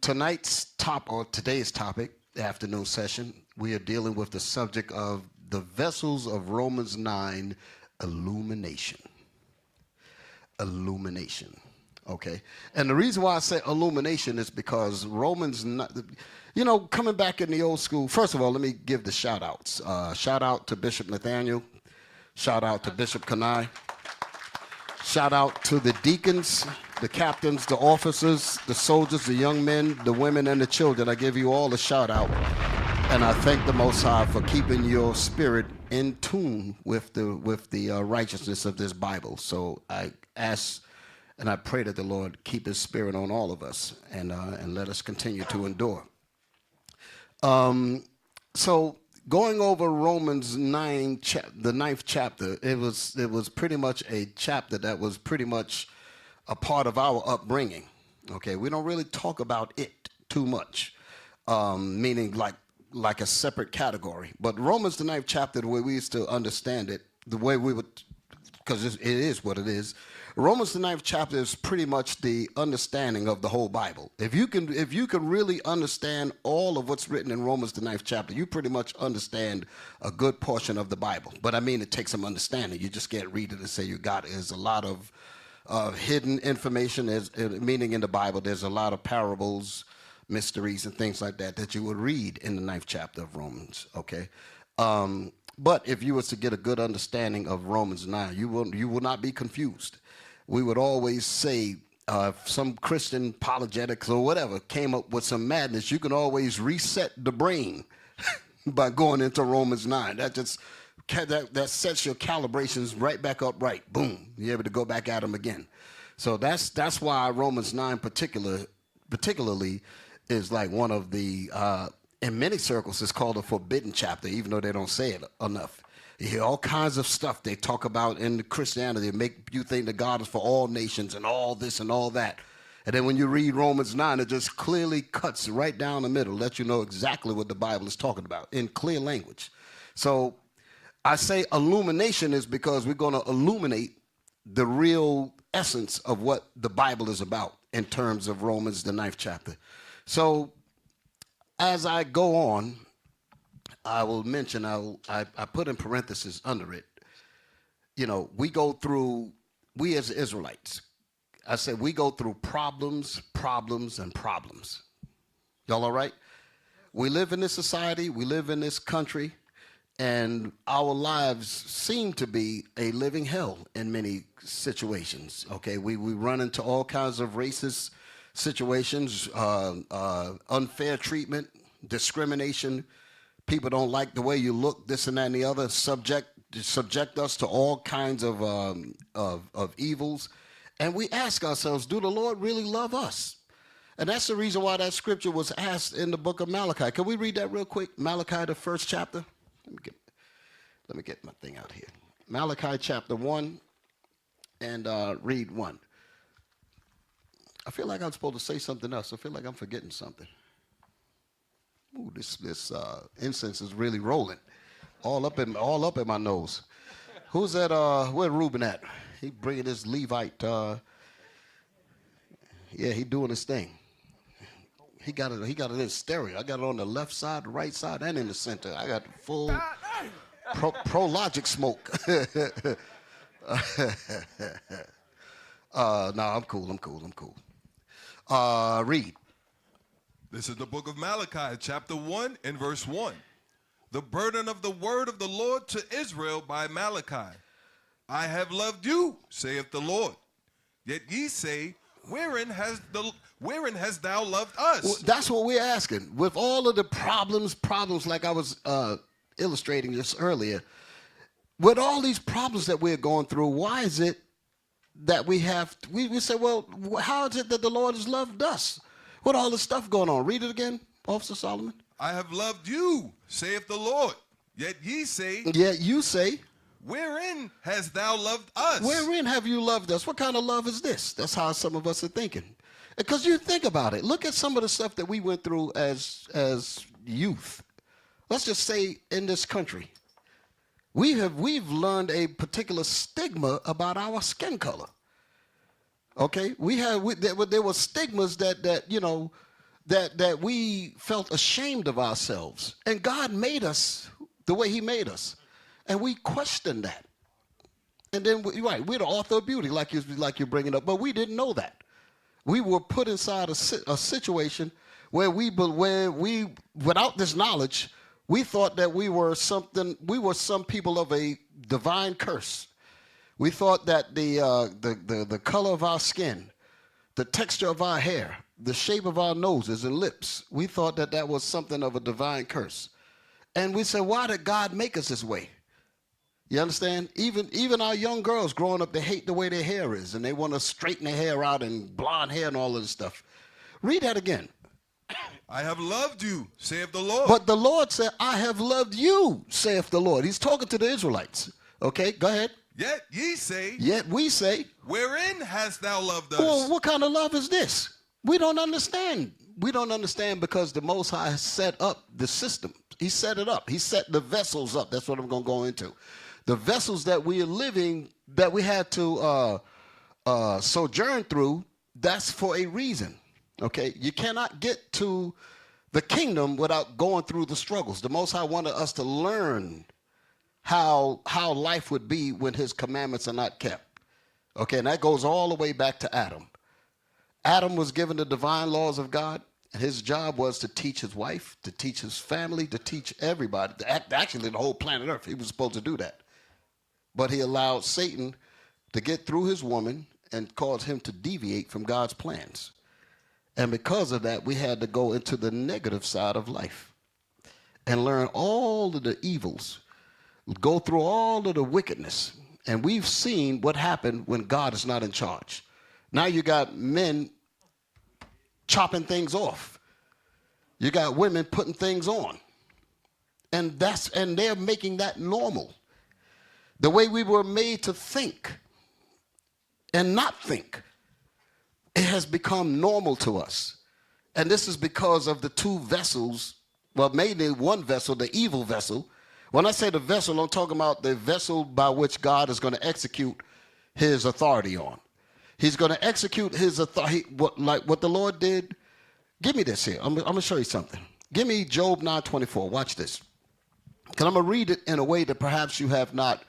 Today's topic, afternoon session, we are dealing with the subject of the vessels of Romans 9, illumination. Illumination. Okay. And the reason why I say illumination is because coming back in the old school, first of all, let me give the shout outs. Shout out to Bishop Nathaniel. Shout out to Bishop Kanai. Shout out to the deacons, the captains, the officers, the soldiers, the young men, the women, and the children. I give you all a shout out. And I thank the Most High for keeping your spirit in tune with the righteousness of this Bible. So I ask and I pray that the Lord keep his spirit on all of us and let us continue to endure. So going over Romans 9, the 9th chapter, it was pretty much a chapter that was pretty much a part of our upbringing. Okay, we don't really talk about it too much, meaning like a separate category. But Romans the 9th chapter, the way we used to understand it, the way we would, because it is what it is. Romans the 9th chapter is pretty much the understanding of the whole Bible. If you can really understand all of what's written in Romans the 9th chapter, you pretty much understand a good portion of the Bible. But I mean, it takes some understanding. You just can't read it and say you got it. There's a lot of hidden information, meaning in the Bible. There's a lot of parables, mysteries, and things like that you would read in the 9th chapter of Romans. Okay. But if you was to get a good understanding of Romans 9, you will not be confused. We would always say, if some Christian apologetics or whatever came up with some madness, you can always reset the brain by going into Romans 9. That sets your calibrations right back up right. Boom. You're able to go back at them again. So that's why Romans 9 particularly is like one of the, in many circles, it's called a forbidden chapter, even though they don't say it enough. You hear all kinds of stuff they talk about in Christianity that make you think that God is for all nations and all this and all that. And then when you read Romans 9, it just clearly cuts right down the middle, lets you know exactly what the Bible is talking about in clear language. So I say illumination is because we're going to illuminate the real essence of what the Bible is about in terms of Romans, the 9th chapter. So as I go on, I will mention, I put in parentheses under it, we as Israelites, I said we go through problems, and problems. Y'all all right? We live in this society, we live in this country, and our lives seem to be a living hell in many situations, okay? We run into all kinds of racist situations, unfair treatment, discrimination. People don't like the way you look, this and that and the other, subject us to all kinds of evils. And we ask ourselves, do the Lord really love us? And that's the reason why that scripture was asked in the book of Malachi. Can we read that real quick? Malachi, the 1st chapter. Let me get my thing out here. Malachi chapter 1 and read 1. I feel like I'm supposed to say something else. I feel like I'm forgetting something. Ooh, this incense is really rolling, all up in my nose. Who's that? Where Reuben at? He bringing this Levite. He doing his thing. He got it in stereo. I got it on the left side, the right side, and in the center. I got full Prologic smoke. No, I'm cool. Read. This is the book of Malachi, chapter 1 and verse 1. The burden of the word of the Lord to Israel by Malachi. I have loved you, saith the Lord. Yet ye say, wherein hast thou loved us? Well, that's what we're asking. With all of the problems like I was illustrating just earlier, with all these problems that we're going through, why is it that we say, well, how is it that the Lord has loved us? What all this stuff going on? Read it again, Officer Solomon. I have loved you, saith the Lord. Yet you say, wherein hast thou loved us? Wherein have you loved us? What kind of love is this? That's how some of us are thinking. Because you think about it. Look at some of the stuff that we went through as youth. Let's just say in this country, we've learned a particular stigma about our skin color. Okay, there were stigmas that you know that we felt ashamed of ourselves, and God made us the way He made us, and we questioned that. And then right, we're the author of beauty, like you're bringing up, but we didn't know that. We were put inside a situation where we without this knowledge, we thought that we were some people of a divine curse. We thought that the color of our skin, the texture of our hair, the shape of our noses and lips, we thought that was something of a divine curse. And we said, why did God make us this way? You understand? Even our young girls growing up, they hate the way their hair is, and they want to straighten their hair out and blonde hair and all of this stuff. Read that again. I have loved you, saith the Lord. But the Lord said, I have loved you, saith the Lord. He's talking to the Israelites. Okay, go ahead. Yet ye say, Yet we say, wherein hast thou loved us? well, what kind of love is this? We don't understand. We don't understand because the Most High set up the system. He set it up. He set the vessels up. That's what I'm going to go into. The vessels that we are living, that we had to sojourn through, that's for a reason. Okay? You cannot get to the kingdom without going through the struggles. The Most High wanted us to learn how life would be when His commandments are not kept. Okay, and that goes all the way back to Adam. Adam was given the divine laws of God, and his job was to teach his wife, to teach his family, to teach everybody, actually the whole planet Earth. He was supposed to do that. But he allowed Satan to get through his woman and cause him to deviate from God's plans. And because of that, we had to go into the negative side of life and learn all of the evils, go through all of the wickedness. And we've seen what happened when God is not in charge. Now you got men chopping things off. You got women putting things on. And they're making that normal. The way we were made to think and not think, it has become normal to us. And this is because of the two vessels, well, mainly one vessel, the evil vessel. When I say the vessel, I'm talking about the vessel by which God is going to execute His authority on. He's going to execute His authority, like what the Lord did. Give me this here. I'm going to show you something. Give me Job 9:24. Watch this. Because I'm going to read it in a way that perhaps you have not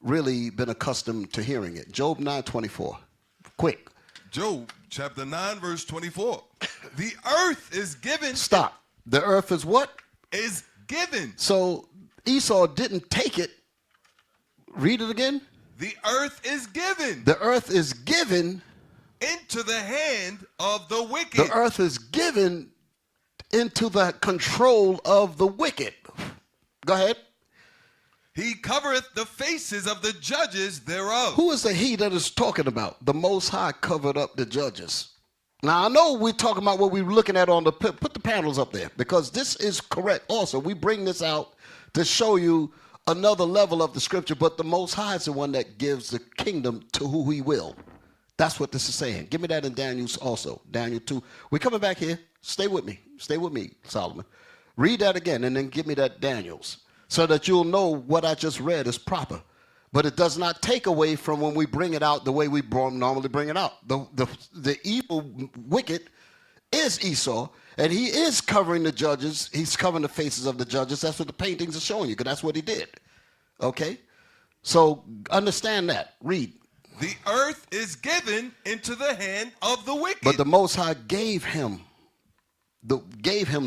really been accustomed to hearing it. Job 9:24. Quick. Job chapter 9, verse 24. The earth is given. Stop. The earth is what? Is given. So Esau didn't take it. Read it again. The earth is given. The earth is given into the hand of the wicked. The earth is given into the control of the wicked. Go ahead. He covereth the faces of the judges thereof. Who is the he that is talking about? The Most High covered up the judges. Now, I know we're talking about what we're looking at on the, put the panels up there, because this is correct also. We bring this out to show you another level of the scripture, but the Most High is the one that gives the kingdom to who He will. That's what this is saying. Give me that in Daniel also. Daniel 2. We're coming back here. Stay with me. Stay with me, Solomon. Read that again and then give me that Daniel's, so that you'll know what I just read is proper. But it does not take away from when we bring it out the way we normally bring it out. The evil wicked is Esau, and he is covering the judges. He's covering the faces of the judges. That's what the paintings are showing you, because that's what he did. Okay? So understand that. Read. The earth is given into the hand of the wicked. But the Most High gave him the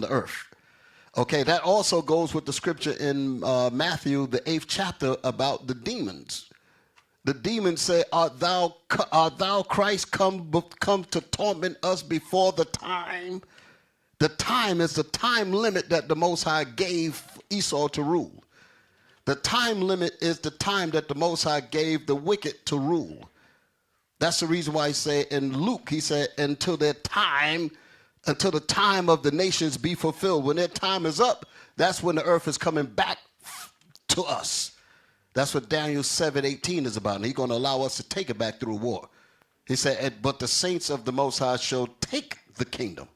earth. Okay, that also goes with the scripture in Matthew, the 8th chapter, about the demons. The demons say, art thou Christ come to torment us before the time? The time is the time limit that the Most High gave Esau to rule. The time limit is the time that the Most High gave the wicked to rule. That's the reason why he said in Luke, he said, until the time of the nations be fulfilled. When their time is up, that's when the earth is coming back to us. That's what Daniel 7:18 is about. And He's going to allow us to take it back through war. He said, but the saints of the Most High shall take the kingdom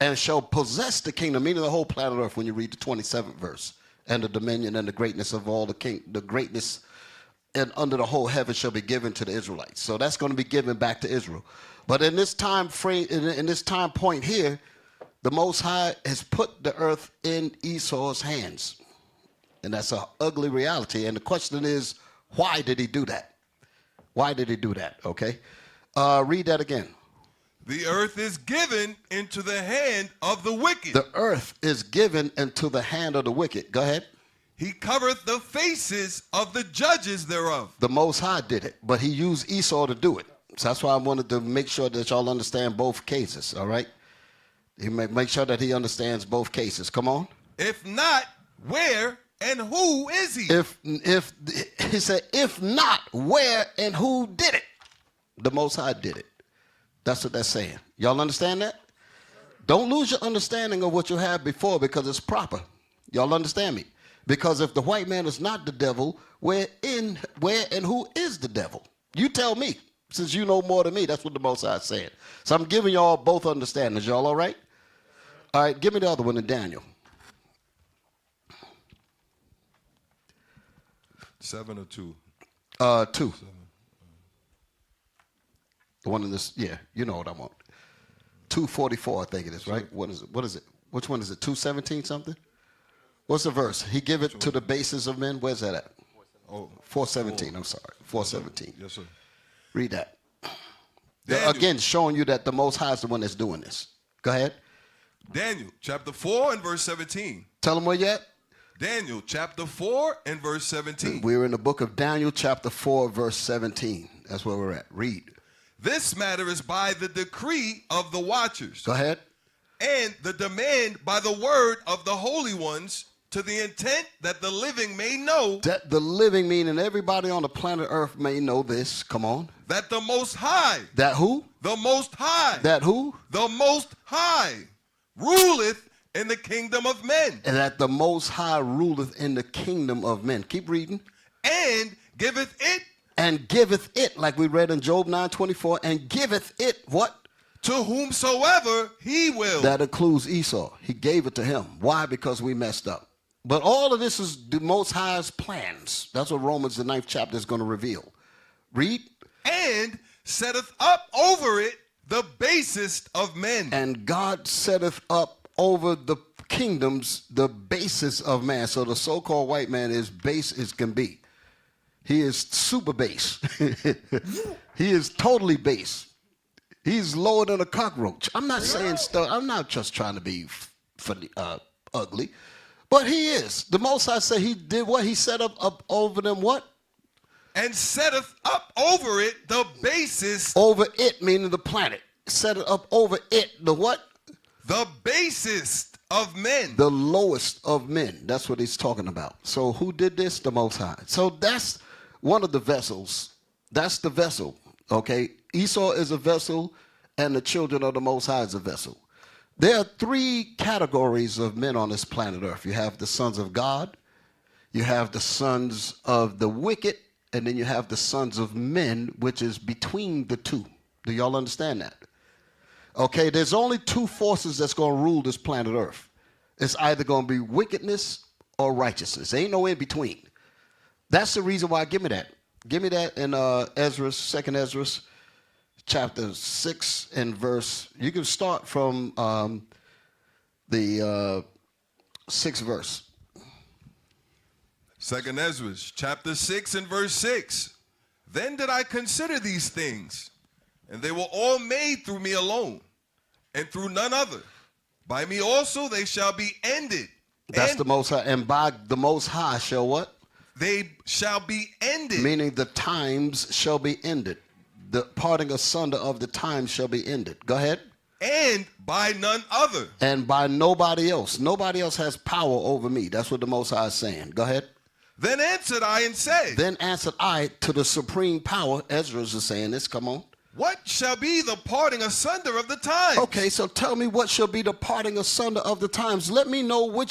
and shall possess the kingdom, meaning the whole planet earth, when you read the 27th verse, and the dominion and the greatness of all the greatness and under the whole heaven shall be given to the Israelites. So that's going to be given back to Israel. But in this time frame, in this time point here, the Most High has put the earth in Esau's hands. And that's an ugly reality. And the question is, why did he do that? Why did he do that? Okay. Read that again. The earth is given into the hand of the wicked. The earth is given into the hand of the wicked. Go ahead. He covereth the faces of the judges thereof. The Most High did it, but he used Esau to do it. So that's why I wanted to make sure that y'all understand both cases, all right? He make sure that he understands both cases. Come on. If not, where and who is he? If he said, if not, where and who did it? The Most High did it. That's what that's saying. Y'all understand that? Don't lose your understanding of what you had before because it's proper. Y'all understand me? Because if the white man is not the devil, where and who is the devil? You tell me, since you know more than me. That's what the Most High is saying. So I'm giving y'all both understandings. Y'all all right? All right, give me the other one in Daniel. 7 or 2? 2. 7. The one in this, yeah, you know what I want. 244, I think it is, right? What is it? What is it? Which one is it? 217 something? What's the verse? He give it to the bases of men. Where's that at? 417. I'm sorry. 417. Yes, sir. Read that. Daniel. Again, showing you that the Most High is the one that's doing this. Go ahead. Daniel, chapter 4 and verse 17. Tell them where you at. Daniel, chapter 4 and verse 17. We're in the book of Daniel, chapter 4, verse 17. That's where we're at. Read. This matter is by the decree of the watchers. Go ahead. And the demand by the word of the holy ones, to the intent that the living may know. That the living, meaning everybody on the planet Earth, may know this. Come on. That the Most High. That who? The Most High. That who? The Most High ruleth in the kingdom of men. And that the Most High ruleth in the kingdom of men. Keep reading. And giveth it. And giveth it, like we read in Job 9:24, and giveth it what? To whomsoever he will. That includes Esau. He gave it to him. Why? Because we messed up. But all of this is the Most High's plans. That's what Romans, the 9th chapter, is going to reveal. Read. And setteth up over it the basest of men. And God setteth up over the kingdoms the basis of man. So the so-called white man is base as can be. He is super base. He is totally base. He's lower than a cockroach. I'm not saying stuff. I'm not just trying to be funny, ugly. But he is. The Most High said he did what? He set up over them what? And setteth up over it the basest. Over it, meaning the planet. Set it up over it, the what? The basest of men. The lowest of men. That's what he's talking about. So who did this? The Most High. So that's one of the vessels. That's the vessel. Okay? Esau is a vessel, and the children of the Most High is a vessel. There are 3 categories of men on this planet Earth. You have the sons of God, you have the sons of the wicked, and then you have the sons of men, which is between the two. Do y'all understand that? Okay, there's only 2 forces that's going to rule this planet Earth. It's either going to be wickedness or righteousness. There ain't no in between. That's the reason why. Give me that. Give me that in Ezra, 2nd Ezra, chapter 6 and verse. You can start from the 6th verse. 2nd Ezra, chapter 6 and verse 6. Then did I consider these things, and they were all made through me alone, and through none other. By me also they shall be ended. That's and the Most High. And by the Most High shall what? They shall be ended. Meaning the times shall be ended. The parting asunder of the times shall be ended. Go ahead. And by none other. And by nobody else. Nobody else has power over me. That's what the Most High is saying. Go ahead. Then answered I and said. Then answered I to the supreme power. Ezra is saying this. Come on. What shall be the parting asunder of the times? Okay, so tell me what shall be the parting asunder of the times. Let me know when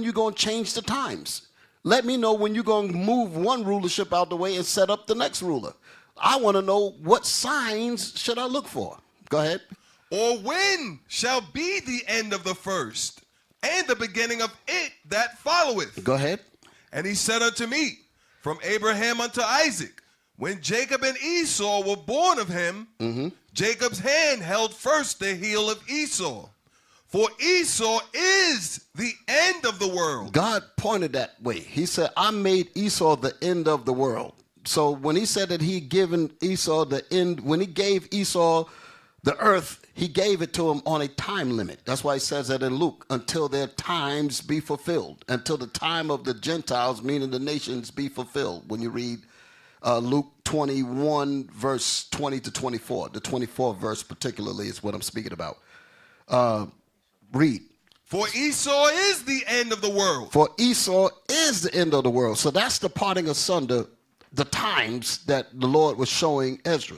you're going to change the times. Let me know when you're going to move one rulership out the way and set up the next ruler. I want to know what signs should I look for. Go ahead. Or when shall be the end of the first, and the beginning of it that followeth? Go ahead. And he said unto me, from Abraham unto Isaac. When Jacob and Esau were born of him, Jacob's hand held first the heel of Esau. For Esau is the end of the world. God pointed that way. He said, I made Esau the end of the world. So when he said that he'd given Esau the end, when he gave Esau the earth, he gave it to him on a time limit. That's why he says that in Luke, until their times be fulfilled, until the time of the Gentiles, meaning the nations, be fulfilled. When you read Luke 21, verse 20 to 24, the 24th verse particularly is what I'm speaking about. Read. For Esau is the end of the world. For Esau is the end of the world. So that's the parting asunder, the times that the Lord was showing Ezra.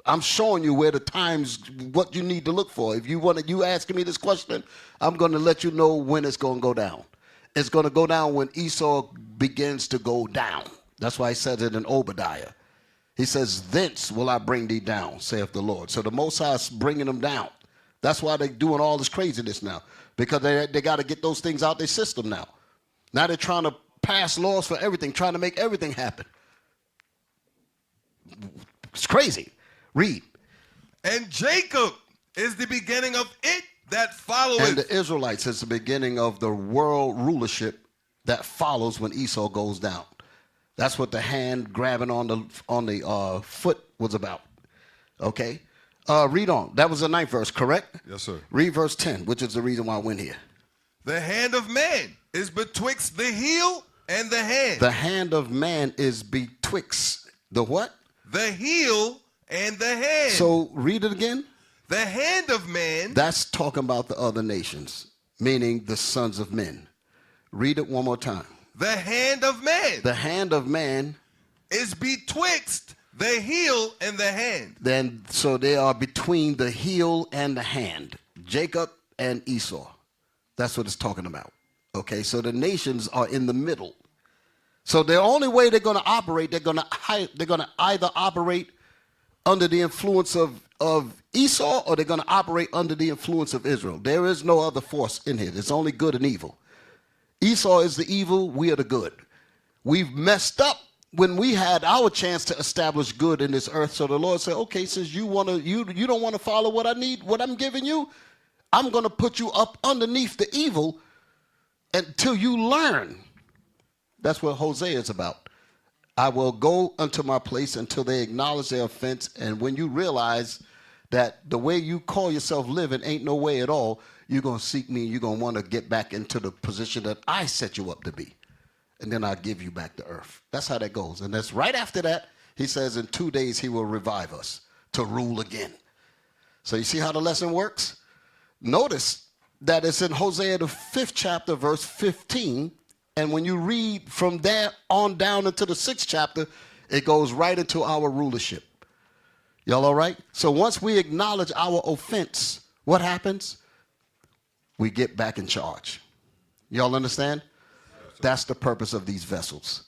I'm showing you where the times, what you need to look for. If you want to, you asking me this question, I'm going to let you know when it's going to go down. It's going to go down when Esau begins to go down. That's why he says it in Obadiah. He says, thence will I bring thee down, saith the Lord. So the Most High is bringing them down. That's why they're doing all this craziness now, because they got to get those things out their system now. Now they're trying to pass laws for everything, trying to make everything happen. It's crazy. Read. And Jacob is the beginning of it that followeth. And the Israelites is the beginning of the world rulership that follows when Esau goes down. That's what the hand grabbing on the foot was about. Okay? Read on. That was the 9th verse, correct? Yes, sir. Read verse 10, which is the reason why I went here. The hand of man is betwixt the heel and the hand. The hand of man is betwixt the what? The heel and the hand. So read it again. The hand of man. That's talking about the other nations, meaning the sons of men. Read it one more time. The hand of man. The hand of man is betwixt the heel and the hand. Then, so they are between the heel and the hand. Jacob and Esau. That's what it's talking about. Okay, so the nations are in the middle. So the only way they're going to operate, they're going to either operate under the influence of Esau, or they're going to operate under the influence of Israel. There is no other force in here. It's only good and evil. Esau is the evil, we are the good. We've messed up when we had our chance to establish good in this earth. So the Lord said, okay, since you don't want to follow what I need, what I'm giving you, I'm going to put you up underneath the evil until you learn. That's what Hosea is about. I will go unto my place until they acknowledge their offense. And when you realize that the way you call yourself living ain't no way at all, you're going to seek me and you're going to want to get back into the position that I set you up to be. And then I'll give you back the earth. That's how that goes. And that's right after that, he says in 2 days he will revive us to rule again. So you see how the lesson works? Notice that it's in Hosea the 5th chapter, verse 15. And when you read from there on down into the 6th chapter, it goes right into our rulership. Y'all all right? So once we acknowledge our offense, what happens? We get back in charge. Y'all understand? That's the purpose of these vessels.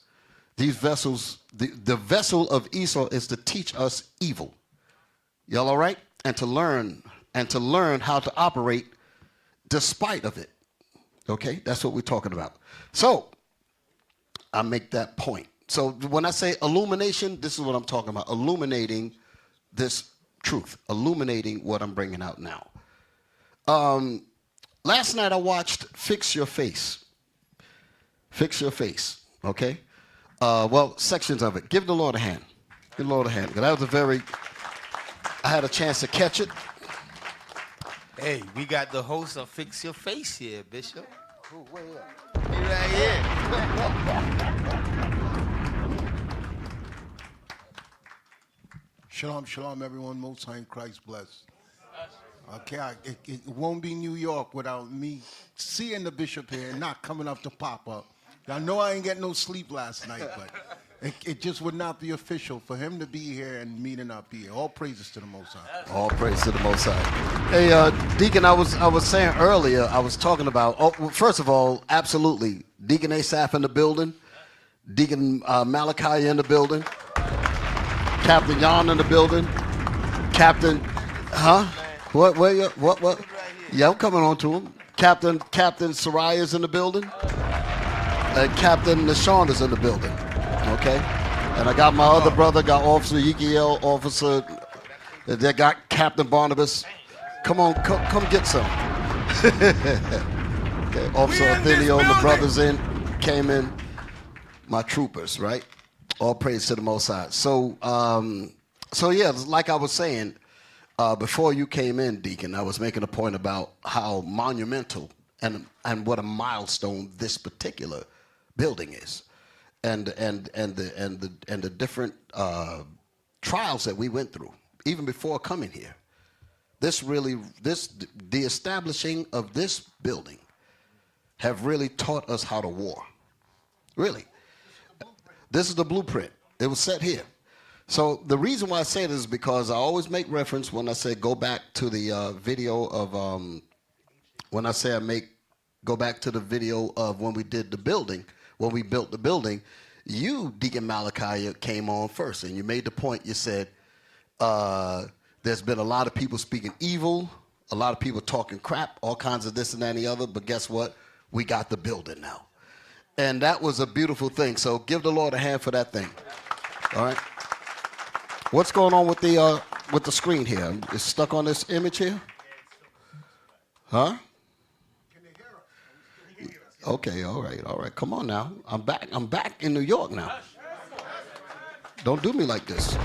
These vessels, the vessel of Esau is to teach us evil. Y'all all right? And to learn how to operate despite of it. Okay? That's what we're talking about. So, I make that point. So when I say illumination, this is what I'm talking about. Illuminating this truth. Illuminating what I'm bringing out now. Last night I watched Fix Your Face. Fix Your Face, okay? Well, sections of it. Give the Lord a hand. Give the Lord a hand. That was I had a chance to catch it. Hey, we got the host of Fix Your Face here, Bishop. Ooh, way up. He right here. Shalom, shalom, everyone. Most High in Christ bless. Okay, it won't be New York without me seeing the bishop here and not coming up to pop up. I know I ain't getting no sleep last night, but it just would not be official for him to be here and me to not be here. All praises to the Most High. All praise to the Most High. Hey, Deacon, I was saying earlier, I was talking about, well, first of all, absolutely, Deacon Asaph in the building, Deacon Malachi in the building, Captain Jan in the building, Captain, What? Yeah, I'm coming on to him. Captain Semachiah is in the building. Captain Nashawn is in the building. Okay? And I got my other brother, got Officer Yekiel, Officer, they got Captain Barnabas. Come on, come get some. Okay, Officer We in this Othelio and the building. brothers came in, my troopers, right? All praise to the Most High. So, yeah, like I was saying, before you came in, Deacon, I was making a point about how monumental and what a milestone this particular building is, and the different trials that we went through even before coming here. The establishing of this building have really taught us how to war. Really. This is the blueprint. It was set here. So the reason why I say this is because I always make reference when I say go back to the video of, go back to the video of when we did the building, when we built the building, you, Deacon Malachi, came on first, and you made the point, you said, there's been a lot of people speaking evil, a lot of people talking crap, all kinds of this and that and the other, but guess what? We got the building now. And that was a beautiful thing. So give the Lord a hand for that thing. All right? What's going on with the screen here? It's stuck on this image here? Huh? Okay, all right. Come on now. I'm back in New York now. Don't do me like this.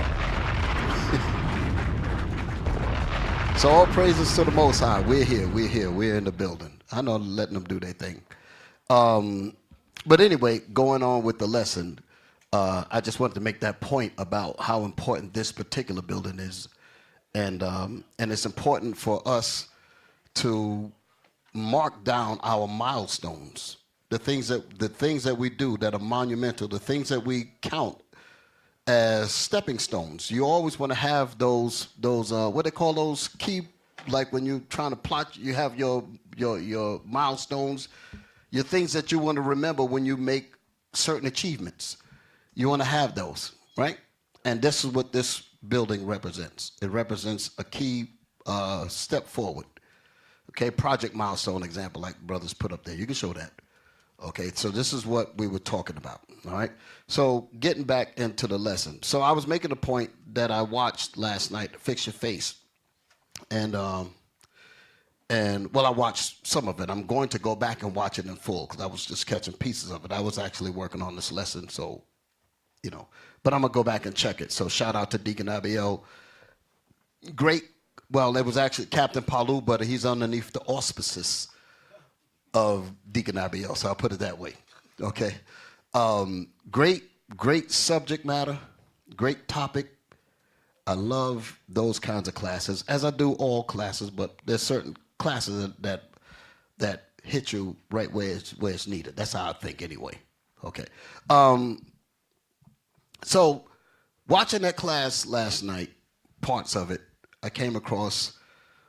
So all praises to the Most High. We're here. We're in the building. I know letting them do their thing. But anyway, going on with the lesson, I just wanted to make that point about how important this particular building is. And it's important for us to mark down our milestones, the things that we do that are monumental, the things that we count as stepping stones. You always want to have those what they call those key, like when you're trying to plot, you have your milestones, your things that you want to remember when you make certain achievements. You want to have those, right? And this is what this building represents. It represents a key step forward. Okay, project milestone example, like brothers put up there. You can show that. Okay, so this is what we were talking about, all right? So getting back into the lesson. So I was making a point that I watched last night, Fix Your Face. And well, I watched some of it. I'm going to go back and watch it in full because I was just catching pieces of it. I was actually working on this lesson, so, you know. But I'm going to go back and check it. So shout out to Deacon Abiel. Great. Well, it was actually Captain Palu, but he's underneath the auspices of Deacon Abiel, so I'll put it that way. Okay. Great subject matter, great topic. I love those kinds of classes, as I do all classes, but there's certain classes that hit you right where it's needed. That's how I think anyway. Okay. So watching that class last night, parts of it, I came across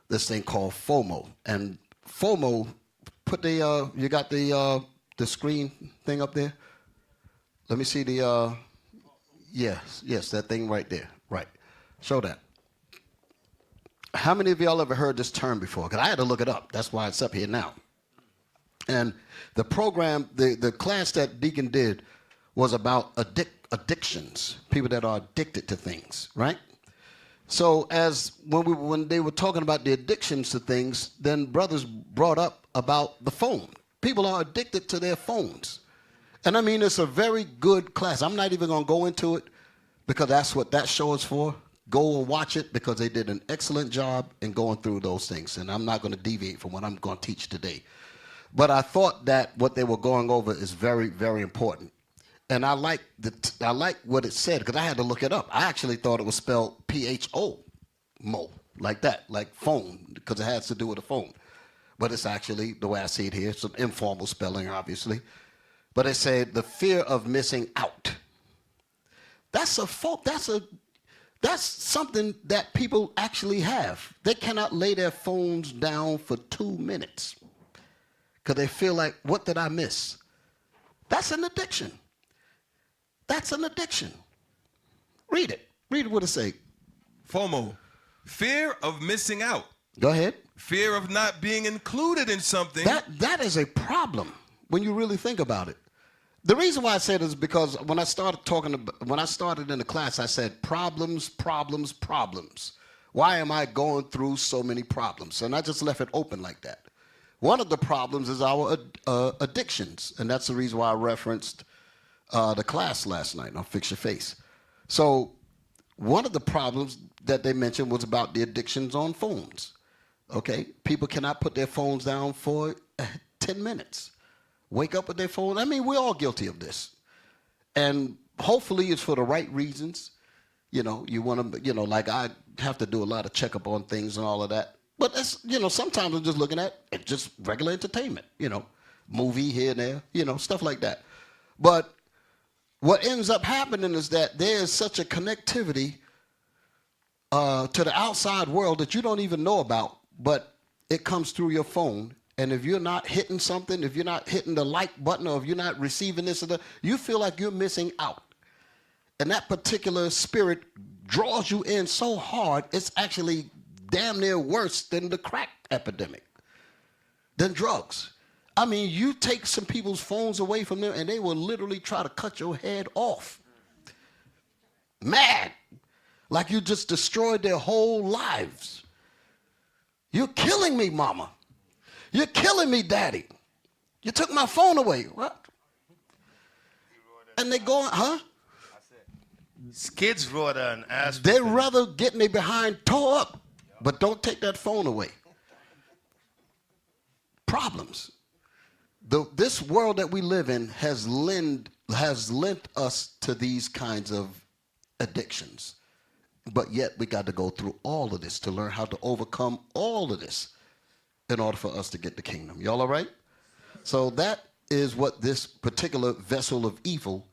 this thing called FOMO. And FOMO, put the you got the screen thing up there? Let me see the yes, that thing right there. Right. Show that. How many of y'all ever heard this term before? Because I had to look it up. That's why it's up here now. And the program, the class that Deacon did was about addictions, people that are addicted to things, right? So when they were talking about the addictions to things, then brothers brought up about the phone. People are addicted to their phones. And I mean, it's a very good class. I'm not even going to go into it because that's what that show is for. Go and watch it because they did an excellent job in going through those things. And I'm not going to deviate from what I'm going to teach today. But I thought that what they were going over is very, very important. And I like what it said because I had to look it up. I actually thought it was spelled PHO, mo, like that, like phone, because it has to do with a phone. But it's actually, the way I see it here, some informal spelling, obviously. But it said the fear of missing out. That's something that people actually have. They cannot lay their phones down for 2 minutes because they feel like, what did I miss? That's an addiction. That's an addiction. Read it. Read what it say. FOMO, fear of missing out. Go ahead. Fear of not being included in something. That is a problem when you really think about it. The reason why I said is because when I started in the class, I said problems, problems, problems. Why am I going through so many problems? And I just left it open like that. One of the problems is our addictions, and that's the reason why I referenced the class last night on Fix Your Face. So one of the problems that they mentioned was about the addictions on phones. Okay, people cannot put their phones down for 10 minutes. Wake up with their phone. I mean, we're all guilty of this. And hopefully it's for the right reasons. You know, you want to, like I have to do a lot of checkup on things and all of that. But that's, sometimes I'm just looking at it, just regular entertainment, movie here and there, stuff like that. But what ends up happening is that there is such a connectivity to the outside world that you don't even know about, but it comes through your phone. And if you're not hitting something, if you're not hitting the like button, or if you're not receiving this or that, you feel like you're missing out. And that particular spirit draws you in so hard, it's actually damn near worse than the crack epidemic, than drugs. I mean, you take some people's phones away from them, and they will literally try to cut your head off. Mad. Like you just destroyed their whole lives. You're killing me, mama. You're killing me, daddy. You took my phone away. What? And they going, huh? Kids wrote and asked. They'd rather getting their behind tore up, but don't take that phone away. Problems. This world that we live in has lent us to these kinds of addictions. But yet we got to go through all of this to learn how to overcome all of this in order for us to get the kingdom. Y'all all right? So that is what this particular vessel of evil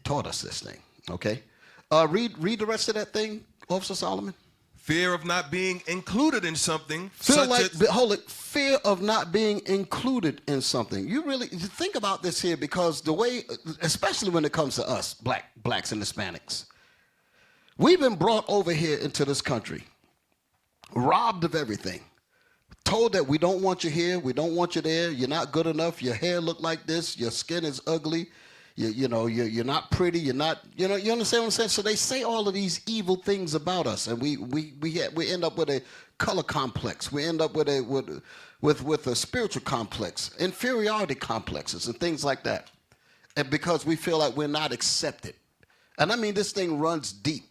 taught us this thing. Okay? Read the rest of that thing, Officer Solomon. Fear of not being included in something. Fear of not being included in something. You think about this here, because the way, especially when it comes to us, blacks and Hispanics, we've been brought over here into this country, robbed of everything, told that we don't want you here, we don't want you there, you're not good enough, your hair look like this, your skin is ugly, you're not pretty, you're not, you understand what I'm saying? So they say all of these evil things about us, and we end up with a color complex, we end up with a spiritual complex, inferiority complexes and things like that, and because we feel like we're not accepted. And I mean, this thing runs deep.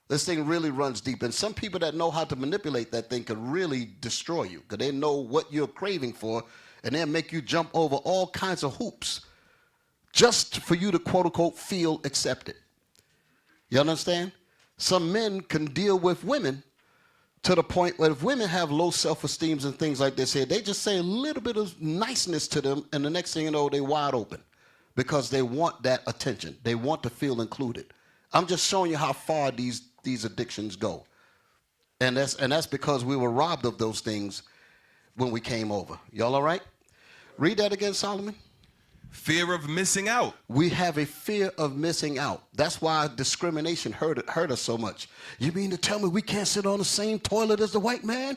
This thing really runs deep. And some people that know how to manipulate that thing can really destroy you, because they know what you're craving for, and they'll make you jump over all kinds of hoops just for you to, quote unquote, feel accepted. You understand? Some men can deal with women to the point where if women have low self-esteem and things like this here, they just say a little bit of niceness to them, and the next thing you know, they're wide open because they want that attention. They want to feel included. I'm just showing you how far these addictions go. And that's because we were robbed of those things when we came over. Y'all all right? Read that again, Solomon. Fear of missing out. We have a fear of missing out. That's why discrimination hurt us so much. You mean to tell me we can't sit on the same toilet as the white man?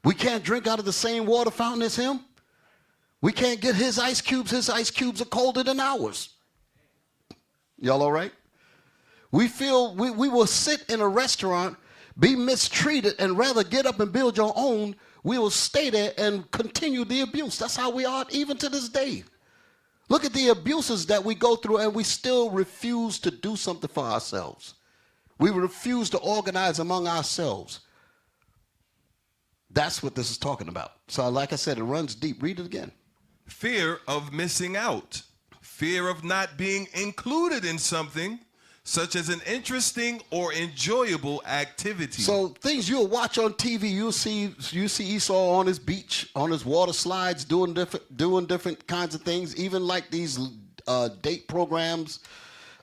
We can't drink out of the same water fountain as him? We can't get his ice cubes. His ice cubes are colder than ours. Y'all all right? We feel we will sit in a restaurant, be mistreated, and rather get up and build your own. We will stay there and continue the abuse. That's how we are even to this day. Look at the abuses that we go through, and we still refuse to do something for ourselves. We refuse to organize among ourselves. That's what this is talking about. So like I said, it runs deep. Read it again. Fear of missing out. Fear of not being included in something, such as an interesting or enjoyable activity. So things you'll watch on TV, you see Esau on his beach, on his water slides, doing different kinds of things, even like these date programs,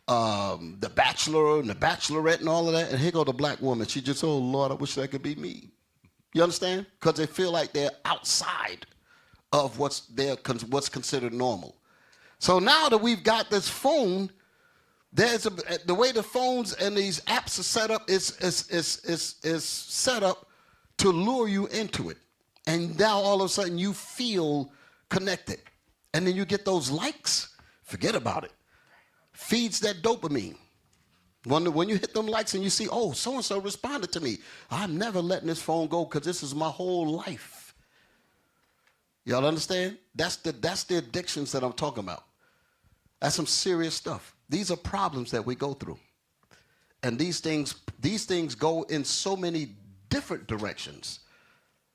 The Bachelor and The Bachelorette and all of that. And here go the black woman. She just, oh Lord, I wish that could be me. You understand? Because they feel like they're outside of what's considered normal. So now that we've got this phone, the way the phones and these apps are set up is set up to lure you into it. And now all of a sudden you feel connected. And then you get those likes. Forget about it. Feeds that dopamine. When you hit them likes and you see, oh, so-and-so responded to me. I'm never letting this phone go because this is my whole life. Y'all understand? That's the addictions that I'm talking about. That's some serious stuff. These are problems that we go through. And these things go in so many different directions.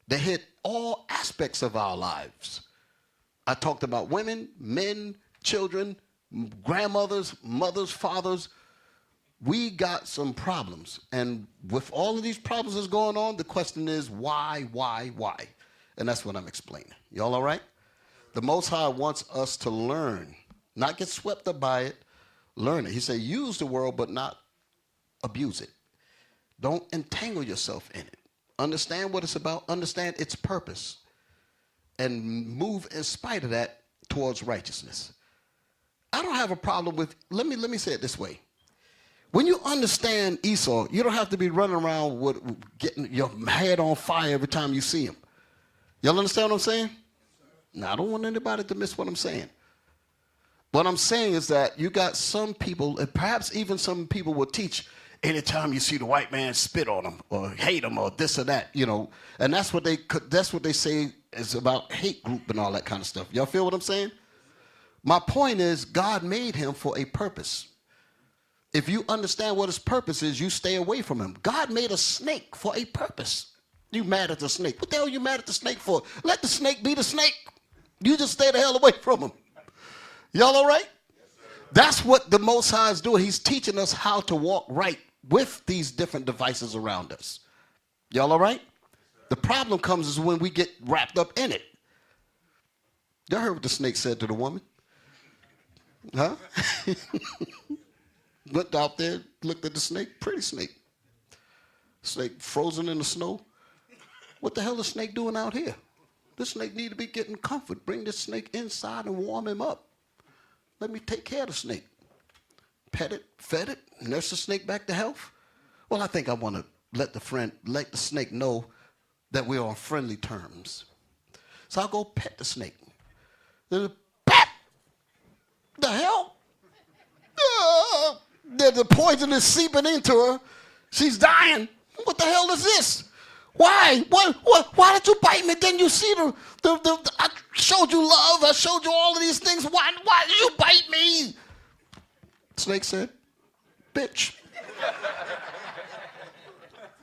They hit all aspects of our lives. I talked about women, men, children, grandmothers, mothers, fathers. We got some problems. And with all of these problems that's going on, the question is why? And that's what I'm explaining. Y'all all right? The Most High wants us to learn, not get swept up by it, learn it. He said, use the world, but not abuse it. Don't entangle yourself in it. Understand what it's about. Understand its purpose. And move in spite of that towards righteousness. I don't have a problem with, let me say it this way. When you understand Esau, you don't have to be running around with getting your head on fire every time you see him. Y'all understand what I'm saying? Now, I don't want anybody to miss what I'm saying. What I'm saying is that you got some people, and perhaps even some people will teach, anytime you see the white man, spit on them or hate them or this or that, you know. And that's what they say is about hate group and all that kind of stuff. Y'all feel what I'm saying? My point is God made him for a purpose. If you understand what his purpose is, you stay away from him. God made a snake for a purpose. You mad at the snake. What the hell are you mad at the snake for? Let the snake be the snake. You just stay the hell away from him. Y'all all right? That's what the Most High is doing. He's teaching us how to walk right with these different devices around us. Y'all all right? The problem comes is when we get wrapped up in it. Y'all heard what the snake said to the woman? Huh? Went out there, looked at the snake, pretty snake. Snake frozen in the snow. What the hell is the snake doing out here? This snake need to be getting comfort. Bring this snake inside and warm him up. Let me take care of the snake. Pet it, fed it, nurse the snake back to health. Well, I think I want to let the snake know that we're on friendly terms. So I'll go pet the snake. Then pet! The hell? The poison is seeping into her. She's dying. What the hell is this? Why? Why did you bite me? Then you see I showed you love. I showed you all of these things. Why did you bite me? Snake said, bitch.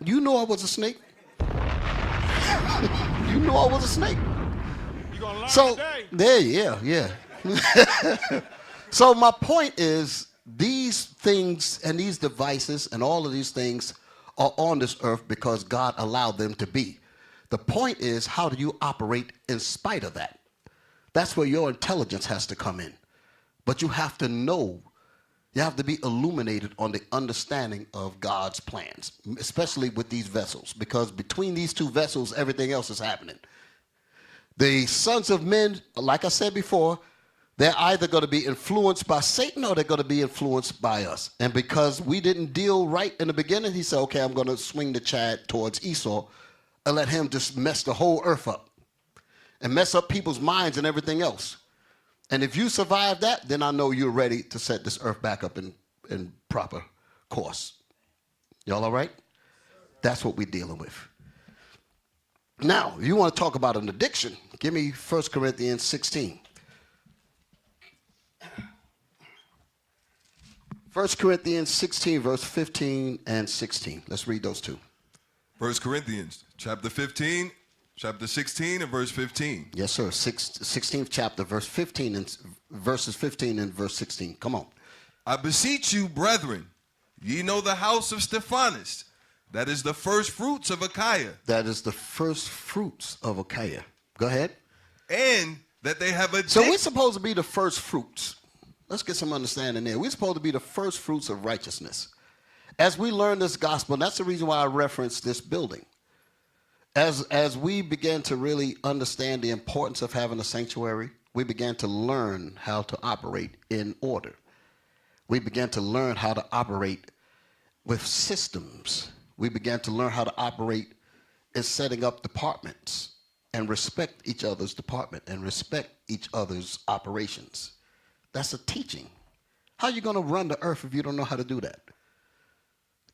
You know I was a snake. You know I was a snake. You gonna learn So, today. yeah. So my point is, these things and these devices and all of these things are on this earth because God allowed them to be. The point is, how do you operate in spite of that? That's where your intelligence has to come in. But you have to know, you have to be illuminated on the understanding of God's plans, especially with these vessels, because between these two vessels, everything else is happening. The sons of men, like I said before, they're either going to be influenced by Satan or they're going to be influenced by us. And because we didn't deal right in the beginning, he said, okay, I'm going to swing the Chad towards Esau and let him just mess the whole earth up and mess up people's minds and everything else. And if you survive that, then I know you're ready to set this earth back up in proper course. Y'all all right? That's what we're dealing with. Now, if you want to talk about an addiction, give me 1 Corinthians 16. 1 Corinthians 16, verse 15 and 16. Let's read those two. 1 Corinthians chapter 15, chapter 16, and verse 15. Yes, sir. 16th chapter, verse 15 and verses 15 and verse 16. Come on. I beseech you, brethren, ye know the house of Stephanus, that is the first fruits of Achaia. That is the first fruits of Achaia. Go ahead. And that they have a So we're supposed to be the first fruits. Let's get some understanding there. We're supposed to be the first fruits of righteousness. As we learn this gospel, and that's the reason why I referenced this building. As we began to really understand the importance of having a sanctuary, we began to learn how to operate in order. We began to learn how to operate with systems. We began to learn how to operate in setting up departments. and respect each other's department and respect each other's operations. That's a teaching. How are you going to run the earth if you don't know how to do that?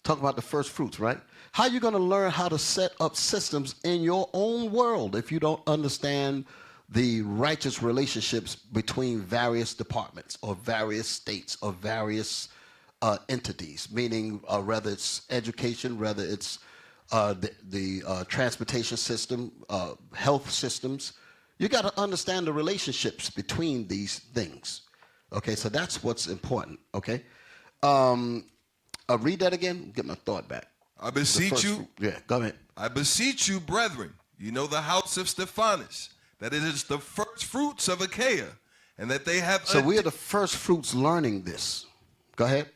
Talk about the first fruits, right? How are you going to learn how to set up systems in your own world if you don't understand the righteous relationships between various departments or various states or various entities, meaning whether it's education, whether it's the transportation system, health systems. You got to understand the relationships between these things. Okay, so that's what's important. Okay, read that again. Get my thought back. I beseech you. Yeah, go ahead. I beseech you, brethren, you know the house of Stephanus, that it is the first fruits of Achaia, and that they have. So we are the first fruits learning this. Go ahead.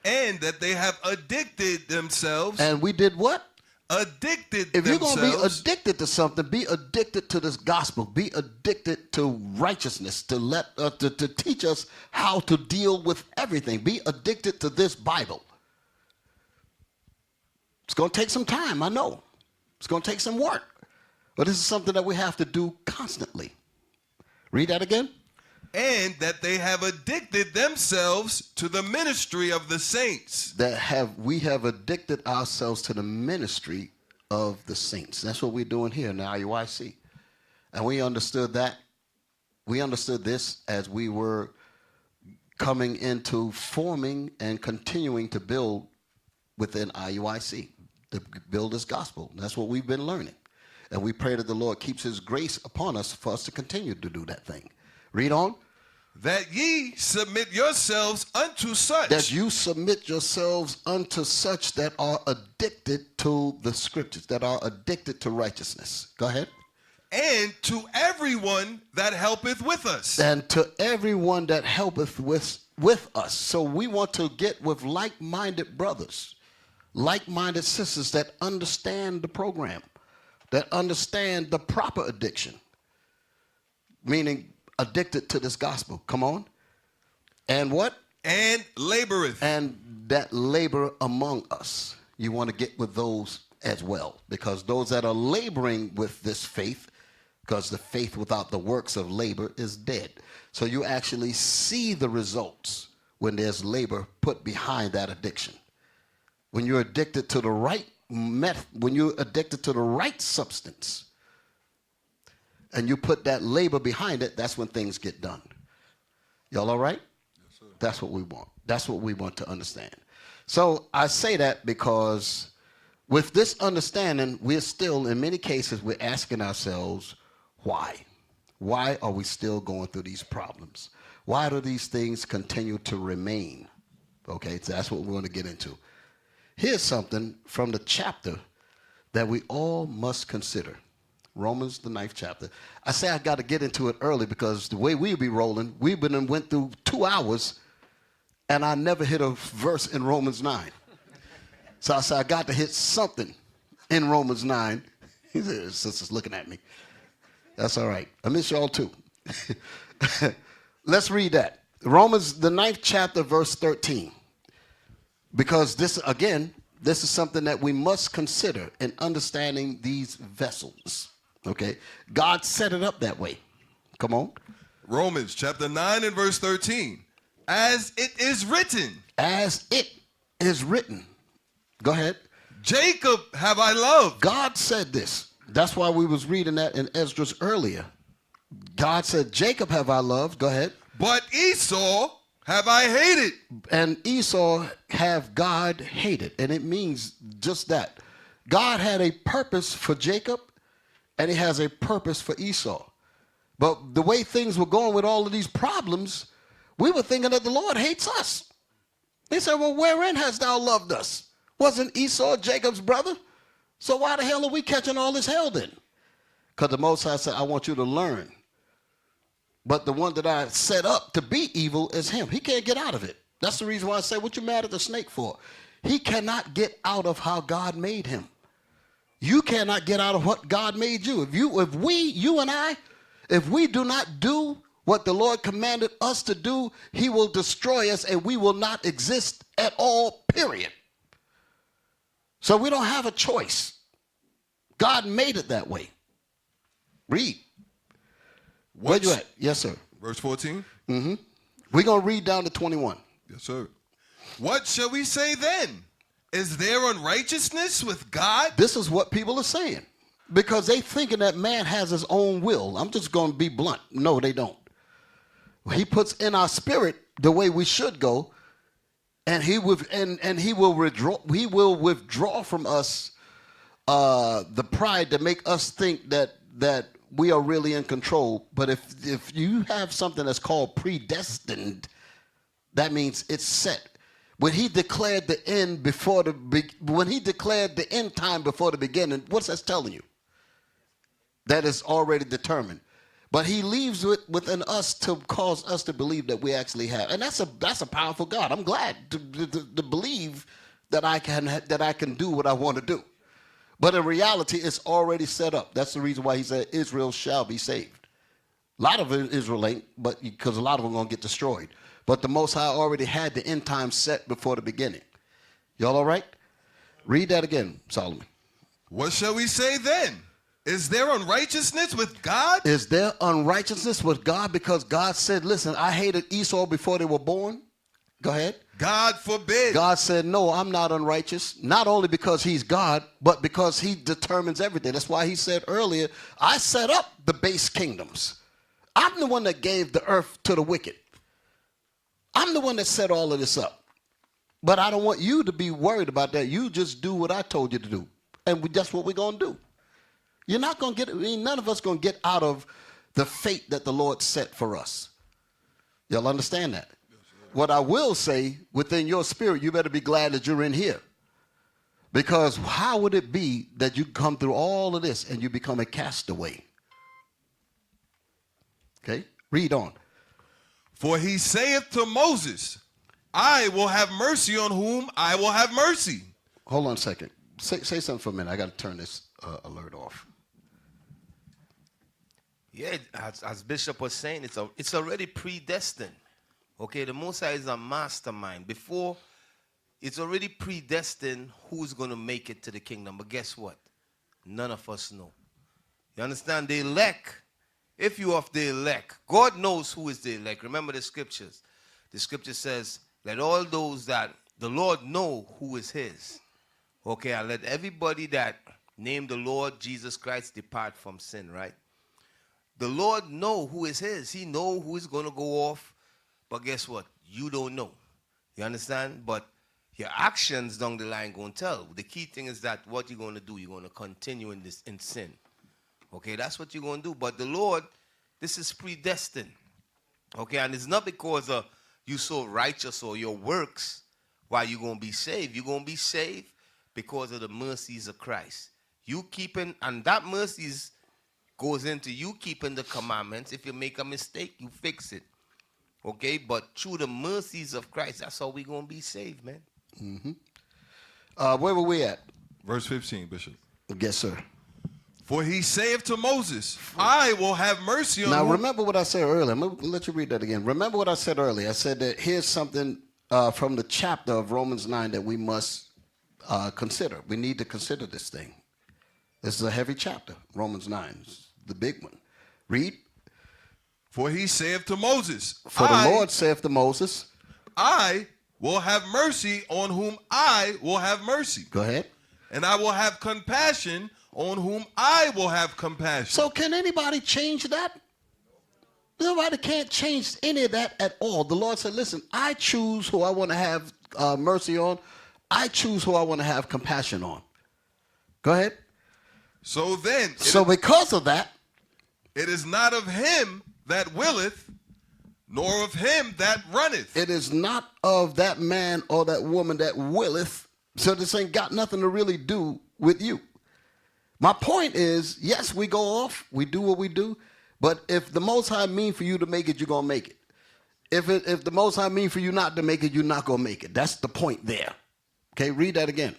And that they have addicted themselves. And we did what? Addicted if themselves. You're going to be addicted to something, be addicted to this gospel. Be addicted to righteousness, to teach us how to deal with everything. Be addicted to this Bible. It's going to take some time, I know. It's going to take some work. But this is something that we have to do constantly. Read that again. And that they have addicted themselves to the ministry of the saints. We have addicted ourselves to the ministry of the saints. That's what we're doing here in the IUIC. And we understood that. We understood this as we were coming into forming and continuing to build within IUIC, to build this gospel. That's what we've been learning. And we pray that the Lord keeps his grace upon us for us to continue to do that thing. Read on. That ye submit yourselves unto such. That you submit yourselves unto such that are addicted to the scriptures, that are addicted to righteousness. Go ahead. And to everyone that helpeth with us. And to everyone that helpeth with us. So we want to get with like-minded brothers, like-minded sisters that understand the program, that understand the proper addiction, meaning addicted to this gospel. Come on. And what? And laboreth. And that labor among us. You want to get with those as well, because those that are laboring with this faith, because the faith without the works of labor is dead. So you actually see the results when there's labor put behind that addiction. When you're addicted to the right method, when you're addicted to the right substance, and you put that labor behind it, that's when things get done. Y'all all right? Yes, sir. That's what we want. That's what we want to understand. So I say that because with this understanding, we're still, in many cases, we're asking ourselves, why? Why are we still going through these problems? Why do these things continue to remain? Okay, so that's what we're going to get into. Here's something from the chapter that we all must consider. Romans, the 9th chapter. I say I got to get into it early because the way we'll be rolling, we've been and went through 2 hours, and I never hit a verse in Romans 9. So I said I got to hit something in Romans 9. His sister's looking at me. That's all right. I miss y'all too. Let's read that. Romans, the 9th chapter, verse 13. Because this, again, this is something that we must consider in understanding these vessels. Okay? God set it up that way. Come on. Romans chapter 9 and verse 13. As it is written. As it is written. Go ahead. Jacob have I loved. God said this. That's why we was reading that in Esdras earlier. God said, Jacob have I loved. Go ahead. But Esau have I hated. And Esau have God hated. And it means just that. God had a purpose for Jacob, and he has a purpose for Esau. But the way things were going with all of these problems, we were thinking that the Lord hates us. He said, well, wherein hast thou loved us? Wasn't Esau Jacob's brother? So why the hell are we catching all this hell then? Because the Most High said, I want you to learn. But the one that I set up to be evil is him. He can't get out of it. That's the reason why I say, what you mad at the snake for? He cannot get out of how God made him. You cannot get out of what God made you. If we do not do what the Lord commanded us to do, he will destroy us and we will not exist at all, period. So we don't have a choice. God made it that way. Read. Where you at? Yes, sir. Verse 14. We're going to read down to 21. Yes, sir. What shall we say then? Is there unrighteousness with God? This is what people are saying. Because they thinking that man has his own will. I'm just going to be blunt. No, they don't. He puts in our spirit the way we should go, and he will withdraw from us the pride to make us think that we are really in control. But if you have something that's called predestined, that means it's set. When he declared the end when he declared the end time before the beginning, what's that telling you? That is already determined. But he leaves it within us to cause us to believe that we actually have. And that's a powerful God. I'm glad to believe that I can do what I want to do. But in reality, it's already set up. That's the reason why he said Israel shall be saved. A lot of Israel ain't, but because a lot of them are going to get destroyed. But the Most High already had the end time set before the beginning. Y'all all right? Read that again, Solomon. What shall we say then? Is there unrighteousness with God? Is there unrighteousness with God? Because God said, listen, I hated Esau before they were born. Go ahead. God forbid. God said, no, I'm not unrighteous. Not only because he's God, but because he determines everything. That's why he said earlier, I set up the base kingdoms. I'm the one that gave the earth to the wicked. I'm the one that set all of this up. But I don't want you to be worried about that. You just do what I told you to do. And that's what we're going to do. You're not going to get, none of us going to get out of the fate that the Lord set for us. Y'all understand that? What I will say, within your spirit, you better be glad that you're in here. Because how would it be that you come through all of this and you become a castaway? Okay, read on. For he saith to Moses, I will have mercy on whom I will have mercy. Hold on a second. Say something for a minute. I got to turn this alert off. Yeah, as Bishop was saying, it's already predestined. Okay, the Most High is a mastermind. Before, it's already predestined who's going to make it to the kingdom. But guess what? None of us know. You understand? The elect, if you are of the elect, God knows who is the elect. Remember the scriptures. The scripture says, let all those that the Lord know who is his. Okay, and let everybody that name the Lord Jesus Christ depart from sin, right? The Lord know who is his. He know who is going to go off. But guess what? You don't know. You understand? But your actions down the line going to tell. The key thing is that what you're going to do, you're going to continue in sin. Okay, that's what you're going to do. But the Lord, this is predestined. Okay, and it's not because you're so righteous or your works why you're going to be saved. You're going to be saved because of the mercies of Christ. You keeping, and that mercies goes into you keeping the commandments. If you make a mistake, you fix it. Okay, but through the mercies of Christ, that's how we're going to be saved, man. Mm-hmm. Where were we at? Verse 15, Bishop. Yes, sir. For he saith to Moses, I will have mercy on Now, whom. remember what I said earlier. I'm going to let you read that again. Remember what I said earlier. I said that here's something from the chapter of Romans 9 that we must consider. We need to consider this thing. This is a heavy chapter, Romans 9. It's the big one. Read. For he saith to Moses, For the Lord saith to Moses, I will have mercy on whom I will have mercy. Go ahead. And I will have compassion on whom I will have compassion. So can anybody change that? Nobody can't change any of that at all. The Lord said, listen, I choose who I want to have mercy on. I choose who I want to have compassion on. Go ahead. So then, because of that, it is not of him that willeth, nor of him that runneth. it is not of that man or that woman that willeth. So this ain't got nothing to really do with you. My point is, yes, we go off, we do what we do, but if the Most High mean for you to make it, you're going to make it. If the Most High mean for you not to make it, you're not going to make it. That's the point there. Okay, read that again.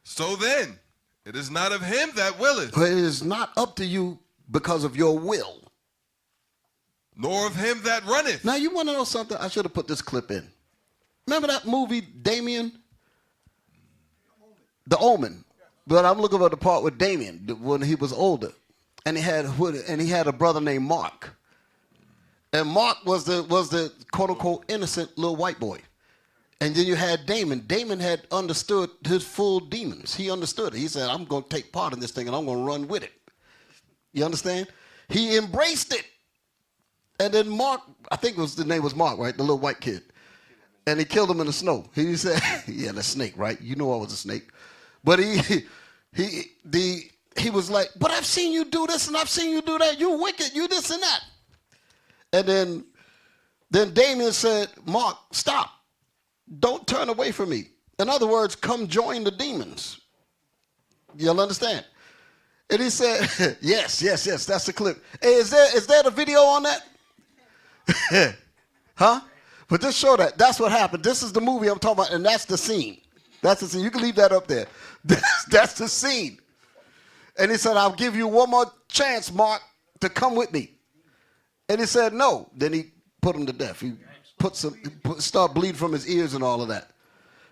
So then, it is not of him that willeth, But it is not up to you because of your will. nor of him that runneth. Now, you want to know something? I should have put this clip in. Remember that movie, Damien? The Omen. But I'm looking for the part with Damien when he was older. and he had a brother named Mark. And Mark was the quote unquote innocent little white boy. And then you had Damon. Damon had understood his full demons. He understood it. He said, I'm going to take part in this thing and I'm going to run with it. You understand? He embraced it. And then Mark, I think the name was Mark, right? The little white kid. And he killed him in the snow. He said, yeah, the snake, right? You know I was a snake. But he was like, but I've seen you do this and I've seen you do that. You're wicked. You this and that. And then Damien said, Mark, stop. Don't turn away from me. In other words, come join the demons. You'll understand? And he said, yes, that's the clip. Hey, is there the video on that? Huh? But just show that. That's what happened. This is the movie I'm talking about, and that's the scene. That's the scene. You can leave that up there. That's the scene. And he said, I'll give you one more chance, Mark, to come with me. And he said, no. Then he put him to death. He start bleeding from his ears and all of that.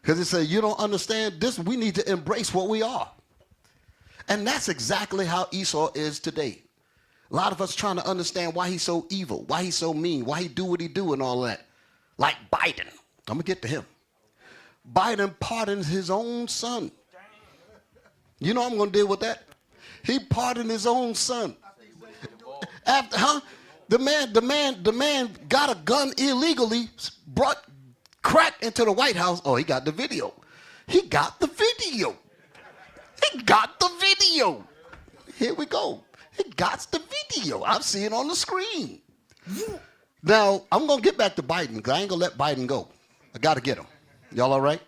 Because he said, you don't understand this. We need to embrace what we are. And that's exactly how Esau is today. A lot of us trying to understand why he's so evil, why he's so mean, why he do what he do and all that. Like Biden. I'm going to get to him. Biden pardoned his own son. You know I'm going to deal with that. He pardoned his own son. After, The man got a gun illegally, brought crack into the White House. Oh, he got the video. He got the video. Here we go. He got the video. I'm seeing it on the screen. Now, I'm going to get back to Biden because I ain't going to let Biden go. I got to get him. Y'all all right?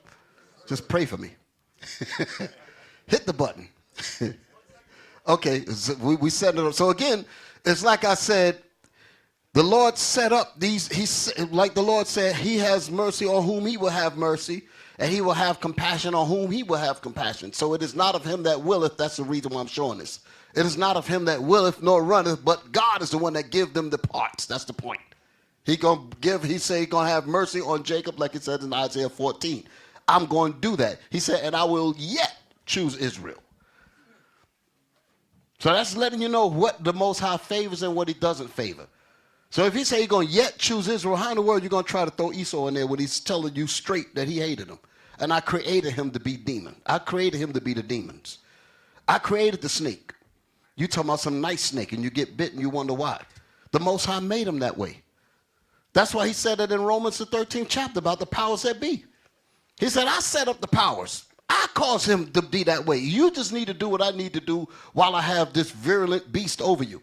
Just pray for me. Hit the button. Okay, so we set it up. So again, it's like I said, the Lord set up these, like the Lord said, he has mercy on whom he will have mercy, and he will have compassion on whom he will have compassion. So it is not of him that willeth. That's the reason why I'm showing this. It is not of him that willeth nor runneth, but God is the one that give them the parts. That's the point. He said he's going to have mercy on Jacob, like it says in Isaiah 14. I'm going to do that. He said, and I will yet choose Israel. So that's letting you know what the Most High favors and what he doesn't favor. So if he say he's going to yet choose Israel, how in the world are you going to try to throw Esau in there when he's telling you straight that he hated him? And I created him to be demon. I created him to be the demons. I created the snake. You talking about some nice snake and you get bit and you wonder why. The Most High made him that way. That's why he said it in Romans the 13th chapter about the powers that be. He said, I set up the powers. I caused him to be that way. You just need to do what I need to do while I have this virulent beast over you.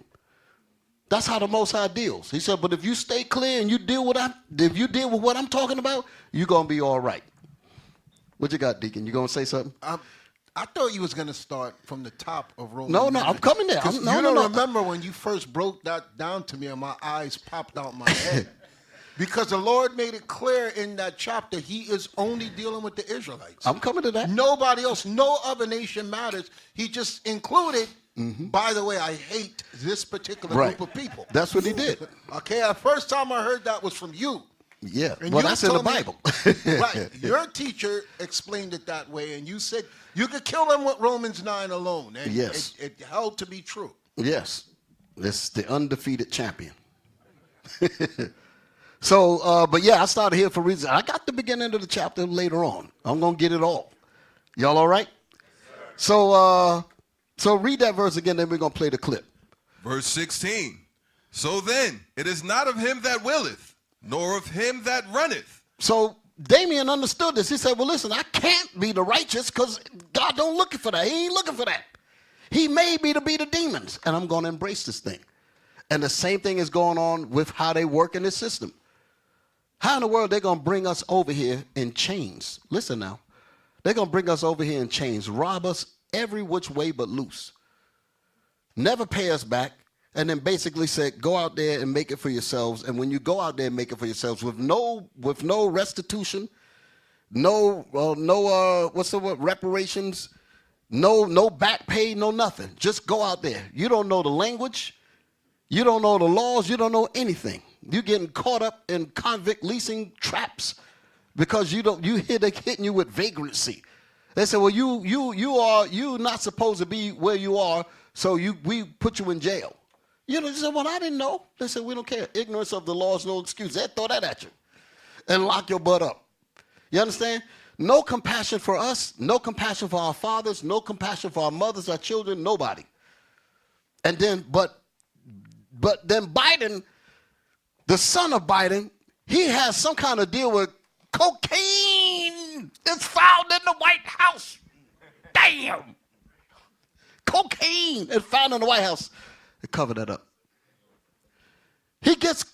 That's how the Most High deals. He said, but if you stay clear and you deal with what I'm talking about, you're going to be all right. What you got, Deacon? You going to say something? I thought you was going to start from the top of Romans. No, I'm coming there. You don't remember when you first broke that down to me and my eyes popped out my head. Because the Lord made it clear in that chapter he is only dealing with the Israelites. I'm coming to that. Nobody else, no other nation matters. He just included, by the way, I hate this particular group of people. That's what he did. Okay, the first time I heard that was from you. Yeah, and well, that's in the Bible. Right, your teacher explained it that way, and you said you could kill them with Romans 9 alone. And yes. It held to be true. Yes, it's the undefeated champion. So, but yeah, I started here for reasons. I got the beginning of the chapter later on. I'm going to get it all. Y'all all right? So read that verse again, then we're going to play the clip. Verse 16. So then, it is not of him that willeth, nor of him that runneth. So Damien understood this. He said, well, listen, I can't be the righteous because God don't looking for that. He ain't looking for that. He made me to be the demons, and I'm going to embrace this thing. And the same thing is going on with how they work in this system. How in the world they're going to bring us over here in chains? Listen now. They're going to bring us over here in chains, rob us every which way but loose. Never pay us back, and then basically say, go out there and make it for yourselves. And when you go out there and make it for yourselves with no restitution, what's the word, reparations, no back pay, no nothing. Just go out there. You don't know the language. You don't know the laws. You don't know anything. You're getting caught up in convict leasing traps because they're hitting you with vagrancy. They say, well, you're not supposed to be where you are, So we put you in jail. You know, they said, well, I didn't know. They said, we don't care. Ignorance of the law is no excuse. They'll throw that at you and lock your butt up. You understand? No compassion for us, no compassion for our fathers, no compassion for our mothers, our children, nobody. And then, but then Biden, the son of Biden, he has some kind of deal with cocaine. It's found in the White House. Damn. Cocaine is found in the White House. They cover that up. He gets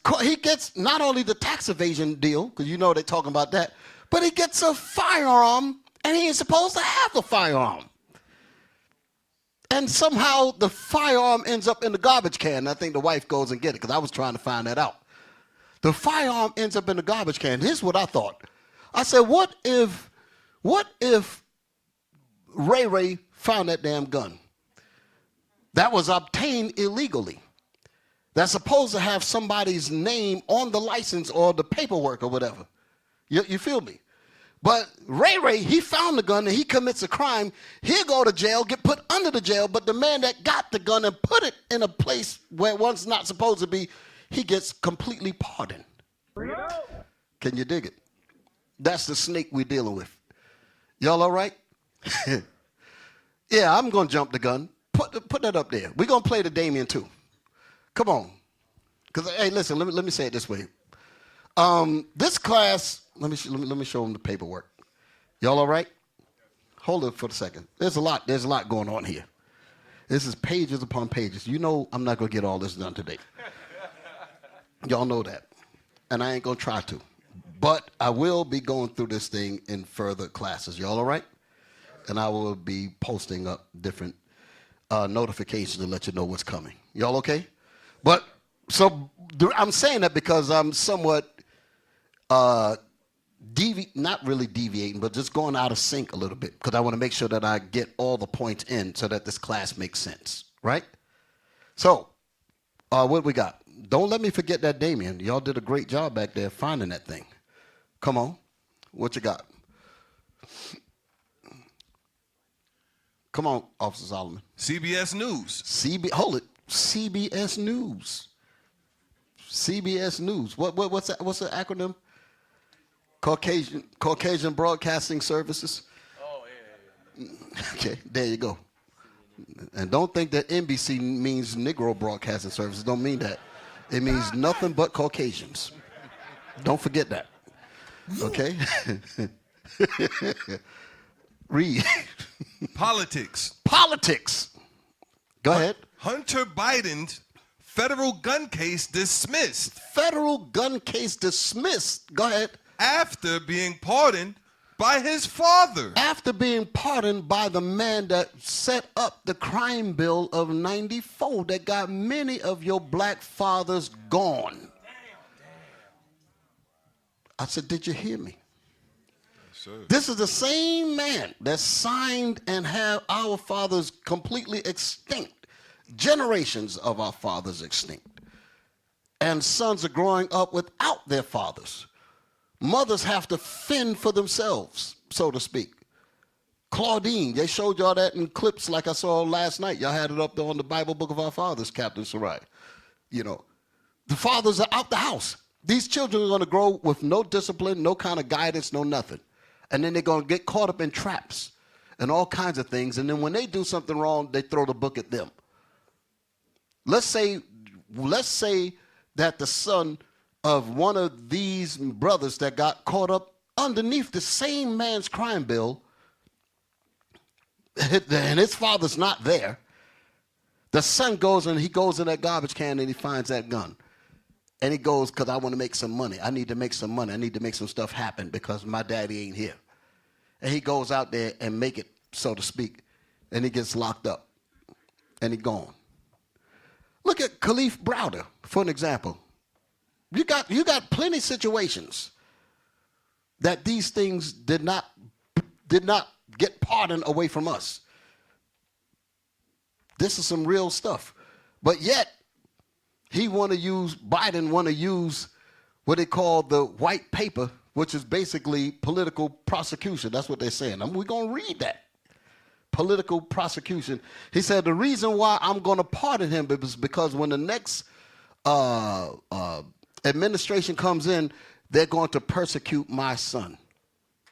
not only the tax evasion deal, because you know they're talking about that, but he gets a firearm, and he ain't supposed to have the firearm. And somehow the firearm ends up in the garbage can. I think the wife goes and get it, because I was trying to find that out. The firearm ends up in the garbage can. Here's what I thought. I said, what if Ray Ray found that damn gun that was obtained illegally, that's supposed to have somebody's name on the license or the paperwork or whatever? You feel me? But Ray, he found the gun and he commits a crime. He'll go to jail, get put under the jail, but the man that got the gun and put it in a place where one's not supposed to be, he gets completely pardoned. Can you dig it? That's the snake we're dealing with. Y'all all right? Yeah, I'm going to jump the gun. Put that up there. We're going to play the Damien too. Come on. Because, hey, listen, let me say it this way. This class, let me show them the paperwork. Y'all all right? Hold it for a second. There's a lot going on here. This is pages upon pages. You know I'm not going to get all this done today. Y'all know that. And I ain't going to try to. But I will be going through this thing in further classes. Y'all all right? And I will be posting up different notifications to let you know what's coming. Y'all okay? But so I'm saying that because I'm somewhat not really deviating, but just going out of sync a little bit, because I want to make sure that I get all the points in so that this class makes sense, right? So what we got? Don't let me forget that Damien. Y'all did a great job back there finding that thing. Come on. What you got? Come on, Officer Solomon. CBS News. Hold it. CBS News. CBS News. What's that? What's the acronym? Caucasian Broadcasting Services. Oh, yeah. Okay, there you go. And don't think that NBC means Negro Broadcasting Services. Don't mean that. It means nothing but Caucasians. Don't forget that. Okay? Read. Politics. Go ahead. Hunter Biden's federal gun case dismissed. Federal gun case dismissed. Go ahead. After being pardoned by his father. After being pardoned by the man that set up the crime bill of 94 that got many of your black fathers gone. I said, did you hear me? Yes, sir. This is the same man that signed and have our fathers completely extinct. Generations of our fathers extinct. And sons are growing up without their fathers. Mothers have to fend for themselves, so to speak. Claudine, they showed y'all that in clips like I saw last night. Y'all had it up there on the Bible Book of Our Fathers, Captain Sarai. You know, the fathers are out the house. These children are going to grow with no discipline, no kind of guidance, no nothing. And then they're going to get caught up in traps and all kinds of things. And then when they do something wrong, they throw the book at them. Let's say that the son of one of these brothers that got caught up underneath the same man's crime bill, and his father's not there. The son goes and he goes in that garbage can and he finds that gun. And he goes, because I want to make some money. I need to make some money. I need to make some stuff happen because my daddy ain't here. And he goes out there and make it, so to speak. And he gets locked up. And he gone. Look at Khalif Browder, for an example. You got plenty of situations that these things did not get pardoned away from us. This is some real stuff. But yet, Biden want to use what they call the white paper, which is basically political prosecution. That's what they're saying. We're going to read that. political prosecution. He said, the reason why I'm going to pardon him is because when the next administration comes in, they're going to persecute my son.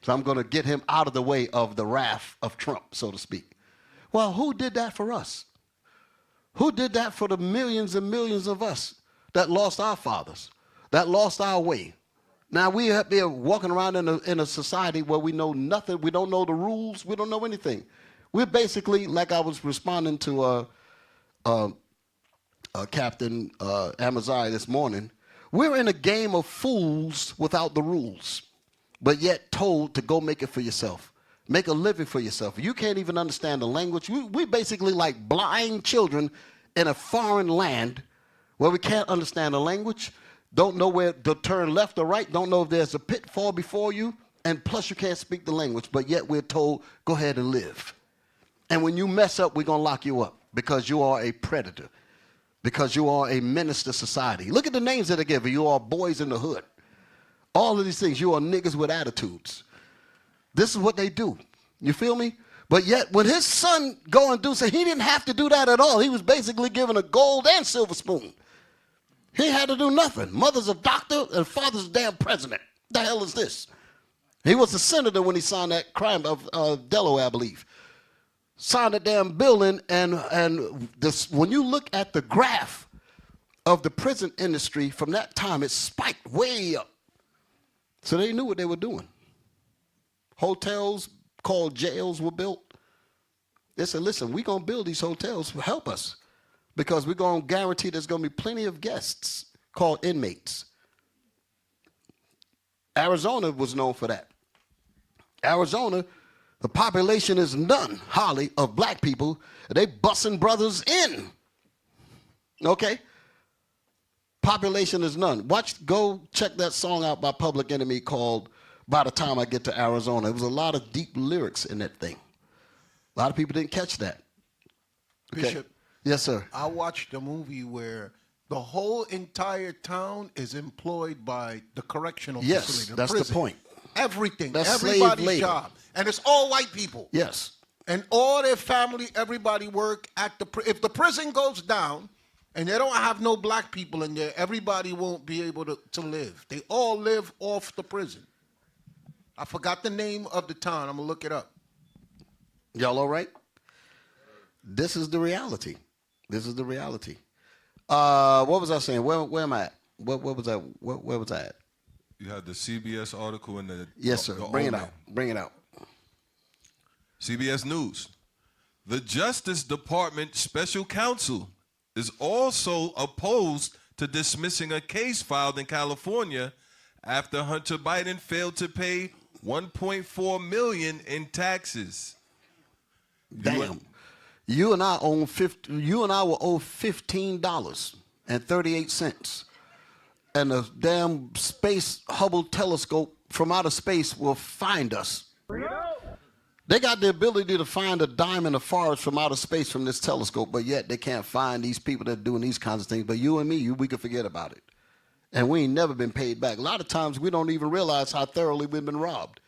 So I'm going to get him out of the way of the wrath of Trump, so to speak. Well, who did that for us? Who did that for the millions and millions of us that lost our fathers, that lost our way? Now we are walking around in a society where we know nothing. We don't know the rules. We don't know anything. We're basically, like I was responding to Captain Amaziah this morning, we're in a game of fools without the rules, but yet told to go make it for yourself. Make a living for yourself. You can't even understand the language. We basically like blind children in a foreign land where we can't understand the language, don't know where to turn left or right, don't know if there's a pitfall before you, and plus you can't speak the language, but yet we're told, go ahead and live. And when you mess up, we're going to lock you up because you are a predator, because you are a menace to society. Look at the names that they give you. You are boys in the hood. All of these things. You are niggas with attitudes. This is what they do. You feel me? But yet, when his son go and do so, he didn't have to do that at all. He was basically given a gold and silver spoon. He had to do nothing. Mother's a doctor and father's a damn president. The hell is this? He was a senator when he signed that crime of Delaware, I believe. Signed a damn bill in, and this, when you look at the graph of the prison industry from that time, it spiked way up. So they knew what they were doing. Hotels called jails were built. They said, listen, we're going to build these hotels. Help us. Because we're going to guarantee there's going to be plenty of guests called inmates. Arizona was known for that. Arizona, the population is none, hardly, of black people. They busing brothers in. Okay? Population is none. Go check that song out by Public Enemy called By the Time I Get to Arizona. There was a lot of deep lyrics in that thing. A lot of people didn't catch that. Okay? Bishop. Yes, sir. I watched a movie where the whole entire town is employed by the correctional facility. Yes, that's the point. Everything. That's everybody's slave labor. job. And it's all white people. Yes. And all their family, everybody work at the if the prison goes down and they don't have no black people in there, everybody won't be able to live. They all live off the prison. I forgot the name of the town. I'm going to look it up. Y'all all right? This is the reality. This is the reality. What was I saying? Where am I at? Where was I? Where was I at? You had the CBS article in the... Yes, sir. Bring it out. Bring it out. CBS News. The Justice Department Special Counsel is also opposed to dismissing a case filed in California after Hunter Biden failed to pay $1.4 million in taxes. Damn. You and I will owe $15.38. And the damn space Hubble telescope from outer space will find us. They got the ability to find a dime in the forest from outer space from this telescope, but yet they can't find these people that are doing these kinds of things. But you and me, we can forget about it. And we ain't never been paid back. A lot of times we don't even realize how thoroughly we've been robbed.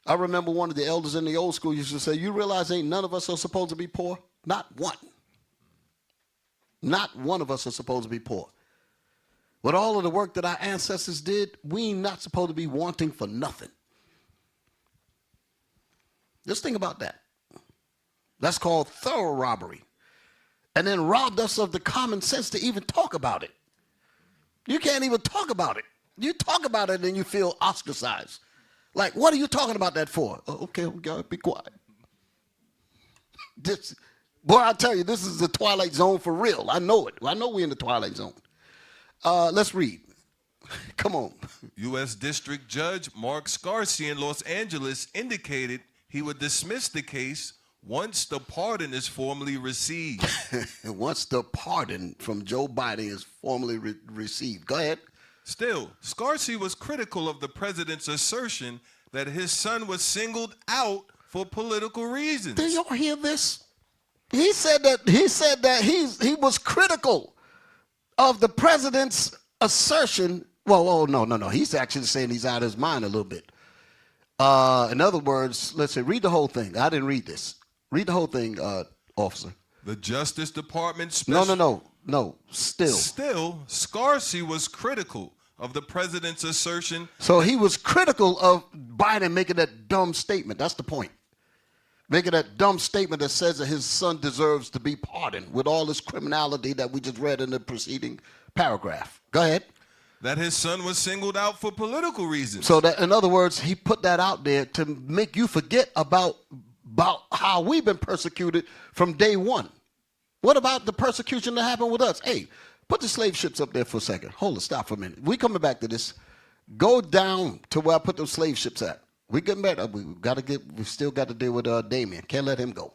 I remember one of the elders in the old school used to say, you realize ain't none of us are supposed to be poor? Not one. Not one of us are supposed to be poor. With all of the work that our ancestors did, we ain't not supposed to be wanting for nothing. Just think about that. That's called thorough robbery. And then robbed us of the common sense to even talk about it. You can't even talk about it. You talk about it and you feel ostracized. Like, what are you talking about that for? Oh, okay, we gotta be quiet. Boy, I tell you, this is the Twilight Zone for real. I know it. I know we're in the Twilight Zone. Let's read. Come on. U.S. District Judge Mark Scarsi in Los Angeles indicated he would dismiss the case once the pardon is formally received. Once the pardon from Joe Biden is formally received. Go ahead. Still, Scarsi was critical of the president's assertion that his son was singled out for political reasons. Did y'all hear this? He said that he was critical of the president's assertion. Well, no. He's actually saying he's out of his mind a little bit. In other words, let's say, read the whole thing. I didn't read this. Read the whole thing, officer. The Justice Department special... No. Still, Scarsey was critical of the president's assertion. So he was critical of Biden making that dumb statement. That's the point. Making that dumb statement that says that his son deserves to be pardoned with all this criminality that we just read in the preceding paragraph. Go ahead. That his son was singled out for political reasons. So that, in other words, he put that out there to make you forget about how we've been persecuted from day one. What about the persecution that happened with us? Hey, put the slave ships up there for a second. Hold it, stop for a minute. We coming back to this. Go down to where I put those slave ships at. We getting better. We still got to deal with Damien. Can't let him go.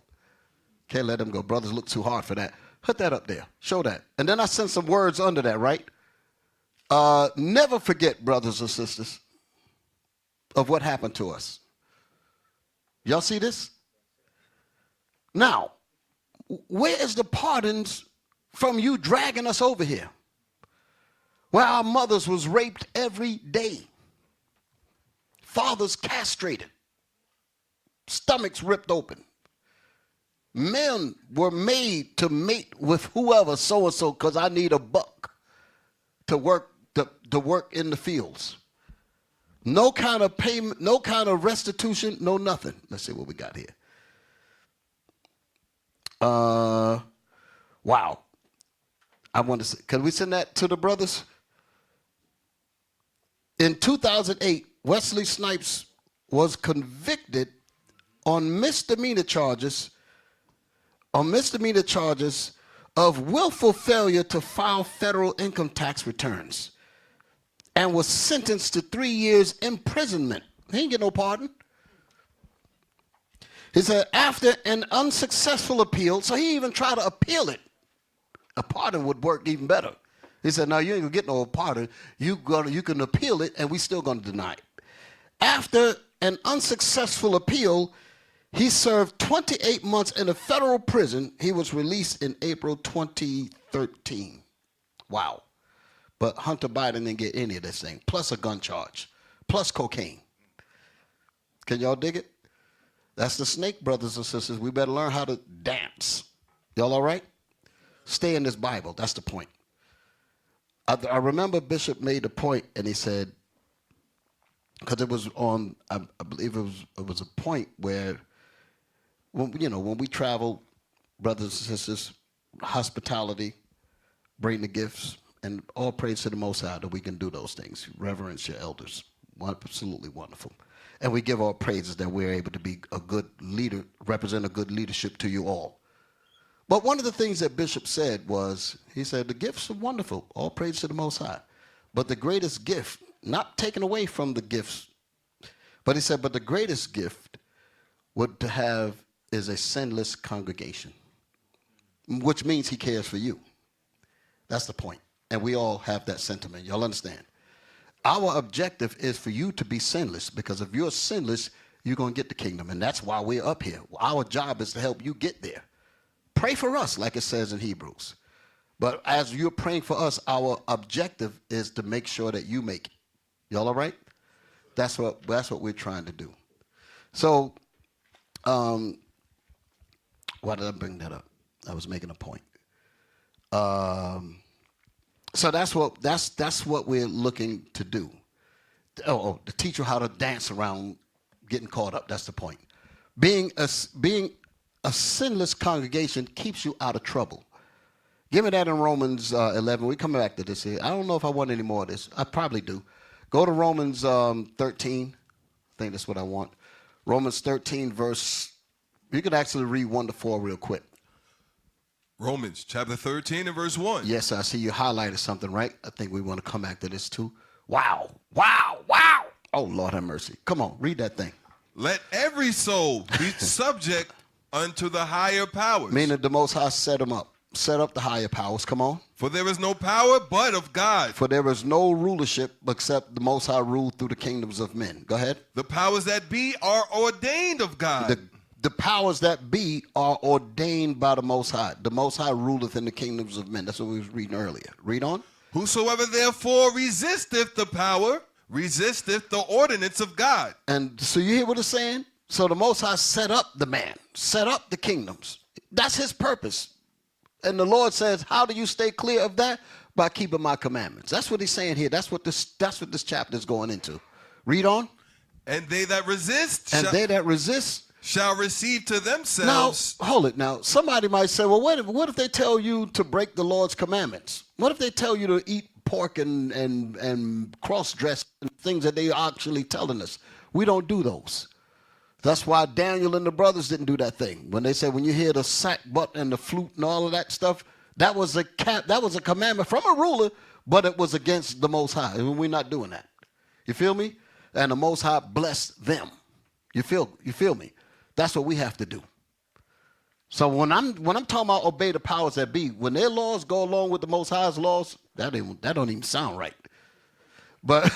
Can't let him go. Brothers look too hard for that. Put that up there. Show that. And then I sent some words under that, right? Never forget, brothers and sisters, of what happened to us. Y'all see this? Now, where is the pardons from you dragging us over here? Where our mothers was raped every day. Fathers castrated. Stomachs ripped open. Men were made to mate with whoever, so-and-so, because I need a buck to work in the fields. No kind of payment, no kind of restitution, no nothing. Let's see what we got here. Wow. I want to say, can we send that to the brothers? In 2008, Wesley Snipes was convicted on misdemeanor charges of willful failure to file federal income tax returns and was sentenced to 3 years imprisonment. He ain't get no pardon. He said after an unsuccessful appeal, so he even tried to appeal it. A pardon would work even better. He said, no, you ain't gonna get no pardon. You can appeal it and we still gonna deny it. After an unsuccessful appeal, he served 28 months in a federal prison. He was released in April 2013. Wow. But Hunter Biden didn't get any of this thing, plus a gun charge, plus cocaine. Can y'all dig it? That's the snake, brothers and sisters. We better learn how to dance. Y'all all right? Stay in this Bible. That's the point. I remember Bishop made a point, and he said, because it was on, I believe it was a point where, when we travel, brothers and sisters, hospitality, bring the gifts, and all praise to the Most High that we can do those things. Reverence your elders. Absolutely wonderful. And we give all praises that we're able to be a good leader, represent a good leadership to you all. But one of the things that Bishop said was, he said, the gifts are wonderful. All praise to the Most High. But the greatest gift, not taken away from the gifts, but he said, but the greatest gift would to have is a sinless congregation, which means he cares for you. That's the point. And we all have that sentiment. Y'all understand? Our objective is for you to be sinless, because if you're sinless, you're going to get the kingdom. And that's why we're up here. Our job is to help you get there. Pray for us, like it says in Hebrews. But as you're praying for us, our objective is to make sure that you make it. Y'all all right? That's what we're trying to do. So, why did I bring that up? I was making a point. So that's what we're looking to do. To teach you how to dance around getting caught up. That's the point. Being a sinless congregation keeps you out of trouble. Give me that in Romans 11. We're coming back to this here. I don't know if I want any more of this. I probably do. Go to Romans 13. I think that's what I want. Romans 13, verse. You can actually read 1 to 4 real quick. Romans chapter 13 and verse 1. Yes, I see you highlighted something, right? I think we want to come back to this too. Wow. Wow. Wow. Oh, Lord have mercy. Come on, read that thing. Let every soul be subject unto the higher powers. Meaning the Most High set them up. Set up the higher powers. Come on. For there is no power but of God. For there is no rulership except the Most High rule through the kingdoms of men. Go ahead. The powers that be are ordained of God. The powers that be are ordained by the Most High. The Most High ruleth in the kingdoms of men. That's what we was reading earlier. Read on. Whosoever therefore resisteth the power, resisteth the ordinance of God. And so you hear what it's saying? So the Most High set up the man, set up the kingdoms. That's his purpose. And the Lord says, how do you stay clear of that? By keeping my commandments. That's what he's saying here. That's what this chapter is going into. Read on. And they that resist They that resist shall receive to themselves. Now, hold it. Now, somebody might say, well, what if they tell you to break the Lord's commandments? What if they tell you to eat pork and cross-dress and things that they are actually telling us? We don't do those. That's why Daniel and the brothers didn't do that thing. When they said, when you hear the sackbut and the flute and all of that stuff, that was a commandment from a ruler, but it was against the Most High. And we're not doing that. You feel me? And the Most High blessed them. You feel me? That's what we have to do. So when I'm talking about obey the powers that be, when their laws go along with the Most High's laws, that don't even sound right. But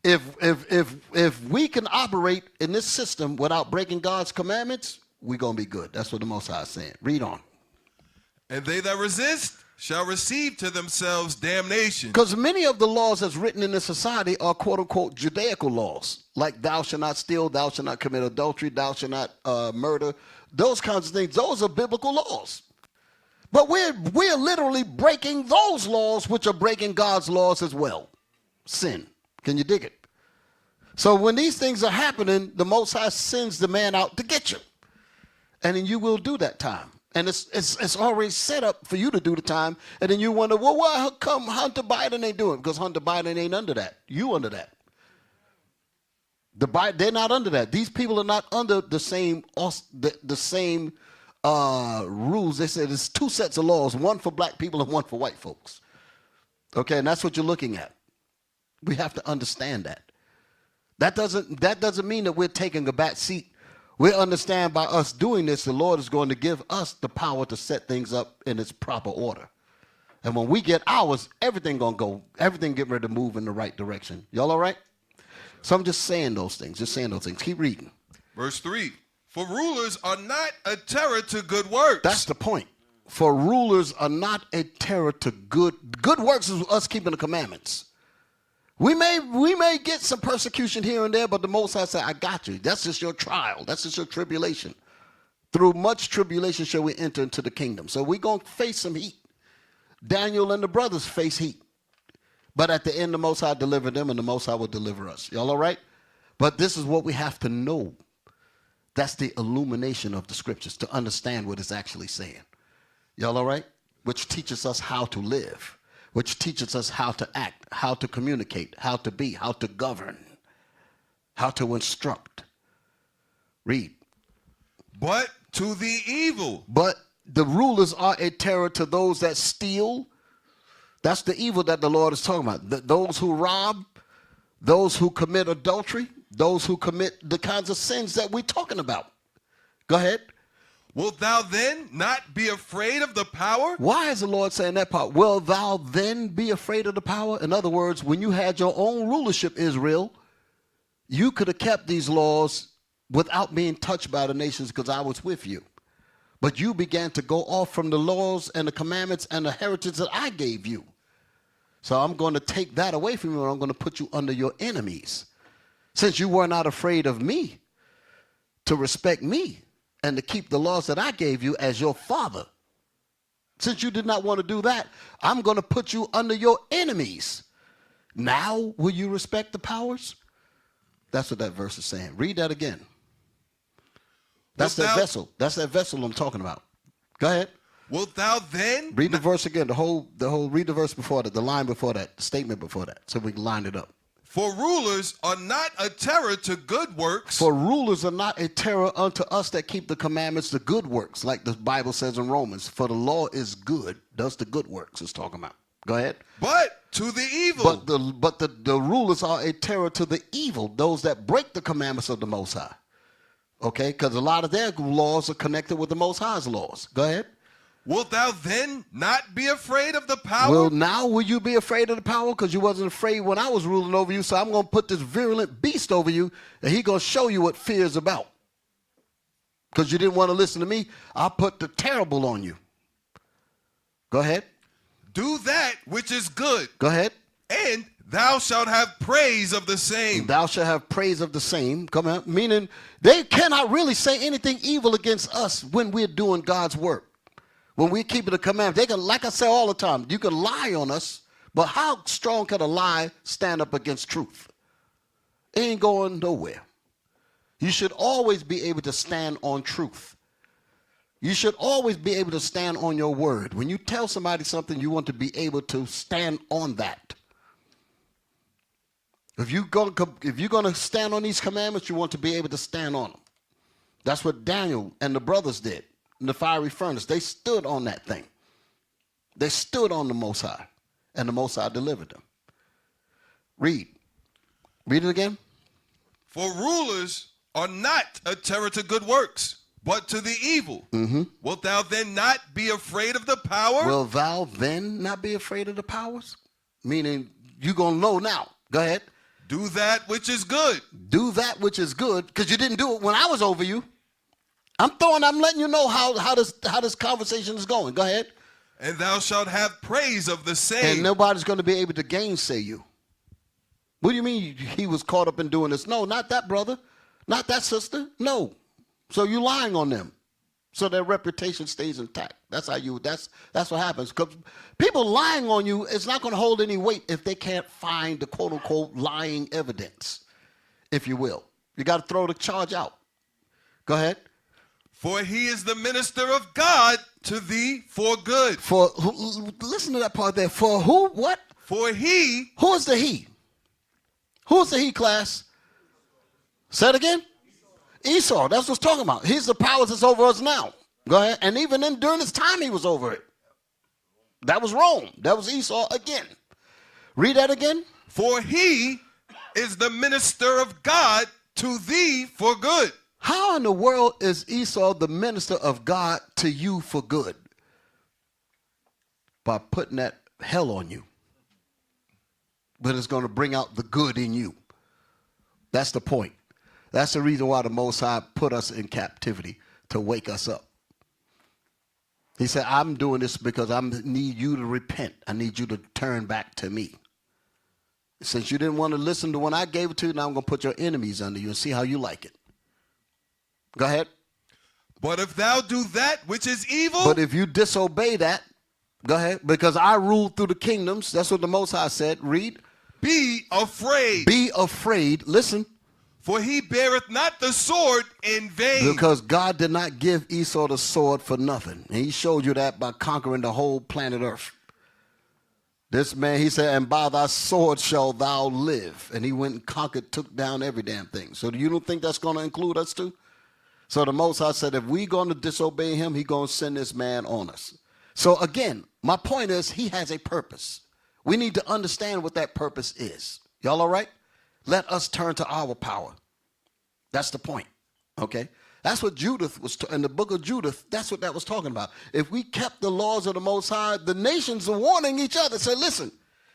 if we can operate in this system without breaking God's commandments, we're gonna be good. That's what the Most High is saying. Read on. And they that resist shall receive to themselves damnation. Because many of the laws that's written in this society are quote-unquote Judaical laws, like thou shalt not steal, thou shalt not commit adultery, thou shalt not murder, those kinds of things. Those are biblical laws. But we're literally breaking those laws, which are breaking God's laws as well. Sin. Can you dig it? So when these things are happening, the Most High sends the man out to get you. And then you will do that time. And it's already set up for you to do the time. And then you wonder, well, why come Hunter Biden ain't doing it? Because Hunter Biden ain't under that. You under that. They're not under that. These people are not under the same rules. They said there's two sets of laws, one for black people and one for white folks. Okay, and that's what you're looking at. We have to understand that. That doesn't mean that we're taking a back seat. We understand by us doing this, the Lord is going to give us the power to set things up in its proper order. And when we get ours, everything get ready to move in the right direction. Y'all all right? So I'm just saying those things. Keep reading. Verse 3. For rulers are not a terror to good works. That's the point. For rulers are not a terror to good works is us keeping the commandments. We may get some persecution here and there, but the Most High said, I got you. That's just your trial. That's just your tribulation. Through much tribulation shall we enter into the kingdom. So we're going to face some heat. Daniel and the brothers face heat. But at the end, the Most High delivered them, and the Most High will deliver us. Y'all all right? But this is what we have to know. That's the illumination of the scriptures, to understand what it's actually saying. Y'all all right? Which teaches us how to live. Which teaches us how to act, how to communicate, how to be, how to govern, how to instruct. Read. But to the evil. But the rulers are a terror to those that steal. That's the evil that the Lord is talking about. Those who rob, those who commit adultery, those who commit the kinds of sins that we're talking about. Go ahead. Wilt thou then not be afraid of the power? Why is the Lord saying that part? Will thou then be afraid of the power? In other words, when you had your own rulership, Israel, you could have kept these laws without being touched by the nations because I was with you. But you began to go off from the laws and the commandments and the heritage that I gave you. So I'm going to take that away from you, and I'm going to put you under your enemies. Since you were not afraid of me, to respect me, and to keep the laws that I gave you as your father. Since you did not want to do that, I'm going to put you under your enemies. Now, will you respect the powers? That's what that verse is saying. Read that again. That's that vessel. That's that vessel I'm talking about. Go ahead. Wilt thou then? Read the verse again. Read the verse before that, the line before that, the statement before that, so we can line it up. For rulers are not a terror to good works. For rulers are not a terror unto us that keep the commandments, the good works, like the Bible says in Romans. For the law is good, does the good works it's talking about. Go ahead. But to the evil. But the rulers are a terror to the evil, those that break the commandments of the Most High. Okay, because a lot of their laws are connected with the Most High's laws. Go ahead. Wilt thou then not be afraid of the power? Well, now will you be afraid of the power? Because you wasn't afraid when I was ruling over you. So I'm going to put this virulent beast over you, and he's going to show you what fear is about. Because you didn't want to listen to me, I'll put the terrible on you. Go ahead. Do that which is good. Go ahead. And Thou shalt have praise of the same. Thou shalt have praise of the same. Come on. Meaning they cannot really say anything evil against us when we're doing God's work. When we're keeping the commandments. They can, like I say all the time, you can lie on us, but how strong can a lie stand up against truth? It ain't going nowhere. You should always be able to stand on truth. You should always be able to stand on your word. When you tell somebody something, you want to be able to stand on that. If you're going to stand on these commandments, you want to be able to stand on them. That's what Daniel and the brothers did in the fiery furnace. They stood on that thing. They stood on the Most High, and the Most High delivered them. Read. Read it again. For rulers are not a terror to good works, but to the evil. Wilt thou then not be afraid of the power? Will thou then not be afraid of the powers? Meaning, you're going to know now. Go ahead. Do that which is good. Do that which is good, because you didn't do it when I was over you. I'm letting you know how this conversation is going. Go ahead. And thou shalt have praise of the same. And nobody's going to be able to gainsay you. What do you mean he was caught up in doing this? No, not that brother. Not that sister. No. So you're lying on them. So their reputation stays intact. That's what happens. Because people lying on you, it's not going to hold any weight if they can't find the quote unquote lying evidence, if you will. You got to throw the charge out. Go ahead. For he is the minister of God to thee for good. Listen to that part there. For who? What? For he. Who is the he? Who's the he, class? Say it again. Esau. That's what it's talking about. He's the powers that's over us now. Go ahead. And even during his time, he was over it. That was Rome. That was Esau again. Read that again. For he is the minister of God to thee for good. How in the world is Esau the minister of God to you for good? By putting that hell on you. But it's going to bring out the good in you. That's the point. That's the reason why the Most High put us in captivity, to wake us up. He said, I'm doing this because I need you to repent. I need you to turn back to me. Since you didn't want to listen to when I gave it to you, now I'm going to put your enemies under you and see how you like it. Go ahead. But if thou do that which is evil. But if you disobey that, go ahead. Because I rule through the kingdoms. That's what the Most High said. Read. Be afraid. Be afraid. Listen. For he beareth not the sword in vain. Because God did not give Esau the sword for nothing. And he showed you that by conquering the whole planet Earth. This man, he said, and by thy sword shall thou live. And he went and conquered, took down every damn thing. So you don't think that's going to include us too? So the Most High said, if we're going to disobey him, he's going to send this man on us. So again, my point is, he has a purpose. We need to understand what that purpose is. Y'all all right? Let us turn to our power. That's the point, okay? That's what Judith was, in the book of Judith, that's what that was talking about. If we kept the laws of the Most High, the nations are warning each other. Say, listen,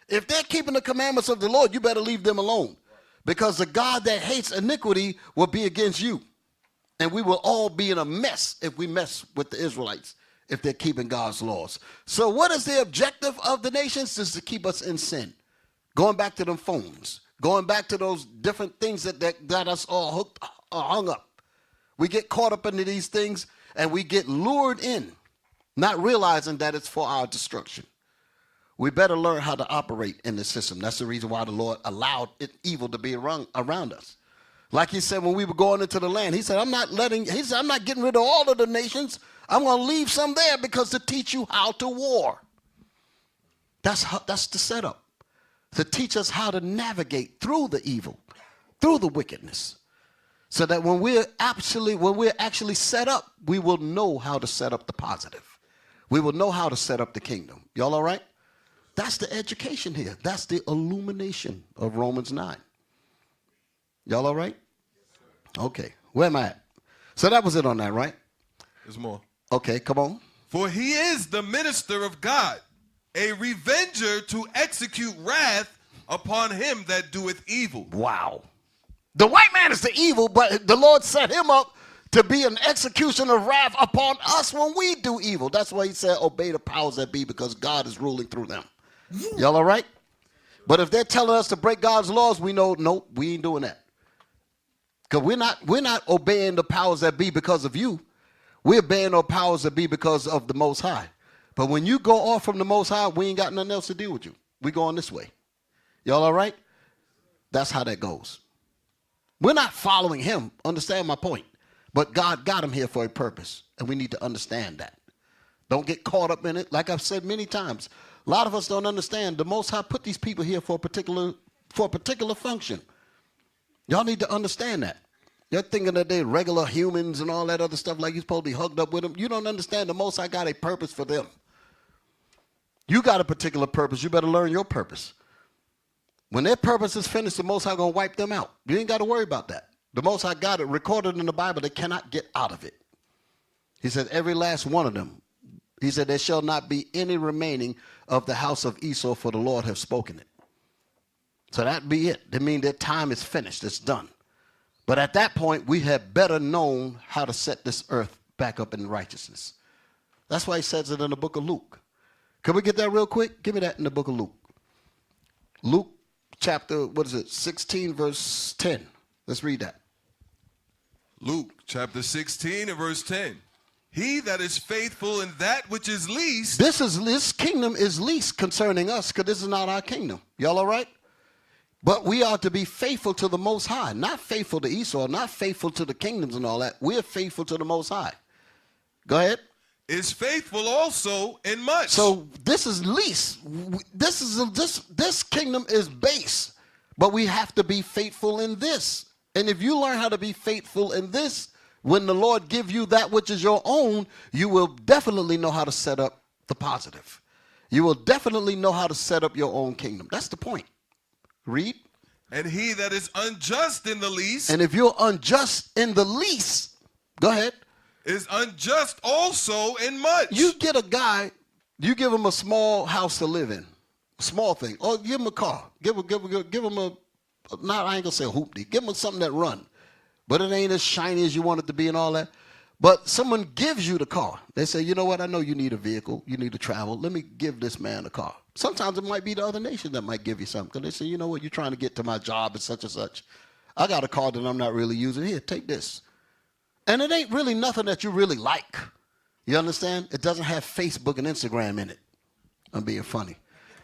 if they're keeping the commandments of the Lord, you better leave them alone. Because the God that hates iniquity will be against you. And we will all be in a mess if we mess with the Israelites, if they're keeping God's laws. So what is the objective of the nations? Is to keep us in sin. Going back to them phones. Going back to those different things that got us all hung up. We get caught up into these things and we get lured in, not realizing that it's for our destruction. We better learn how to operate in the system. That's the reason why the Lord allowed evil to be around us. Like he said when we were going into the land, he said, I'm not getting rid of all of the nations. I'm going to leave some there because to teach you how to war. That's the setup. To teach us how to navigate through the evil, through the wickedness. So that when we're actually set up, we will know how to set up the positive. We will know how to set up the kingdom. Y'all all right? That's the education here. That's the illumination of Romans 9. Y'all all right? Okay. Where am I at? So that was it on that, right? There's more. Okay, come on. For he is the minister of God, a revenger to execute wrath upon him that doeth evil. Wow. The white man is the evil, but the Lord set him up to be an execution of wrath upon us when we do evil. That's why he said, obey the powers that be, because God is ruling through them. Y'all all right? But if they're telling us to break God's laws, we know, nope, we ain't doing that. Because we're not obeying the powers that be because of you. We're obeying our powers that be because of the Most High. But when you go off from the Most High, we ain't got nothing else to deal with you. We going this way. Y'all all right? That's how that goes. We're not following him. Understand my point. But God got him here for a purpose, and we need to understand that. Don't get caught up in it. Like I've said many times, a lot of us don't understand. The Most High put these people here for a particular function. Y'all need to understand that. You're thinking that they're regular humans and all that other stuff, like you're supposed to be hugged up with them. You don't understand the Most High got a purpose for them. You got a particular purpose. You better learn your purpose. When their purpose is finished, the Most High going to wipe them out. You ain't got to worry about that. The Most High got it recorded in the Bible. They cannot get out of it. He said, every last one of them. He said, there shall not be any remaining of the house of Esau, for the Lord have spoken it. So that be it. That means their time is finished. It's done. But at that point, we have better known how to set this earth back up in righteousness. That's why he says it in the book of Luke. Can we get that real quick? Give me that in the book of Luke. Luke chapter, 16, verse 10. Let's read that. Luke chapter 16 and verse 10. He that is faithful in that which is least. This kingdom is least concerning us, because this is not our kingdom. Y'all all right? But we are to be faithful to the Most High, not faithful to Esau, not faithful to the kingdoms and all that. We're faithful to the Most High. Go ahead. Is faithful also in much. So this is least. This kingdom is base, but we have to be faithful in this. And if you learn how to be faithful in this, when the Lord give you that which is your own, you will definitely know how to set up the positive. You will definitely know how to set up your own kingdom. That's the point. Read. And he that is unjust in the least. And if you're unjust in the least, go ahead. Is unjust also in much. You get a guy, you give him a small house to live in, a small thing, or give him a car. Give him a, not, I ain't gonna say a hoopty. Give him something that run, but it ain't as shiny as you want it to be and all that. But someone gives you the car. They say, you know what? I know you need a vehicle. You need to travel. Let me give this man a car. Sometimes it might be the other nation that might give you something. Because they say, you know what? You're trying to get to my job and such. I got a car that I'm not really using. Here, take this. And it ain't really nothing that you really like. You understand? It doesn't have Facebook and Instagram in it. I'm being funny.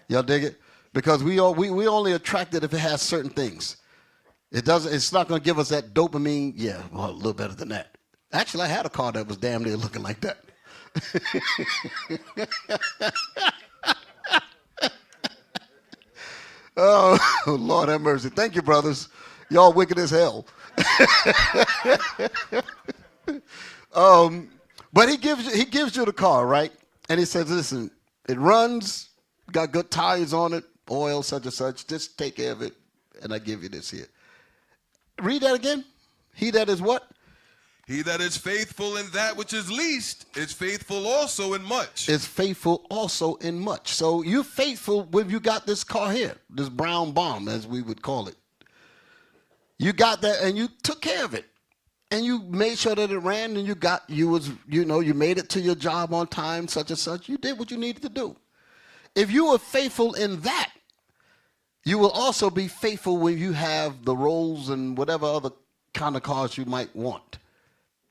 Y'all dig it? Because we only attracted if it has certain things. It's not going to give us that dopamine. Yeah, well, a little better than that. Actually, I had a car that was damn near looking like that. Oh, Lord have mercy. Thank you, brothers. Y'all wicked as hell. But he gives you the car, right? And he says, listen, it runs, got good tires on it, oil, such and such. Just take care of it, and I give you this here. Read that again. He that is what? He that is faithful in that which is least is faithful also in much. Is faithful also in much. So you're faithful when you got this car here, this brown bomb, as we would call it. You got that, and you took care of it. And you made sure that it ran, and you made it to your job on time, such and such. You did what you needed to do. If you were faithful in that, you will also be faithful when you have the Rolls and whatever other kind of cars you might want.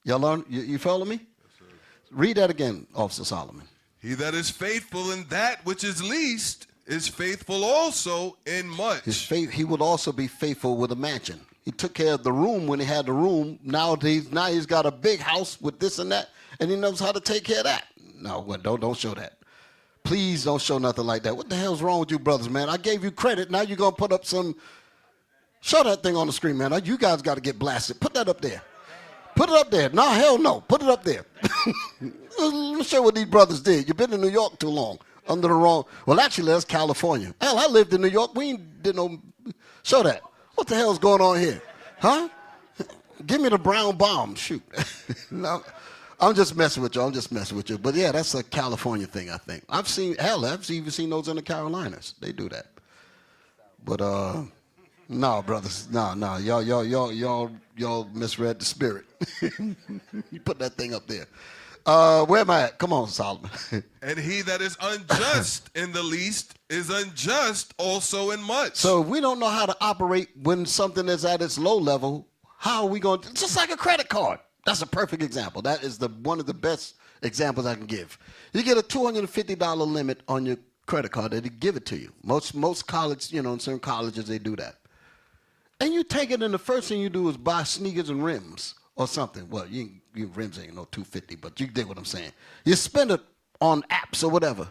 Y'all learn? You follow me? Yes, sir. Read that again, Officer Solomon. He that is faithful in that which is least is faithful also in much. He would also be faithful with a mansion. He took care of the room when he had the room. Now he's got a big house with this and that, and he knows how to take care of that. No, don't show that. Please don't show nothing like that. What the hell's wrong with you brothers, man? I gave you credit. Now you're going to put up some. Show that thing on the screen, man. You guys got to get blasted. Put that up there. Put it up there. No, hell no. Put it up there. Let me show you what these brothers did. You've been in New York too long. Under the wrong. Well, actually, that's California. Hell, I lived in New York. We did no. Show that. What the hell's going on here? Huh? Give me the brown bomb. Shoot. No, I'm just messing with you. But yeah, that's a California thing, I think. I've even seen those in the Carolinas. They do that. But no, brothers. No. Y'all misread the spirit. You put that thing up there. Where am I at? Come on, Solomon. And he that is unjust in the least is unjust also in much. So if we don't know how to operate when something is at its low level, how are we going to? Just like a credit card. That's a perfect example. That is one of the best examples I can give. You get a $250 limit on your credit card. They give it to you. Most college, in certain colleges, they do that. And you take it, and the first thing you do is buy sneakers and rims or something. Well, your rims ain't no $250, but you dig what I'm saying. You spend it on apps or whatever.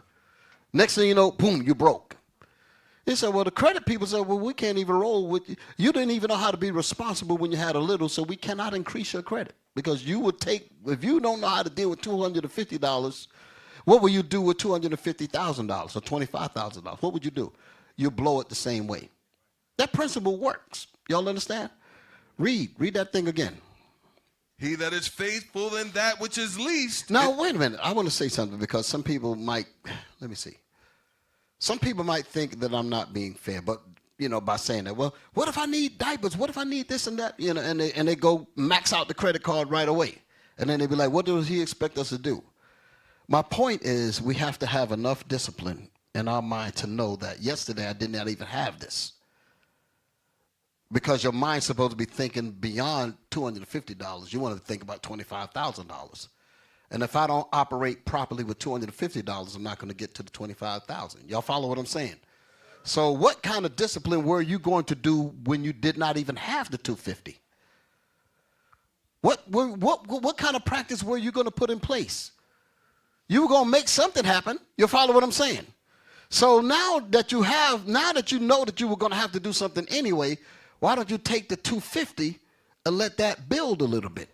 Next thing you know, boom, you broke. He said, well, the credit people said, well, we can't even roll with you. You didn't even know how to be responsible when you had a little, so we cannot increase your credit. Because you would take, if you don't know how to deal with $250, what will you do with $250,000 or $25,000? What would you do? You blow it the same way. That principle works. Y'all understand? Read that thing again. He that is faithful in that which is least. Now, wait a minute. I want to say something because some people might, let me see. Some people might think that I'm not being fair, but, by saying that, well, what if I need diapers? What if I need this and that? And they go max out the credit card right away. And then they be like, what does he expect us to do? My point is we have to have enough discipline in our mind to know that yesterday I did not even have this. Because your mind's supposed to be thinking beyond $250. You want to think about $25,000. And if I don't operate properly with $250, I'm not going to get to the $25,000. Y'all follow what I'm saying? So what kind of discipline were you going to do when you did not even have the $250? What kind of practice were you going to put in place? You were going to make something happen. You follow what I'm saying? So now that you know that you were going to have to do something anyway, why don't you take the $250 and let that build a little bit?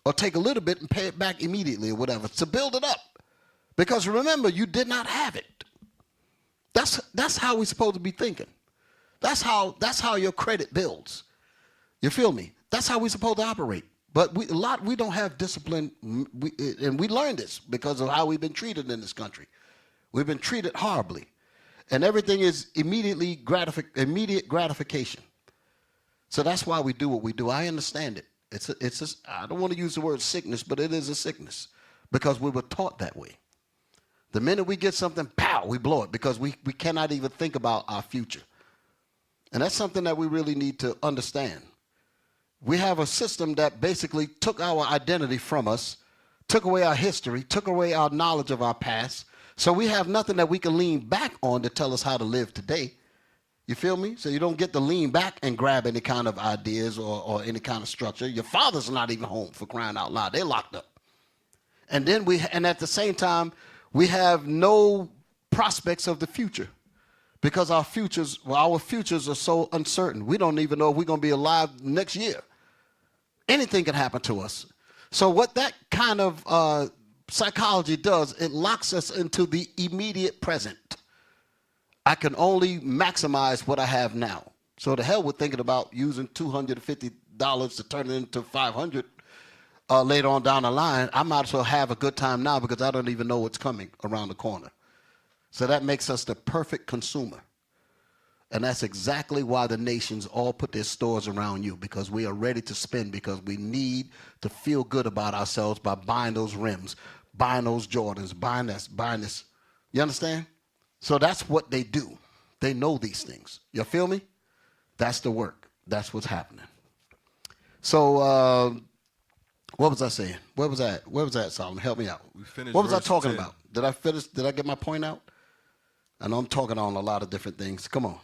Or take a little bit and pay it back immediately or whatever to build it up. Because remember, you did not have it. That's how we're supposed to be thinking. That's how your credit builds. You feel me? That's how we're supposed to operate. But we don't have discipline, and we learned this because of how we've been treated in this country. We've been treated horribly. And everything is immediate gratification. So that's why we do what we do. I understand it. I don't want to use the word sickness, but it is a sickness because we were taught that way. The minute we get something, pow, we blow it because we cannot even think about our future. And that's something that we really need to understand. We have a system that basically took our identity from us, took away our history, took away our knowledge of our past. So we have nothing that we can lean back on to tell us how to live today. You feel me? So you don't get to lean back and grab any kind of ideas or any kind of structure. Your father's not even home, for crying out loud. They're locked up. And at the same time, we have no prospects of the future because our futures are so uncertain. We don't even know if we're going to be alive next year. Anything can happen to us. So what that kind of psychology does, it locks us into the immediate present. I can only maximize what I have now. So the hell with thinking about using $250 to turn it into $500 later on down the line. I might as well have a good time now because I don't even know what's coming around the corner. So that makes us the perfect consumer. And that's exactly why the nations all put their stores around you, because we are ready to spend, because we need to feel good about ourselves by buying those rims, buying those Jordans, buying this. You understand? So that's what they do. They know these things. You feel me? That's the work. That's what's happening. So what was I saying? Where was that, Solomon? Help me out. What was I talking about? Did I finish? Did I get my point out? I know I'm talking on a lot of different things. Come on.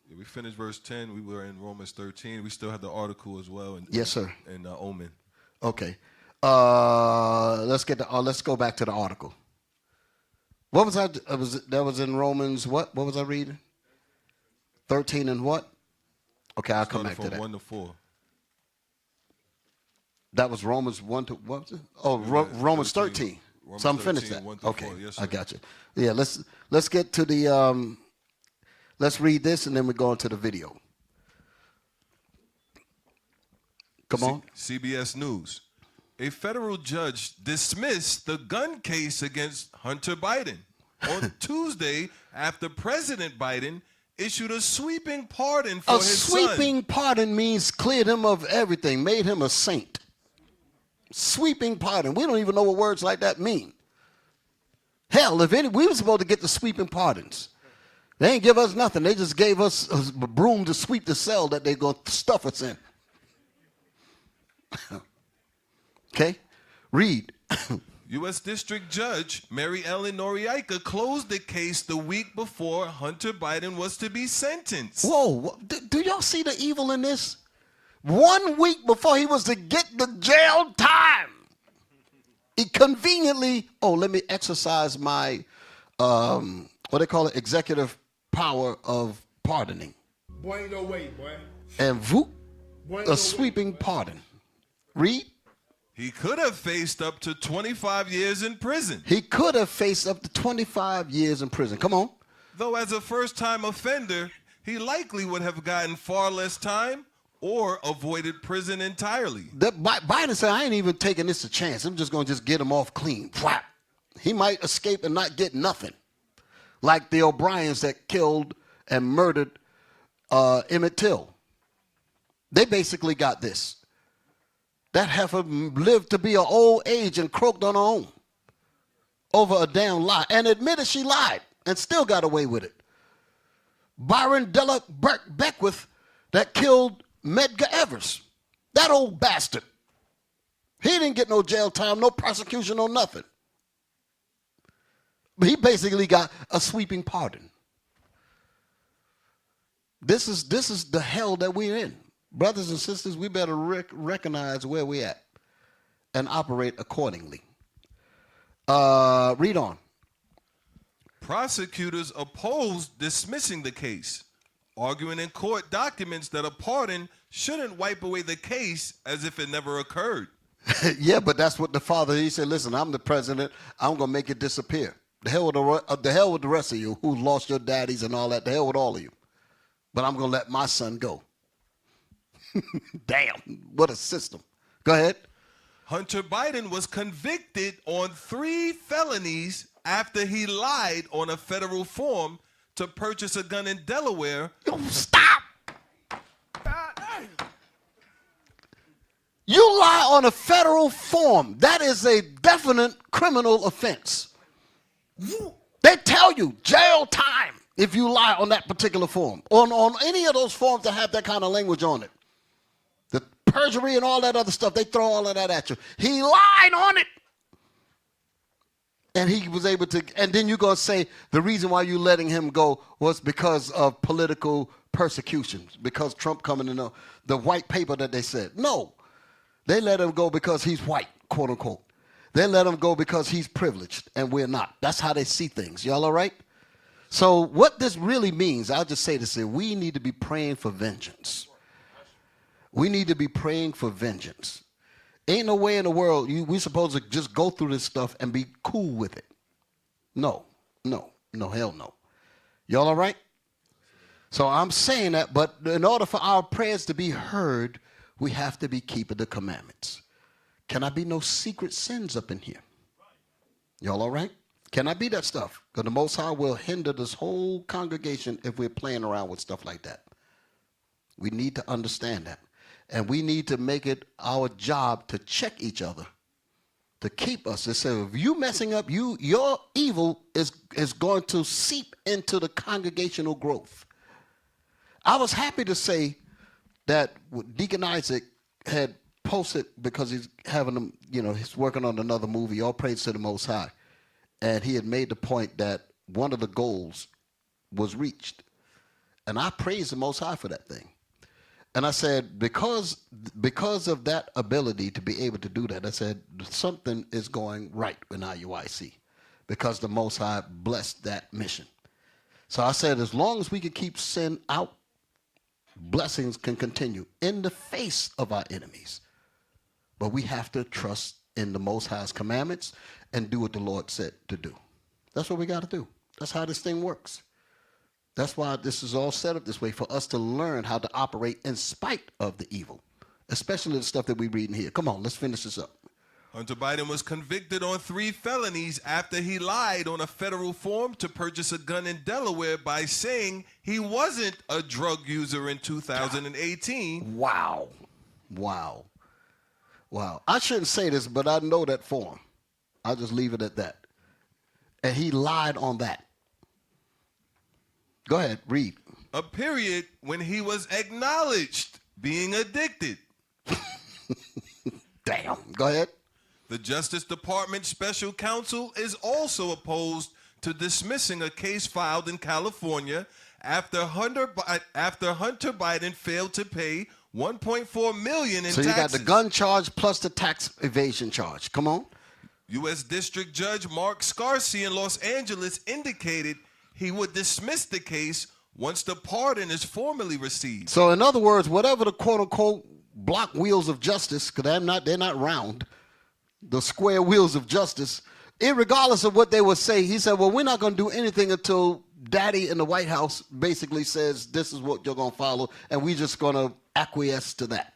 Yeah, we finished verse 10. We were in Romans 13. We still have the article as well. Yes, sir. And Omen. Okay. Let's go back to the article. What was that? That was in Romans what? What was I reading? 13 and what? Okay, I'll come back to that. From 1 to 4. That was Romans 1 to what was it? Oh, Romans 13. So I'm finished that. Okay, yes, I got you. Yeah, let's get to the let's read this and then we go into the video. Come on. CBS News. A federal judge dismissed the gun case against Hunter Biden on Tuesday after President Biden issued a sweeping pardon for his son. A sweeping pardon means cleared him of everything, made him a saint. Sweeping pardon. We don't even know what words like that mean. Hell, if any, we were supposed to get the sweeping pardons. They ain't give us nothing. They just gave us a broom to sweep the cell that they're going to stuff us in. Okay? Read. U.S. District Judge Mary Ellen Noriega closed the case the week before Hunter Biden was to be sentenced. Whoa, do y'all see the evil in this? 1 week before he was to get the jail time, he conveniently, let me exercise my, what they call it, executive power of pardoning. Boy, ain't no way, boy. And voop, Boy, ain't a no sweeping way, pardon. Read. He could have faced up to 25 years in prison. He could have faced up to 25 years in prison. Come on. Though as a first-time offender, he likely would have gotten far less time or avoided prison entirely. Biden said, I ain't even taking this a chance. I'm just going to just get him off clean. Whap. He might escape and not get nothing. Like the O'Briens that killed and murdered Emmett Till. They basically got this. That heifer lived to be an old age and croaked on her own over a damn lie and admitted she lied and still got away with it. Byron Della Beckwith that killed Medgar Evers. That old bastard. He didn't get no jail time, no prosecution, no nothing. But he basically got a sweeping pardon. This is the hell that we're in. Brothers and sisters, we better recognize where we're at and operate accordingly. Read on. Prosecutors opposed dismissing the case, arguing in court documents that a pardon shouldn't wipe away the case as if it never occurred. Yeah, but that's what the father, he said, listen, I'm the president. I'm going to make it disappear. The hell with the rest of you who lost your daddies and all that. The hell with all of you. But I'm going to let my son go. Damn, what a system. Go ahead. Hunter Biden was convicted on 3 felonies after he lied on a federal form to purchase a gun in Delaware. Yo, stop. You lie on a federal form. That is a definite criminal offense. They tell you jail time if you lie on that particular form. On any of those forms that have that kind of language on it. The perjury and all that other stuff, they throw all of that at you. He lied on it. And he was able to, and then you're going to say the reason why you letting him go was because of political persecutions, because Trump coming in the white paper that they said. No, they let him go because he's white, quote unquote. They let him go because he's privileged, and we're not. That's how they see things. Y'all all right? So what this really means, I'll just say this here, we need to be praying for vengeance. We need to be praying for vengeance. Ain't no way in the world we're supposed to just go through this stuff and be cool with it. No, hell no. Y'all all right? So I'm saying that, but in order for our prayers to be heard, we have to be keeping the commandments. Cannot be no secret sins up in here. Y'all all right? Cannot be that stuff. Because the Most High will hinder this whole congregation if we're playing around with stuff like that. We need to understand that. And we need to make it our job to check each other, to keep us. It says, if you messing up, your evil is going to seep into the congregational growth. I was happy to say that Deacon Isaac had posted, because he's having them, he's working on another movie, all praise to the Most High. And he had made the point that one of the goals was reached. And I praise the Most High for that thing. And I said, because of that ability to be able to do that, I said, something is going right in IUIC because the Most High blessed that mission. So I said, as long as we can keep sin out, blessings can continue in the face of our enemies. But we have to trust in the Most High's commandments and do what the Lord said to do. That's what we got to do. That's how this thing works. That's why this is all set up this way, for us to learn how to operate in spite of the evil, especially the stuff that we read in here. Come on, let's finish this up. Hunter Biden was convicted on 3 felonies after he lied on a federal form to purchase a gun in Delaware by saying he wasn't a drug user in 2018. Wow. Wow. I shouldn't say this, but I know that form. I'll just leave it at that. And he lied on that. Go ahead, read. A period when he was acknowledged being addicted. Damn. Go ahead. The Justice Department Special Counsel is also opposed to dismissing a case filed in California after Hunter Biden failed to pay $1.4 million in so you taxes. got the gun charge plus the tax evasion charge. Come on. U.S. District Judge Mark Scarsi in Los Angeles indicated he would dismiss the case once the pardon is formally received. So in other words, whatever the quote-unquote block wheels of justice, because they're not round, the square wheels of justice, irregardless of what they would say, he said, well, we're not going to do anything until Daddy in the White House basically says this is what you're going to follow, and we're just going to acquiesce to that.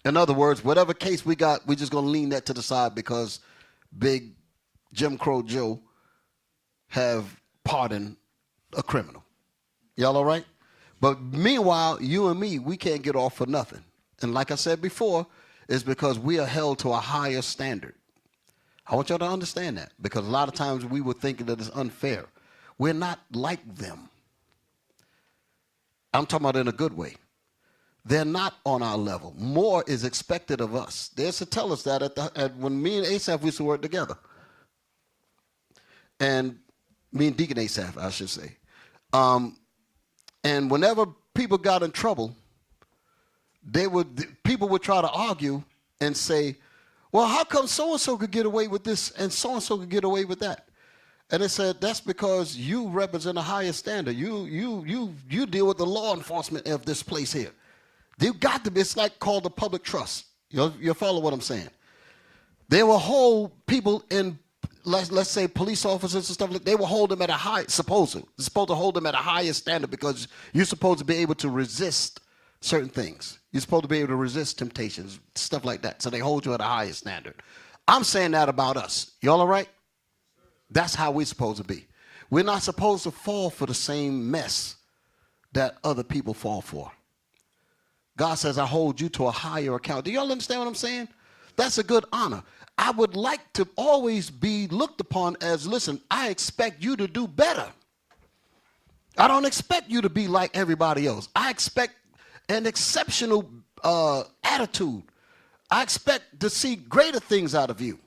In other words, whatever case we got, we're just going to lean that to the side because Big Jim Crow Joe have pardoned a criminal. Y'all all right? But meanwhile, you and me, we can't get off for nothing. And like I said before, it's because we are held to a higher standard. I want y'all to understand that, because a lot of times we were thinking that it's unfair. We're not like them. I'm talking about in a good way. They're not on our level. More is expected of us. They used to tell us that when me and Asaph used to work together. And me and Deacon Asaph, I should say. And whenever people got in trouble, people would try to argue and say, well, how come so-and-so could get away with this and so-and-so could get away with that? And they said, that's because you represent a higher standard. You deal with the law enforcement of this place here. You got to be, it's like called the public trust. You follow what I'm saying? They will hold people in, let's say police officers and stuff like that. They will hold them at a high, supposed to hold them at a higher standard because you're supposed to be able to resist certain things. You're supposed to be able to resist temptations, stuff like that. So they hold you at a higher standard. I'm saying that about us. Y'all all right? That's how we're supposed to be. We're not supposed to fall for the same mess that other people fall for. God says, I hold you to a higher account. Do y'all understand what I'm saying? That's a good honor. I would like to always be looked upon as, listen, I expect you to do better. I don't expect you to be like everybody else. I expect an exceptional attitude. I expect to see greater things out of you.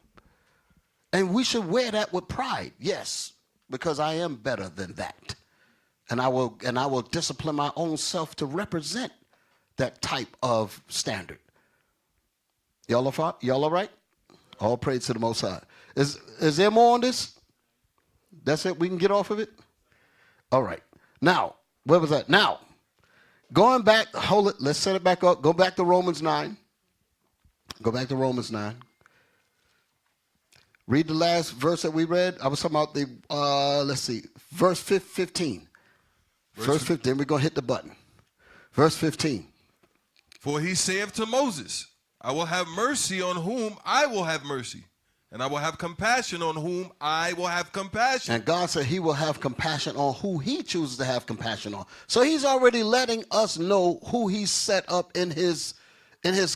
And we should wear that with pride, yes, because I am better than that. And I will discipline my own self to represent that type of standard. Y'all all right? All praise to the Most High. Is there more on this? That's it? We can get off of it? All right. Now, where was that? Now, going back, hold it. Let's set it back up. Go back to Romans 9. Go back to Romans 9. Read the last verse that we read. I was talking about the, let's see, verse 15. Verse 15, we're going to hit the button. Verse 15. For he saith to Moses, I will have mercy on whom I will have mercy, and I will have compassion on whom I will have compassion. And God said he will have compassion on who he chooses to have compassion on. So he's already letting us know who he's set up in his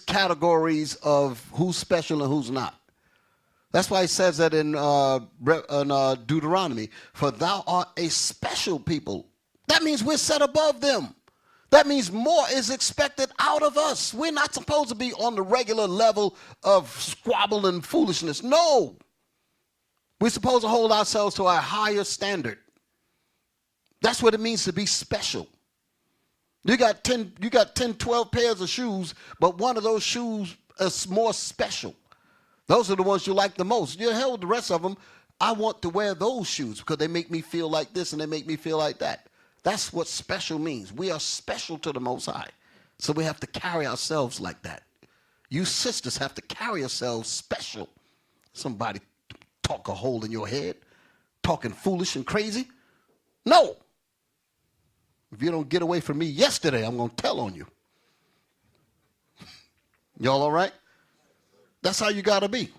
categories of who's special and who's not. That's why he says that in Deuteronomy, for thou art a special people. That means we're set above them. That means more is expected out of us. We're not supposed to be on the regular level of squabble and foolishness. No. We're supposed to hold ourselves to a higher standard. That's what it means to be special. You got 10, 12 pairs of shoes, but one of those shoes is more special. Those are the ones you like the most. You hell with the rest of them. I want to wear those shoes because they make me feel like this and they make me feel like that. That's what special means. We are special to the Most High. So we have to carry ourselves like that. You sisters have to carry yourselves special. Somebody talk a hole in your head, talking foolish and crazy. No. If you don't get away from me yesterday, I'm going to tell on you. Y'all all right? That's how you got to be.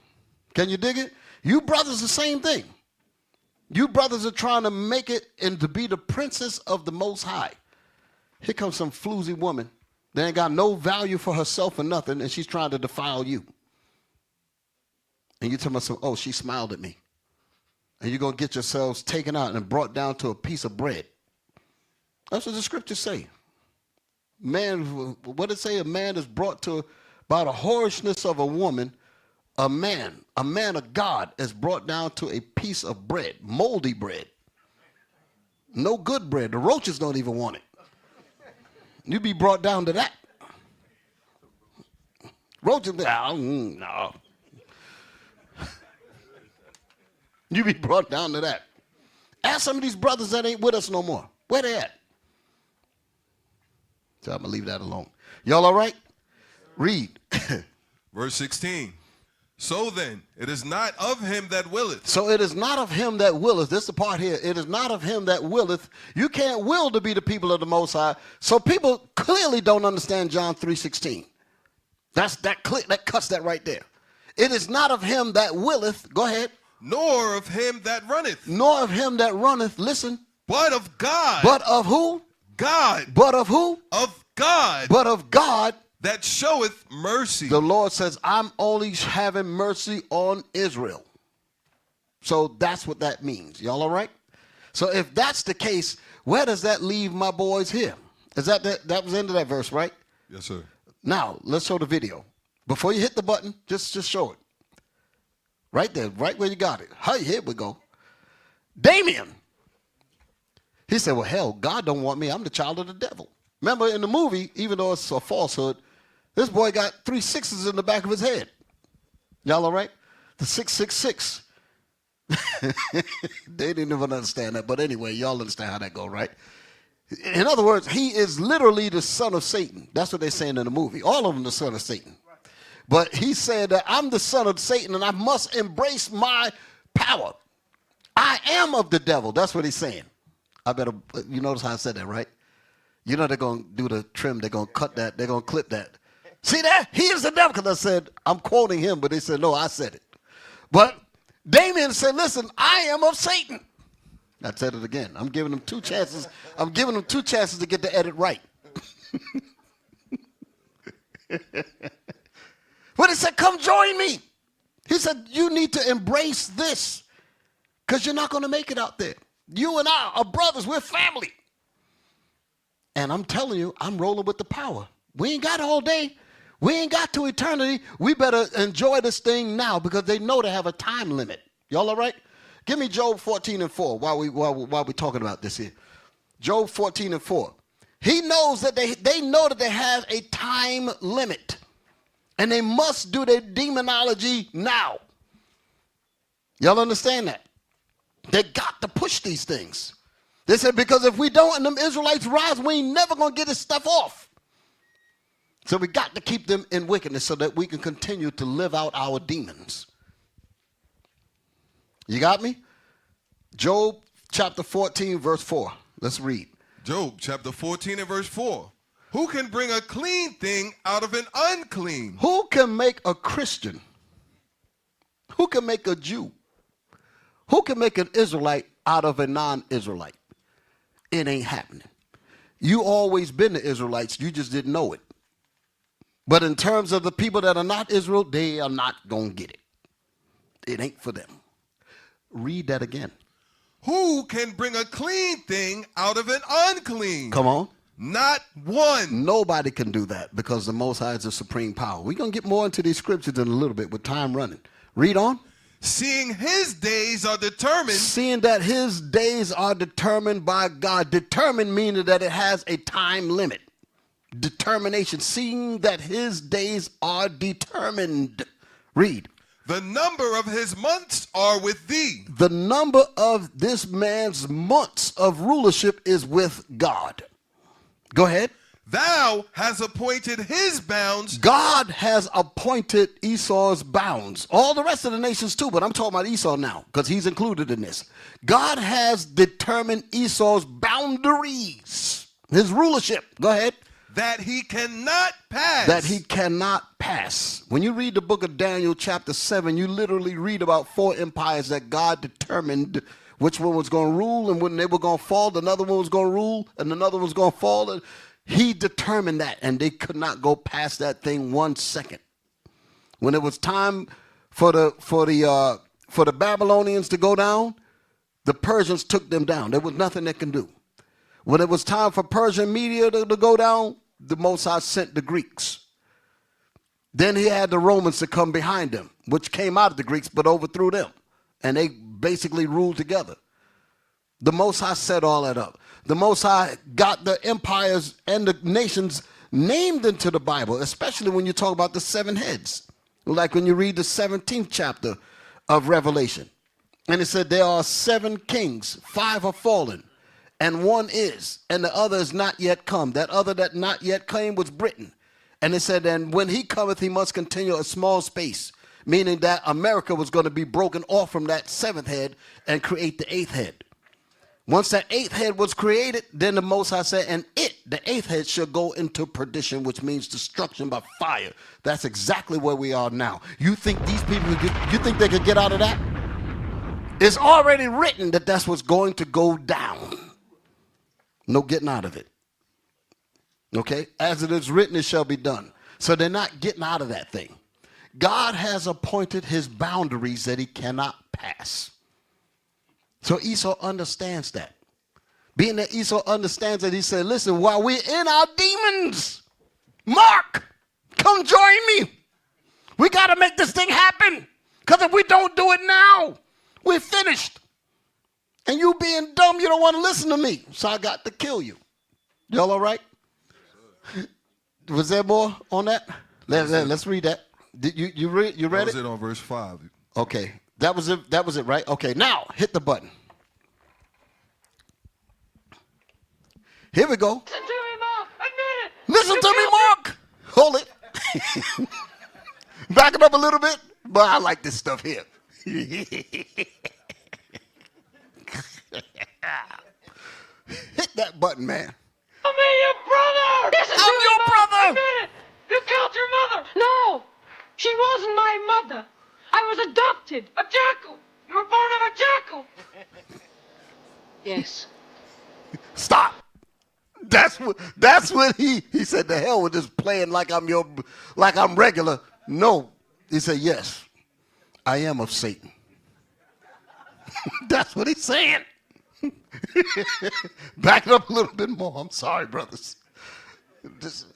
Can you dig it? You brothers, the same thing. You brothers are trying to make it and to be the princess of the Most High. Here comes some floozy woman that ain't got no value for herself or nothing, and she's trying to defile you. And you tell myself, oh, she smiled at me. And you're going to get yourselves taken out and brought down to a piece of bread. That's what the scriptures say. Man, what did it say? A man is brought to, by the whorishness of a woman, a man of God is brought down to a piece of bread, moldy bread. No good bread. The roaches don't even want it. You be brought down to that. Roaches, no. You be brought down to that. Ask some of these brothers that ain't with us no more. Where they at? So I'm going to leave that alone. Y'all all right? Read. Verse 16. So then, it is not of him that willeth. So it is not of him that willeth. This is the part here. It is not of him that willeth. You can't will to be the people of the Most High. So people clearly don't understand John 3:16. That cuts that right there. It is not of him that willeth. Go ahead. Nor of him that runneth. Nor of him that runneth. Listen. But of God. But of who? God. But of who? Of God. But of God. That showeth mercy. The Lord says, I'm only having mercy on Israel. So that's what that means. Y'all all right? So if that's the case, where does that leave my boys here? Is that was the end of that verse, right? Yes, sir. Now, let's show the video. Before you hit the button, just show it. Right there, right where you got it. Hey, here we go. Damien. He said, well, hell, God don't want me. I'm the child of the devil. Remember in the movie, even though it's a falsehood, this boy got 3 6s in the back of his head. Y'all all right? The 666. They didn't even understand that. But anyway, y'all understand how that go, right? In other words, he is literally the son of Satan. That's what they're saying in the movie. All of them the son of Satan. But he said that I'm the son of Satan and I must embrace my power. I am of the devil. That's what he's saying. I better, you notice how I said that, right? You know they're going to do the trim. They're going to cut that. They're going to clip that. See that? He is the devil. Because I said, I'm quoting him, but they said, no, I said it. But Damien said, listen, I am of Satan. I said it again. I'm giving them 2 chances. I'm giving them 2 chances to get the edit right. But he said, come join me. He said, you need to embrace this because you're not going to make it out there. You and I are brothers. We're family. And I'm telling you, I'm rolling with the power. We ain't got all day. We ain't got to eternity. We better enjoy this thing now because they know they have a time limit. Y'all all right? Give me Job 14:4 while we talking about this here. Job 14:4. He knows that they know that they have a time limit. And they must do their demonology now. Y'all understand that? They got to push these things. They said, because if we don't and them Israelites rise, we ain't never going to get this stuff off. So we got to keep them in wickedness so that we can continue to live out our demons. You got me? Job chapter 14, verse 4. Let's read. Job chapter 14 and verse 4. Who can bring a clean thing out of an unclean? Who can make a Christian? Who can make a Jew? Who can make an Israelite out of a non-Israelite? It ain't happening. You always been the Israelites. You just didn't know it. But in terms of the people that are not Israel, they are not going to get it. It ain't for them. Read that again. Who can bring a clean thing out of an unclean? Come on. Not one. Nobody can do that because the Most High is the supreme power. We're going to get more into these scriptures in a little bit with time running. Read on. Seeing his days are determined. Seeing that his days are determined by God. Determined meaning that it has a time limit. Determination. Seeing that his days are determined. Read. The number of his months are with thee. The number of this man's months of rulership is with God. Go ahead. Thou hast appointed his bounds. God has appointed Esau's bounds. All the rest of the nations too, but I'm talking about Esau now because he's included in this. God has determined Esau's boundaries, his rulership. Go ahead. That he cannot pass. That he cannot pass. When you read the book of Daniel chapter 7, you literally read about 4 empires that God determined which one was going to rule, and when they were going to fall, another one was going to rule, and another one was going to fall. He determined that, and they could not go past that thing 1 second. When it was time for the Babylonians to go down, the Persians took them down. There was nothing they can do. When it was time for Persian media to go down, the Most High sent the Greeks. Then he had the Romans to come behind them, which came out of the Greeks but overthrew them. And they basically ruled together. The Most High set all that up. The Most High got the empires and the nations named into the Bible, especially when you talk about the 7 heads. Like when you read the 17th chapter of Revelation. And it said there are 7 kings, 5 are fallen, and 1 is, and the other is not yet come. That other that not yet came was Britain. And it said, and when he cometh, he must continue a small space, meaning that America was going to be broken off from that 7th head and create the 8th head. Once that 8th head was created, then the Most High said, and the 8th head shall go into perdition, which means destruction by fire. That's exactly where we are now. You think these people, you think they could get out of that? It's already written that that's what's going to go down. No getting out of it. Okay? As it is written, it shall be done. So they're not getting out of that thing. God has appointed his boundaries that he cannot pass. So Esau understands that. Being that Esau understands that, he said, listen, while we're in our demons, Mark, come join me. We got to make this thing happen. Because if we don't do it now, we're finished. And you being dumb, you don't want to listen to me. So I got to kill you. Y'all all right? Was there more on that? Let's read that. Did you read it? That was it on verse 5. Okay. That was it, right? Okay, now hit the button. Here we go. Listen to me, Mark. Admit it. Listen You to me, killed Mark. Hold it. Back it up a little bit. But I like this stuff here. Hit that button, man. I'm your brother. Listen to I'm me, your Mark. brother. Admit it. You killed your mother. No, she wasn't my mother. I was adopted. A jackal. You were born of a jackal. Yes. Stop. That's what he said. The hell with just playing like I'm regular. No, he said yes. I am of Satan. That's what he's saying. Back it up a little bit more. I'm sorry, brothers. Just,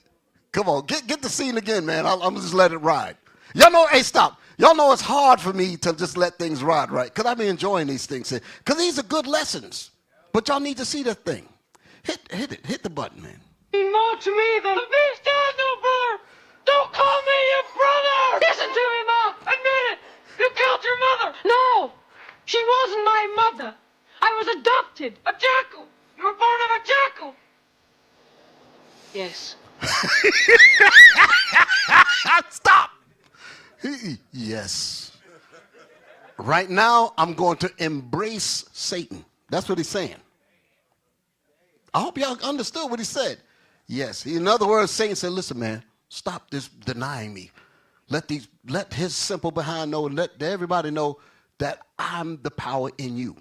come on, get the scene again, man. I'm just let it ride. Y'all know, hey, stop. Y'all know it's hard for me to just let things ride, right? Because I be enjoying these things. Because these are good lessons. But y'all need to see that thing. Hit it. Hit the button, man. Mean more to me than the beast has no brother. Don't call me your brother. Listen to me, Mark. Admit it. You killed your mother. No, she wasn't my mother. I was adopted. A jackal. You were born of a jackal. Yes. Stop. Yes. Right now, I'm going to embrace Satan. That's what he's saying. I hope y'all understood what he said. Yes. In other words, Satan said, listen, man, stop this denying me. Let his simple behind know, and let everybody know that I'm the power in you.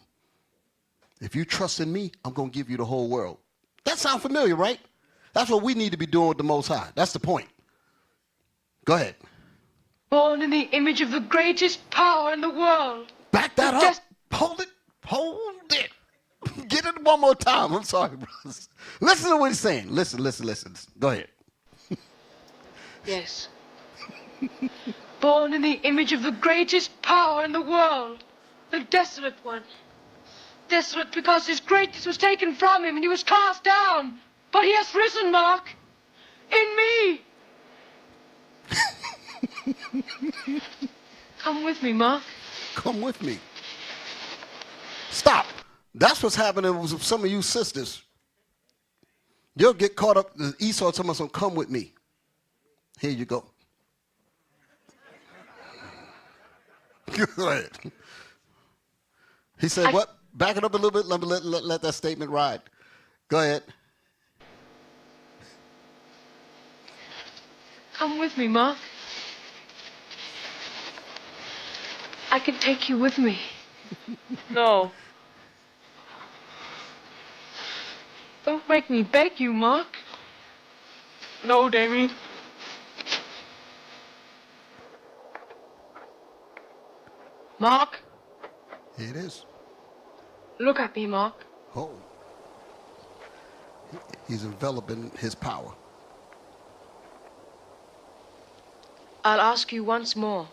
If you trust in me, I'm going to give you the whole world. That sound familiar, right? That's what we need to be doing with the Most High. That's the point. Go ahead. Born in the image of the greatest power in the world. Back that up. Hold it. Hold it. Get it one more time. I'm sorry, brothers. Listen to what he's saying. Listen. Go ahead. Yes. Born in the image of the greatest power in the world. The desolate one. Desolate because his greatness was taken from him and he was cast down. But he has risen, Mark. In me. Come with me, Mark. Come with me. Stop. That's what's happening with some of you sisters. You'll get caught up. Esau told me, come with me. Here you go. Go ahead. He said, what? Back it up a little bit. Let that statement ride. Go ahead. Come with me, Mark. I can take you with me. No. Don't make me beg you, Mark. No, Damien. Mark, Here it is. look at me, Mark. Oh. He's enveloping his power. I'll ask you once more.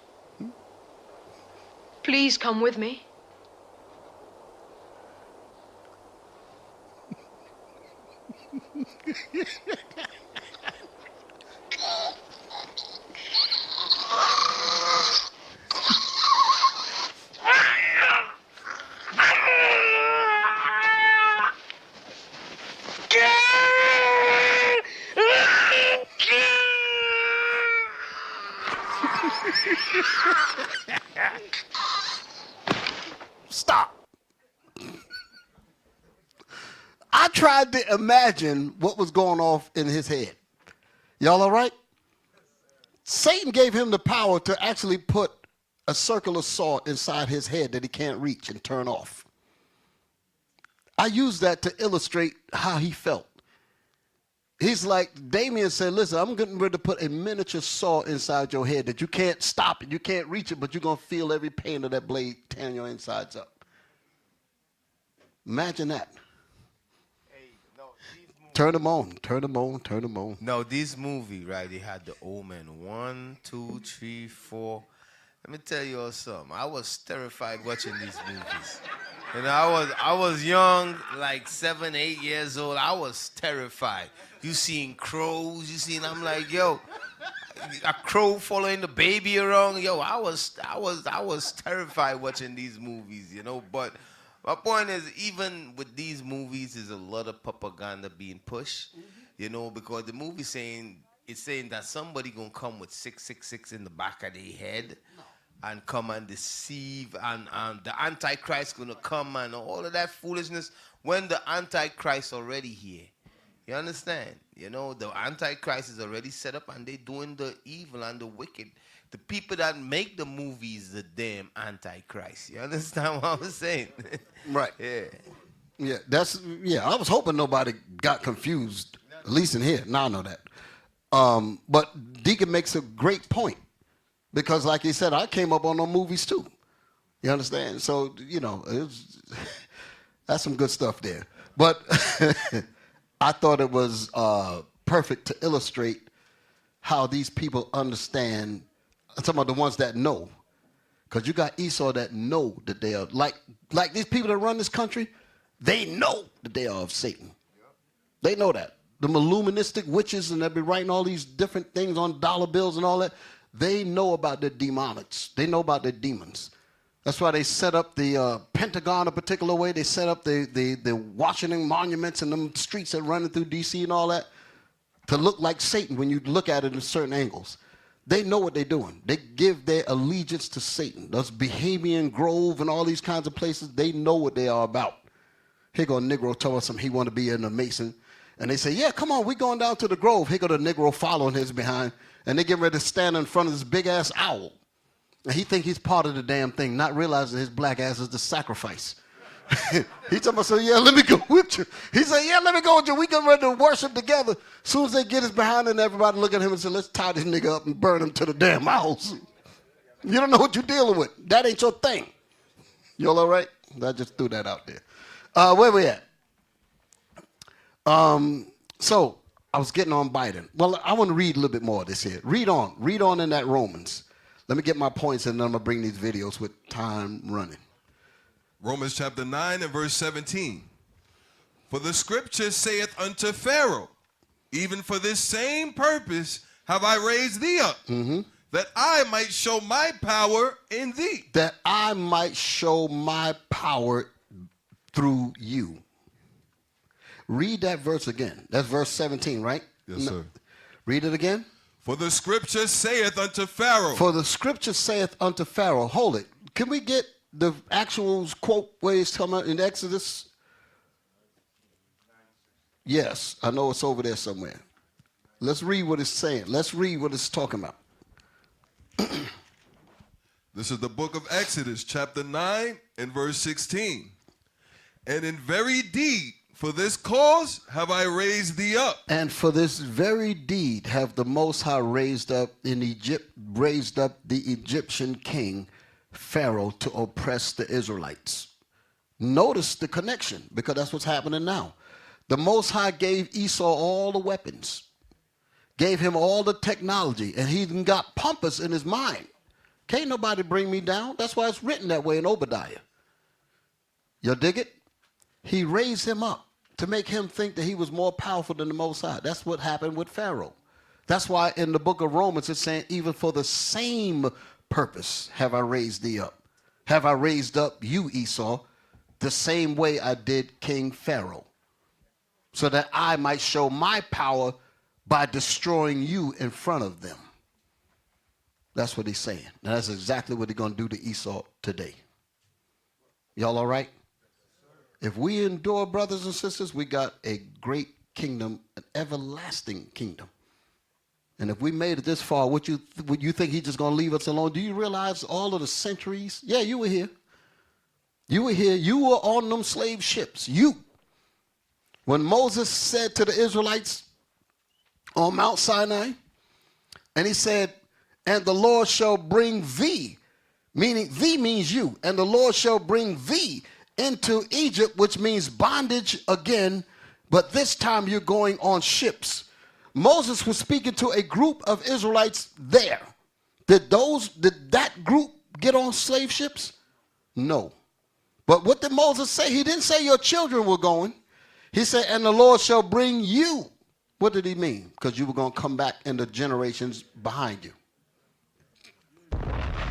Please come with me. Stop. I tried to imagine what was going off in his head. Y'all all right? Satan gave him the power to actually put a circular saw inside his head that he can't reach and turn off. I use that to illustrate how he felt. He's like, Damien said, listen, I'm getting ready to put a miniature saw inside your head that you can't stop it, you can't reach it, but you're going to feel every pain of that blade tearing your insides up. Imagine that. Turn them on, turn them on, turn them on. Now, this movie, right, they had the Omen. 1, 2, 3, 4. Let me tell you all something. I was terrified watching these movies. And I was young, like 7, 8 years old. I was terrified. You seen crows, I'm like, yo, a crow following the baby around. Yo, I was terrified watching these movies, you know. But my point is, even with these movies, there's a lot of propaganda being pushed, you know, because the movie saying that somebody gonna come with 666 in the back of their head and come and deceive, and the Antichrist gonna come and all of that foolishness when the Antichrist already here. You understand? You know, the Antichrist is already set up and they doing the evil and the wicked. The people that make the movies, the damn Antichrist. You understand what I'm saying? Right. Yeah. Yeah, I was hoping nobody got confused, at least in here. Now I know that. But Deacon makes a great point because, like he said, I came up on those movies too. You understand? So, you know, that's some good stuff there. But I thought it was perfect to illustrate how these people understand. I'm talking about the ones that know. Because you got Esau that know that they are, like these people that run this country, they know that they are of Satan. They know that. The Illuministic witches and they be writing all these different things on dollar bills and all that. They know about their demonics. They know about their demons. That's why they set up the Pentagon a particular way. They set up the Washington monuments and them streets that running through D.C. and all that to look like Satan when you look at it in certain angles. They know what they're doing. They give their allegiance to Satan. Those Bohemian Grove and all these kinds of places, they know what they are about. Here go a Negro tell us something he want to be in a Mason. And they say, yeah, come on, we going down to the Grove. Here go the Negro following his behind. And they get ready to stand in front of this big-ass owl. And he think he's part of the damn thing, not realizing his black ass is the sacrifice. He told me, so yeah, let me go with you. He said, yeah, let me go with you. We get ready to worship together. As soon as they get us behind and everybody look at him and say, let's tie this nigga up and burn him to the damn house. You don't know what you're dealing with. That ain't your thing. Y'all all right? I just threw that out there. Where we at? So I was getting on Biden. Well, I want to read a little bit more of this here. Read on in that Romans. Let me get my points and then I'm going to bring these videos with time running. Romans chapter 9 and verse 17. For the scripture saith unto Pharaoh, even for this same purpose have I raised thee up, that I might show my power in thee. That I might show my power through you. Read that verse again. That's verse 17, right? Yes, sir. Read it again. For the scripture saith unto Pharaoh. For the scripture saith unto Pharaoh. Hold it. Can we get the actual quote where it's coming out in Exodus? Yes, I know it's over there somewhere. Let's read what it's saying. Let's read what it's talking about. This is the book of Exodus, chapter 9 and verse 16. And in very deed, for this cause have I raised thee up. And for this very deed have the Most High raised up the Egyptian king Pharaoh to oppress the Israelites. Notice the connection, because that's what's happening now. The Most High gave Esau all the weapons, gave him all the technology, and he even got pompous in his mind. Can't nobody bring me down. That's why it's written that way in Obadiah. You dig it? He raised him up to make him think that he was more powerful than the Most High. That's what happened with Pharaoh. That's why in the book of Romans it's saying, even for the same purpose have I raised thee up. Have I raised up you, Esau, the same way I did King Pharaoh, so that I might show my power by destroying you in front of them. That's what he's saying. And that's exactly what he's going to do to Esau today. Y'all all right? If we endure, brothers and sisters, we got a great kingdom, an everlasting kingdom. And if we made it this far, would you think he's just going to leave us alone? Do you realize all of the centuries? Yeah, you were here. You were here. You were on them slave ships. You. When Moses said to the Israelites on Mount Sinai, and he said, and the Lord shall bring thee, meaning thee means you, and the Lord shall bring thee into Egypt, which means bondage again, but this time you're going on ships. Moses was speaking to a group of Israelites there. Did that group get on slave ships? No. But what did Moses say? He didn't say your children were going. He said, and the Lord shall bring you. What did he mean? Because you were going to come back in the generations behind you.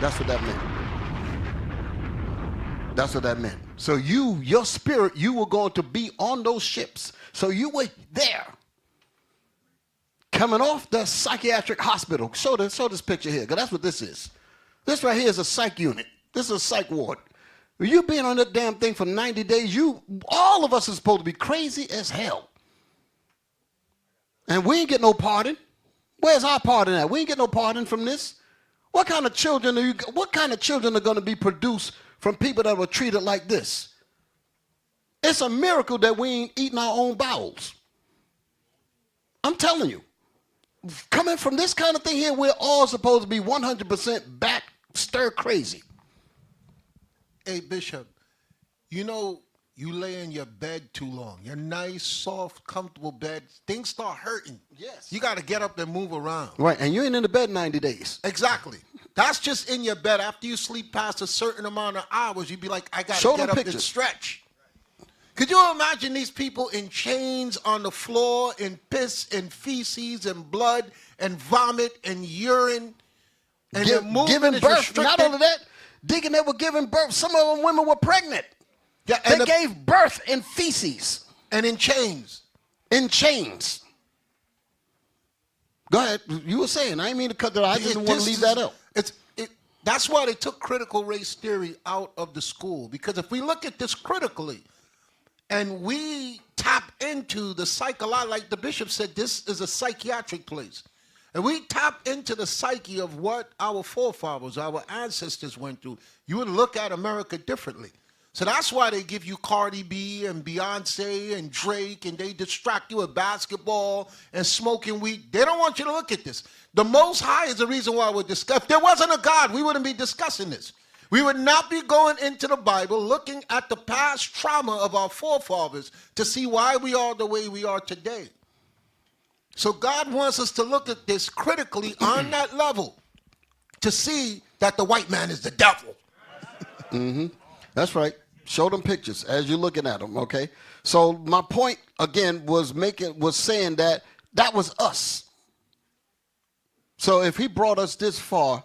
That's what that meant. That's what that meant. So your spirit, you were going to be on those ships. So you were there. Coming off the psychiatric hospital. Show this picture here, because that's what this is. This right here is a psych unit. This is a psych ward. You being on that damn thing for 90 days, all of us are supposed to be crazy as hell. And we ain't get no pardon. Where's our pardon at? We ain't get no pardon from this. What kind of children are going to be produced from people that were treated like this? It's a miracle that we ain't eating our own bowels. I'm telling you. Coming from this kind of thing here, we're all supposed to be 100% back stir crazy. Hey, Bishop, you know, you lay in your bed too long. Your nice, soft, comfortable bed, things start hurting. Yes. You got to get up and move around. Right, and you ain't in the bed 90 days. Exactly. That's just in your bed. After you sleep past a certain amount of hours, you'd be like, I got to get up and stretch. Could you imagine these people in chains on the floor, in piss and feces and blood and vomit and urine, and their movement giving is birth? restricted? Not only that, digging they were giving birth. Some of them women were pregnant. Yeah, they gave birth in feces. And in chains. In chains. Go ahead. You were saying. I didn't mean to cut that out. I just didn't want to leave that out. That's why they took critical race theory out of the school. Because if we look at this critically, and we tap into the psychology, like the bishop said, this is a psychiatric place. And we tap into the psyche of what our forefathers, our ancestors went through. You would look at America differently. So that's why they give you Cardi B and Beyonce and Drake, and they distract you with basketball and smoking weed. They don't want you to look at this. The Most High is the reason why we're discussing. If there wasn't a God, we wouldn't be discussing this. We would not be going into the Bible looking at the past trauma of our forefathers to see why we are the way we are today. So God wants us to look at this critically on that level to see that the white man is the devil. Mm-hmm. That's right. Show them pictures as you're looking at them, okay? So my point, again, was saying that was us. So if he brought us this far,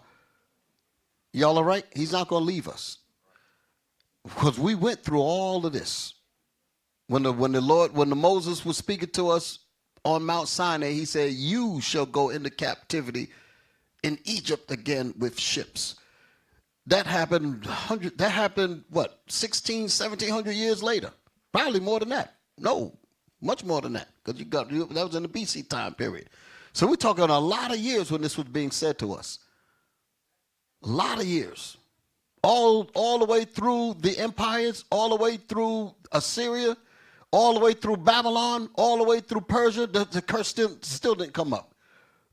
y'all all right? He's not going to leave us. Because we went through all of this. When Moses was speaking to us on Mount Sinai, he said, you shall go into captivity in Egypt again with ships. That happened, 1700 years later? Probably more than that. No, much more than that. Because that was in the BC time period. So we're talking a lot of years when this was being said to us. A lot of years. All the way through the empires, all the way through Assyria, all the way through Babylon, all the way through Persia. The curse still didn't come up.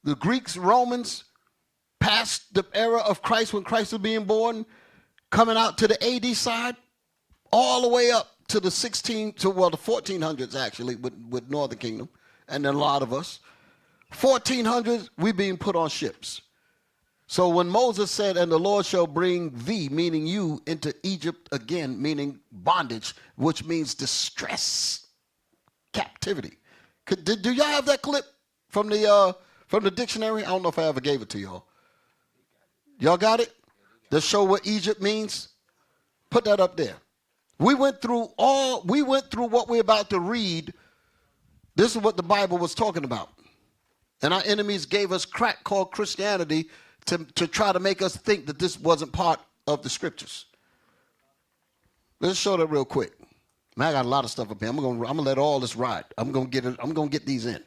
The Greeks, Romans, past the era of Christ when Christ was being born, coming out to the AD side, all the way up to the 1400s actually with Northern Kingdom, and then a lot of us. 1400s, we being put on ships. So when Moses said, and the Lord shall bring thee, meaning you, into Egypt again, meaning bondage, which means distress, captivity. Do y'all have that clip from the dictionary? I don't know if I ever gave it to y'all. Y'all got it? To show what Egypt means? Put that up there. We went through what we're about to read. This is what the Bible was talking about. And our enemies gave us crack called Christianity to try to make us think that this wasn't part of the scriptures. Let's show that real quick. Man, I got a lot of stuff up here. I'm gonna let all this ride. I'm gonna get these in.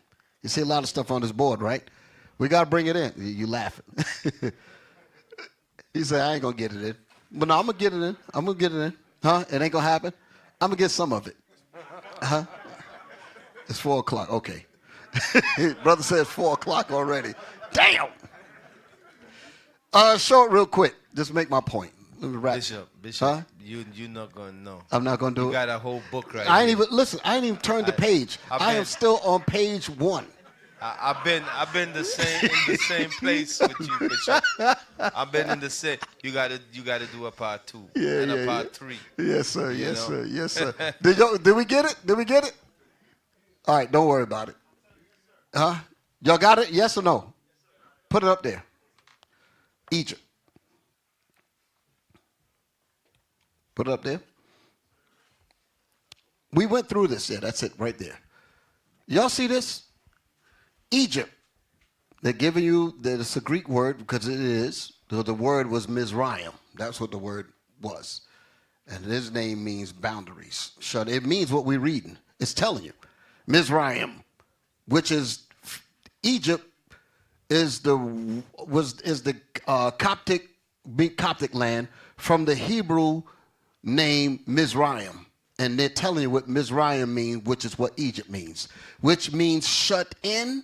You see a lot of stuff on this board, right? We gotta bring it in. You laughing. He said, I ain't gonna get it in. But no, I'm gonna get it in. I'm gonna get it in. Huh? It ain't gonna happen? I'm gonna get some of it. Huh? It's 4 o'clock. Okay. Brother says 4 o'clock already. Damn! Show it real quick. Just make my point. Let me wrap. Bishop, huh? you're not gonna know. I'm not gonna do it. You got a whole book right I ain't here. even listen. I ain't even turned the page. I am still on page 1. I've been in the same place with you, Bishop. I've been in the same. You gotta do a part 2 and a part 3. Yes, sir. Yes, sir. Yes, sir. Did we get it? Did we get it? All right. Don't worry about it. Huh? Y'all got it? Yes or no? Put it up there. Egypt. Put it up there. We went through this. Yeah, that's it right there. Y'all see this? Egypt. They're giving you, it's a Greek word because it is. The word was Mizraim. That's what the word was. And his name means boundaries. It means what we're reading. It's telling you. Mizraim, which is Egypt, is the Coptic land from the Hebrew name Mizraim. And they're telling you what Mizraim means, which is what Egypt means, which means shut in,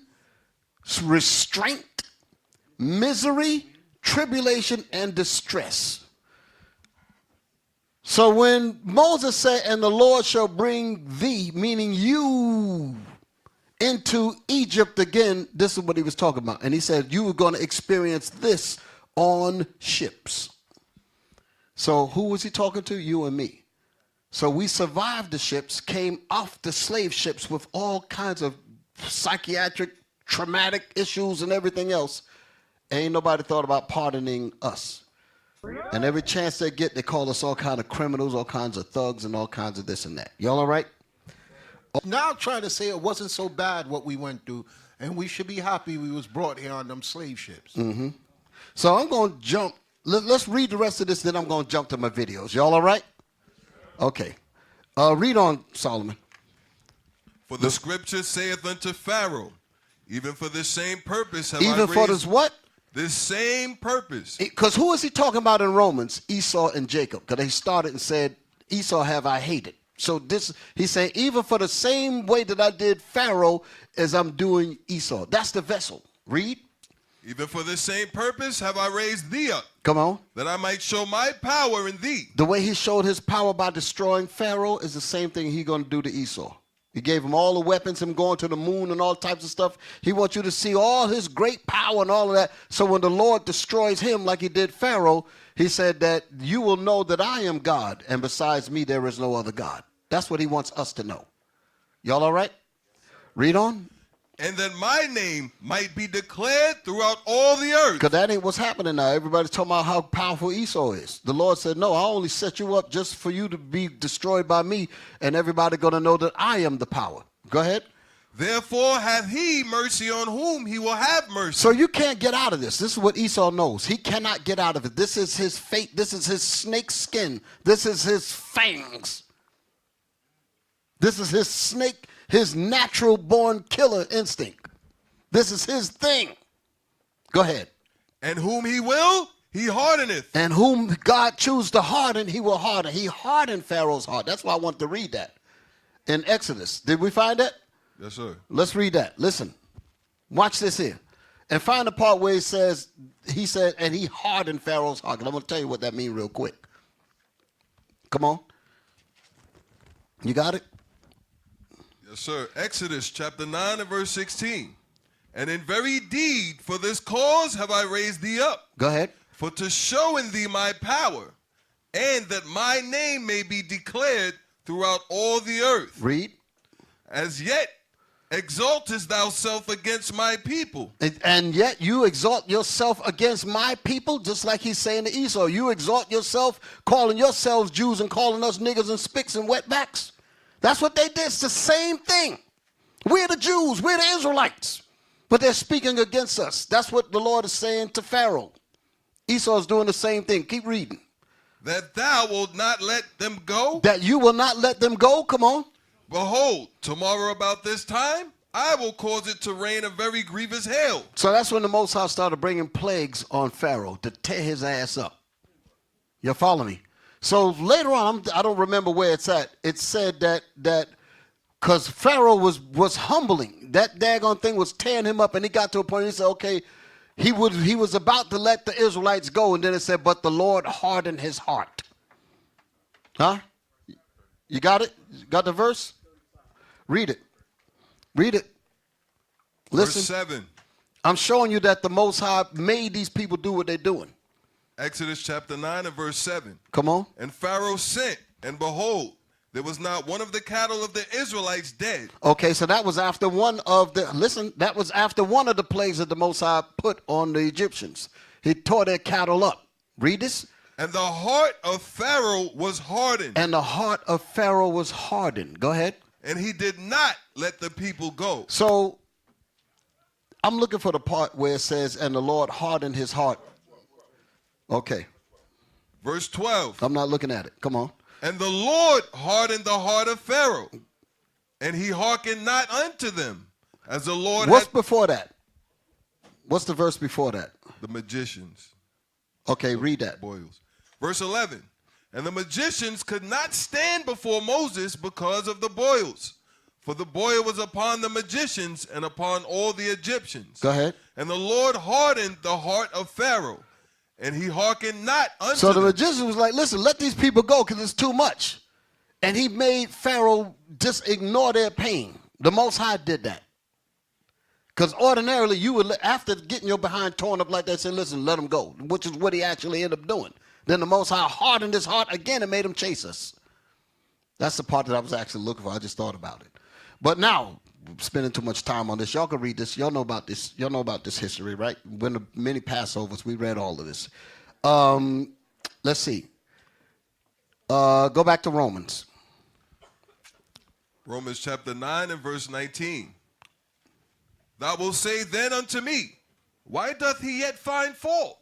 restraint, misery, tribulation, and distress. So when Moses said, and the Lord shall bring thee, meaning you, into Egypt again, this is what he was talking about. And he said, you were going to experience this on ships. So who was he talking to? You and me. So we survived the ships, came off the slave ships with all kinds of psychiatric, traumatic issues and everything else. Ain't nobody thought about pardoning us. And every chance they get, they call us all kinds of criminals, all kinds of thugs, and all kinds of this and that. Y'all all right? Now trying to say it wasn't so bad what we went through, and we should be happy we was brought here on them slave ships. Mm-hmm. So I'm going to jump. Let's read the rest of this, then I'm going to jump to my videos. Y'all all right? Okay. Read on, Solomon. For the scripture saith unto Pharaoh, even for this same purpose have I Even raised... for this what? This same purpose. Because who is he talking about in Romans? Esau and Jacob. Because he started and said, Esau have I hated. So this, he's saying, even for the same way that I did Pharaoh as I'm doing Esau. That's the vessel. Read. Even for this same purpose have I raised thee up. Come on. That I might show my power in thee. The way he showed his power by destroying Pharaoh is the same thing he's going to do to Esau. He gave him all the weapons, him going to the moon and all types of stuff. He wants you to see all his great power and all of that. So when the Lord destroys him like he did Pharaoh, he said that you will know that I am God, and besides me there is no other God. That's what he wants us to know. Y'all all right? Read on. And that my name might be declared throughout all the earth. Because that ain't what's happening now. Everybody's talking about how powerful Esau is. The Lord said, no, I only set you up just for you to be destroyed by me, and everybody going to know that I am the power. Go ahead. Therefore hath he mercy on whom he will have mercy. So you can't get out of this. This is what Esau knows. He cannot get out of it. This is his fate. This is his snake skin. This is his fangs. This is his snake, his natural born killer instinct. This is his thing. Go ahead. And whom he will, he hardeneth. And whom God chooses to harden, he will harden. He hardened Pharaoh's heart. That's why I want to read that. In Exodus. Did we find that? Yes, sir. Let's read that. Listen. Watch this here. And find the part where he said, and he hardened Pharaoh's heart. And I'm going to tell you what that means real quick. Come on. You got it? Yes, sir. Exodus chapter 9 and verse 16. And in very deed, for this cause have I raised thee up, Go ahead. for to show in thee my power, and that my name may be declared throughout all the earth. Read. As yet exaltest thou self against my people. And yet you exalt yourself against my people, just like he's saying to Esau. You exalt yourself, calling yourselves Jews and calling us niggers and spicks and wetbacks. That's what they did. It's the same thing. We're the Jews. We're the Israelites. But they're speaking against us. That's what the Lord is saying to Pharaoh. Esau's doing the same thing. Keep reading. That thou wilt not let them go. That you will not let them go. Come on. Behold, tomorrow about this time, I will cause it to rain a very grievous hail. So that's when the Most High started bringing plagues on Pharaoh to tear his ass up. You follow me? So later on, I don't remember where it's at. It said that because Pharaoh was humbling. That daggone thing was tearing him up, and he got to a point. He said, "Okay," he was about to let the Israelites go, and then it said, "But the Lord hardened his heart." Huh? You got it? Got the verse? Read it. Read it. Listen. Verse 7. I'm showing you that the Most High made these people do what they're doing. Exodus chapter 9 and verse 7. Come on. And Pharaoh sent, and behold, there was not one of the cattle of the Israelites dead. Okay, so that was after one of the, listen, that was after one of the plagues that the Most High put on the Egyptians. He tore their cattle up. Read this. And the heart of Pharaoh was hardened. And the heart of Pharaoh was hardened. Go ahead. And he did not let the people go. So I'm looking for the part where it says, and the Lord hardened his heart. Okay. Verse 12. I'm not looking at it. Come on. And the Lord hardened the heart of Pharaoh, and he hearkened not unto them, as the Lord What's had before that? What's the verse before that? the magicians. Okay, read that. Boils. Verse 11. And the magicians could not stand before Moses because of the boils, for the boil was upon the magicians and upon all the Egyptians. Go ahead. And the Lord hardened the heart of Pharaoh, and he hearkened not unto So the them. magician was like, listen, let these people go because it's too much. And he made Pharaoh just ignore their pain. The Most High did that. Because ordinarily you would, after getting your behind torn up like that, say, listen, let them go, which is what he actually ended up doing. Then the Most High hardened his heart again and made him chase us. That's the part that I was actually looking for. I just thought about it. But now, spending too much time on this, y'all can read this. Y'all know about this. Y'all know about this history, right? When the many Passovers, we read all of this. Let's see. Go back to Romans. Romans chapter 9 and verse 19. Thou wilt say then unto me, why doth he yet find fault?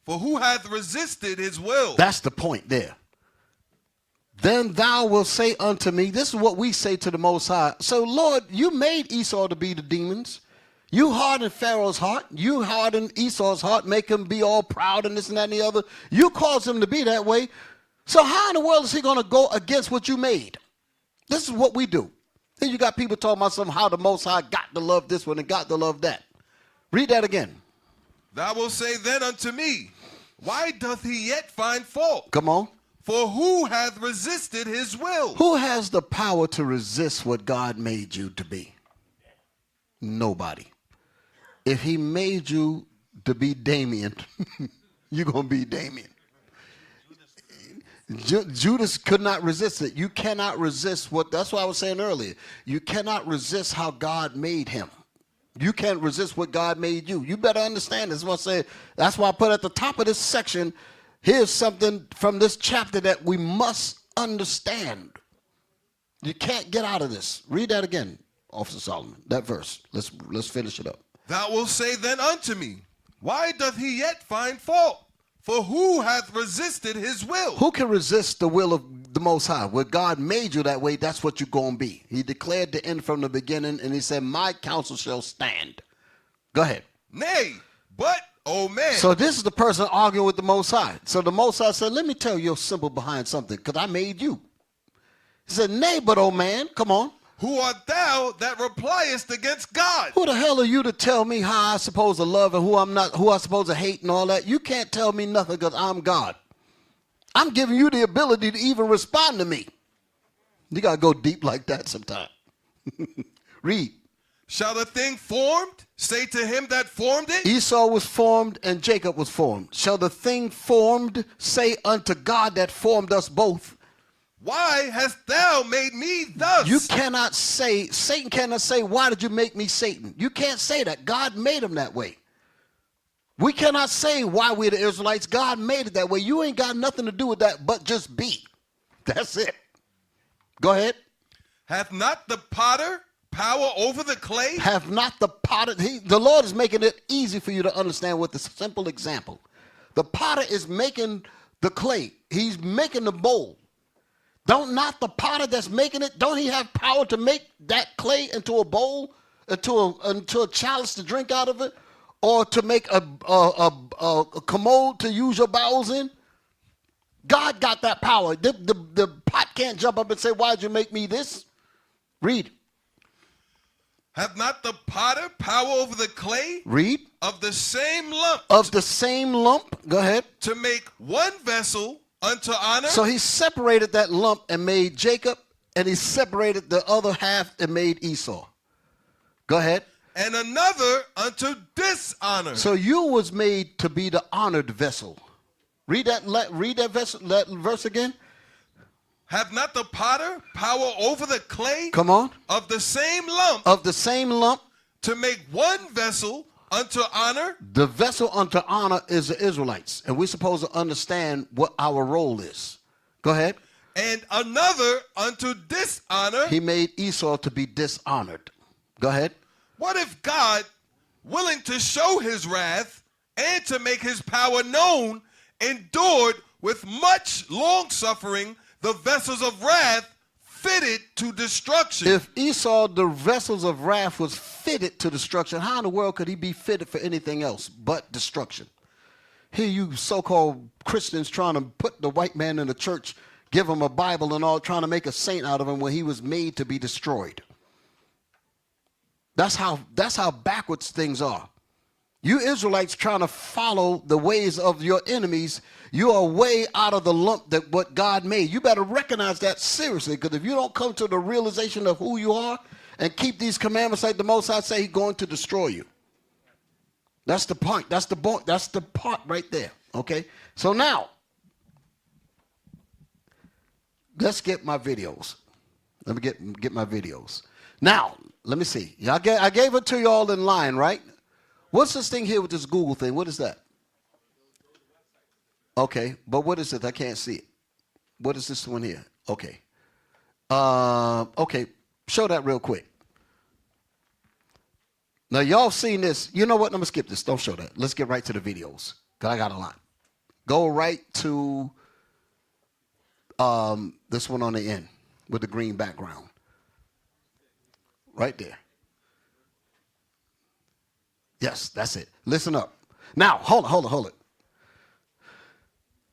For who hath resisted his will? That's the point there. Then thou wilt say unto me, this is what we say to the Most High. So, Lord, you made Esau to be the demons. You hardened Pharaoh's heart. You hardened Esau's heart, make him be all proud and this and that and the other. You caused him to be that way. So how in the world is he going to go against what you made? This is what we do. Then you got people talking about how the Most High got to love this one and got to love that. Read that again. Thou wilt say then unto me, why doth he yet find fault? Come on. For who hath resisted his will? Who has the power to resist what God made you to be? Nobody. If he made you to be Damien, you're going to be Damien. Judas could not resist it. You cannot resist what, that's what I was saying earlier. You cannot resist how God made him. You can't resist what God made you. You better understand this. That's why I put at the top of this section, here's something from this chapter that we must understand. You can't get out of this. Read that again, Officer Solomon, that verse. Let's finish it up. Thou wilt say then unto me, why doth he yet find fault? For who hath resisted his will? Who can resist the will of the Most High? Where God made you that way, that's what you're going to be. He declared the end from the beginning, and he said, my counsel shall stand. Go ahead. Nay, but, O man. So this is the person arguing with the Most High. So the Most High said, let me tell you simple behind something, because I made you. He said, nay, but, oh man, come on. Who art thou that repliest against God? Who the hell are you to tell me how I'm supposed to love and who I'm not, who I'm supposed to hate and all that? You can't tell me nothing because I'm God. I'm giving you the ability to even respond to me. You got to go deep like that sometime. Read. Shall the thing formed say to him that formed it? Esau was formed and Jacob was formed. Shall the thing formed say unto God that formed us both? Why hast thou made me thus? You cannot say, Satan cannot say, why did you make me Satan? You can't say that. God made him that way. We cannot say why we're the Israelites. God made it that way. You ain't got nothing to do with that but just be. That's it. Go ahead. Hath not the potter power over the clay? Have not the potter. The Lord is making it easy for you to understand with a simple example. The potter is making the clay. He's making the bowl. Don't not the potter that's making it, don't he have power to make that clay into a bowl, into a chalice to drink out of it, or to make a commode to use your bowels in? God got that power. The pot can't jump up and say, why'd you make me this? Read. Hath not the potter power over the clay? Read. Of the same lump. Of the same lump. Go ahead. To make one vessel unto honor. So he separated that lump and made Jacob, and he separated the other half and made Esau. Go ahead. And another unto dishonor. So you was made to be the honored vessel. Read that verse again. Have not the potter power over the clay? Come on. Of the same lump. Of the same lump. To make one vessel unto honor. The vessel unto honor is the Israelites. And we're supposed to understand what our role is. Go ahead. And another unto dishonor. He made Esau to be dishonored. Go ahead. What if God, willing to show his wrath and to make his power known, endured with much long suffering the vessels of wrath fitted to destruction? If Esau, the vessels of wrath, was fitted to destruction, how in the world could he be fitted for anything else but destruction? Here you so-called Christians trying to put the white man in the church, give him a Bible and all, trying to make a saint out of him when he was made to be destroyed. That's how backwards things are. You Israelites trying to follow the ways of your enemies, you are way out of the lump that what God made. You better recognize that seriously, because if you don't come to the realization of who you are and keep these commandments like the Most High say, he's going to destroy you. That's the point. That's the part right there. Okay? So now, let's get my videos. Let me get my videos. Now, let me see. I gave it to you all in line, right? What's this thing here with this Google thing? What is that? Okay, but what is it? I can't see it. What is this one here? Okay. Okay, show that real quick. Now, y'all seen this. You know what? I'm going to skip this. Don't show that. Let's get right to the videos, because I got a lot. Go right to this one on the end with the green background. Right there. Yes, that's it. Listen up. Now, hold it.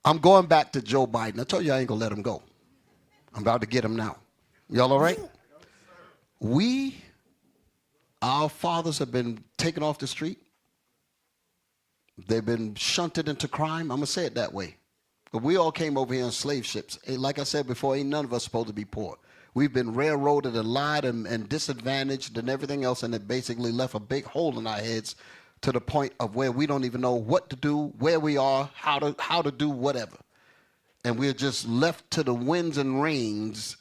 I'm going back to Joe Biden. I told you I ain't going to let him go. I'm about to get him now. Y'all all right? Our fathers have been taken off the street. They've been shunted into crime. I'm going to say it that way. But we all came over here on slave ships. Like I said before, ain't none of us supposed to be poor. We've been railroaded and lied and disadvantaged and everything else, and it basically left a big hole in our heads to the point of where we don't even know what to do, where we are, how to do whatever. And we're just left to the winds and rains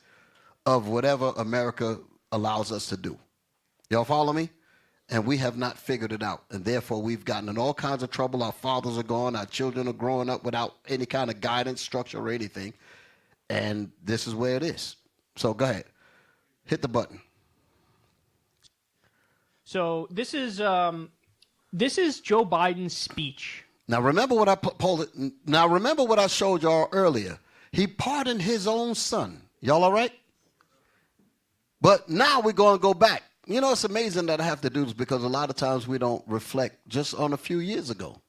of whatever America allows us to do. Y'all follow me? And we have not figured it out. And therefore, we've gotten in all kinds of trouble. Our fathers are gone. Our children are growing up without any kind of guidance, structure, or anything. And this is where it is. So go ahead. Hit the button. So this is Joe Biden's speech. Now remember what I pulled it. Now remember what I showed y'all earlier. He pardoned his own son. Y'all all right? But now we're going to go back. You know, it's amazing that I have to do this, because a lot of times we don't reflect just on a few years ago.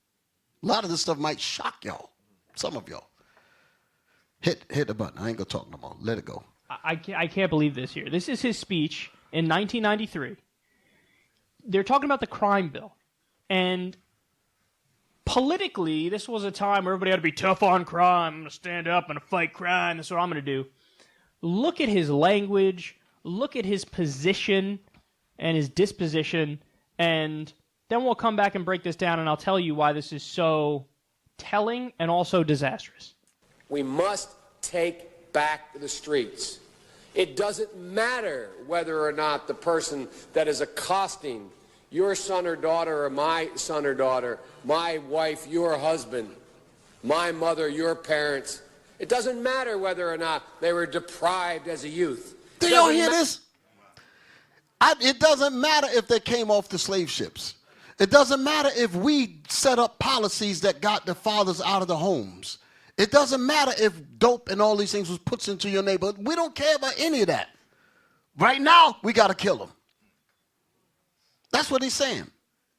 A lot of this stuff might shock y'all. Some of y'all. Hit the button. I ain't going to talk no more. Let it go. I can't believe this here. This is his speech in 1993. They're talking about the crime bill. And politically, this was a time where everybody had to be tough on crime. I'm going to stand up and fight crime. That's what I'm going to do. Look at his language. Look at his position and his disposition. And then we'll come back and break this down, and I'll tell you why this is so telling and also disastrous. We must take back the streets. It doesn't matter whether or not the person that is accosting your son or daughter or my son or daughter, my wife, your husband, my mother, your parents, it doesn't matter whether or not they were deprived as a youth. Do y'all hear this? It doesn't matter if they came off the slave ships. It doesn't matter if we set up policies that got the fathers out of the homes. It doesn't matter if dope and all these things was put into your neighborhood. We don't care about any of that. Right now, we got to kill them. That's what he's saying.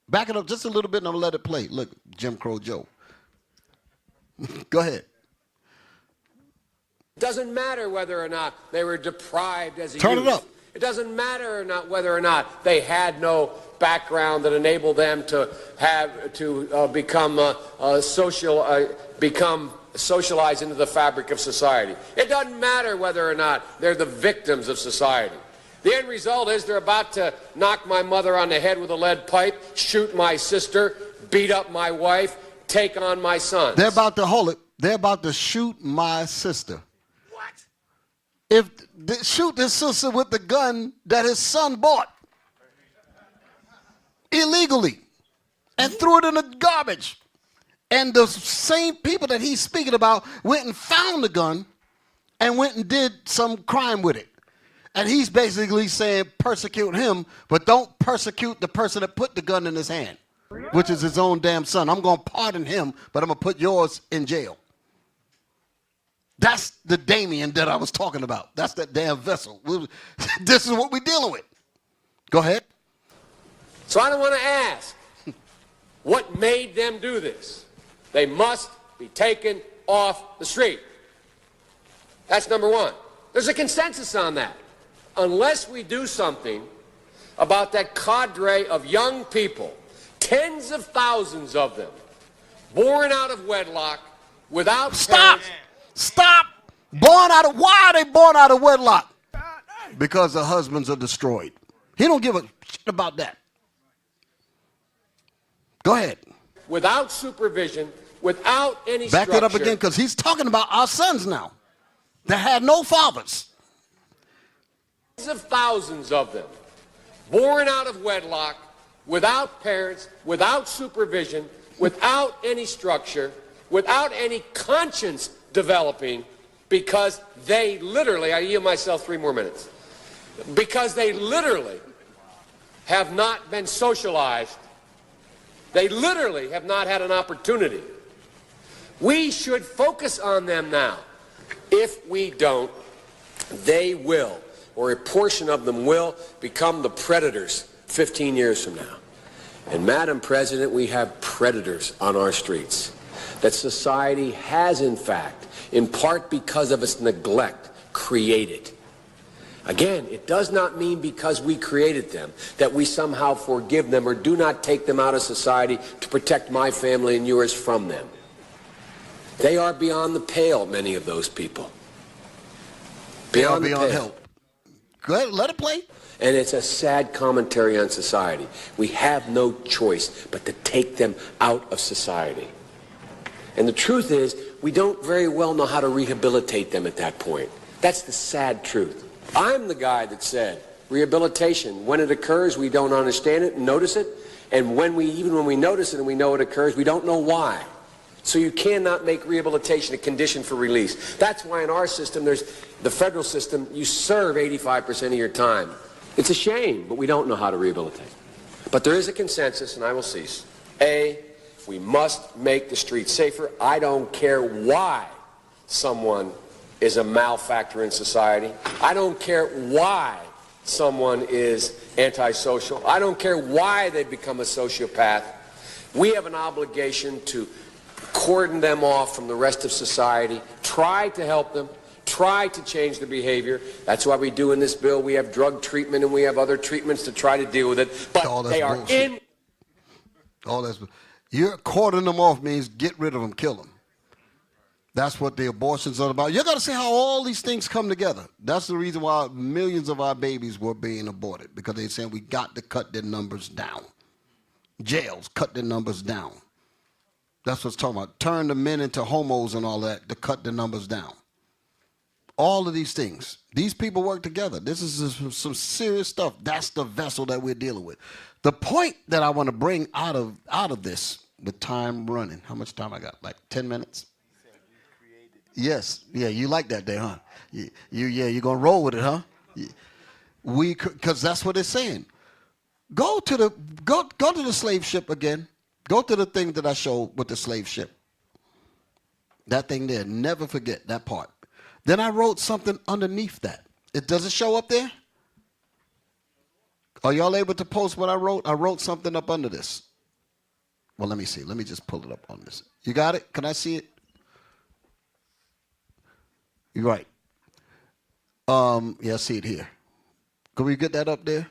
Back it up just a little bit and I'm going to let it play. Look, Jim Crow Joe. Go ahead. It doesn't matter whether or not they were deprived as a Turn youth. it up. It doesn't matter or not whether or not they had no background that enabled them to have become socialized into the fabric of society. It doesn't matter whether or not they're the victims of society. The end result is they're about to knock my mother on the head with a lead pipe, shoot my sister, beat up my wife, take on my sons. They're about to hold it. They're about to shoot my sister. What? If they shoot his sister with the gun that his son bought illegally and threw it in the garbage. And the same people that he's speaking about went and found the gun and went and did some crime with it. And he's basically saying persecute him, but don't persecute the person that put the gun in his hand, which is his own damn son. I'm going to pardon him, but I'm going to put yours in jail. That's the Damien that I was talking about. That's that damn vessel. This is what we're dealing with. Go ahead. So I don't want to ask what made them do this. They must be taken off the street. That's number one. There's a consensus on that. Unless we do something about that cadre of young people, tens of thousands of them, born out of wedlock, without Stop! parents. Stop! Why are they born out of wedlock? Because the husbands are destroyed. He don't give a shit about that. Go ahead. Without supervision, without any Back structure. it up again, because he's talking about our sons now that had no fathers. Tens of thousands of them, born out of wedlock, without parents, without supervision, without any structure, without any conscience developing, because they literally, I yield myself 3 more minutes, because they literally have not been socialized. They literally have not had an opportunity. We should focus on them now. If we don't, they will, or a portion of them will, become the predators 15 years from now. And Madam President, we have predators on our streets that society has, in fact, in part because of its neglect, created. Again, it does not mean because we created them that we somehow forgive them or do not take them out of society to protect my family and yours from them. They are beyond the pale, many of those people. Beyond the pale. help. Go ahead, let it play. And it's a sad commentary on society. We have no choice but to take them out of society. And the truth is, we don't very well know how to rehabilitate them at that point. That's the sad truth. I'm the guy that said rehabilitation, when it occurs, we don't understand it and notice it. And even when we notice it and we know it occurs, we don't know why. So you cannot make rehabilitation a condition for release. That's why in our system, there's the federal system, you serve 85% of your time. It's a shame, but we don't know how to rehabilitate. But there is a consensus, and I will cease. A, we must make the streets safer. I don't care why someone is a malfactor in society. I don't care why someone is antisocial. I don't care why they become a sociopath. We have an obligation to cordon them off from the rest of society, try to help them, try to change their behavior. That's why we do in this bill. We have drug treatment and we have other treatments to try to deal with it. But they are in. All that's. You're quartering them off means get rid of them, kill them. That's what the abortions are about. You got to see how all these things come together. That's the reason why millions of our babies were being aborted, because they're saying we got to cut their numbers down. Jails, cut their numbers down. That's what's talking about. Turn the men into homos and all that to cut the numbers down. All of these things. These people work together. This is some serious stuff. That's the vessel that we're dealing with. The point that I want to bring out of this, with time running. How much time I got? Like 10 minutes? Yes. Yeah, you like that there, huh? You're going to roll with it, huh? Because that's what it's saying. Go to the slave ship again. Go to the thing that I showed with the slave ship. That thing there. Never forget that part. Then I wrote something underneath that. Does it show up there? Are y'all able to post what I wrote? I wrote something up under this. Well, let me see. Let me just pull it up on this. You got it? Can I see it? You're right. Yeah, I see it here. Can we get that up there?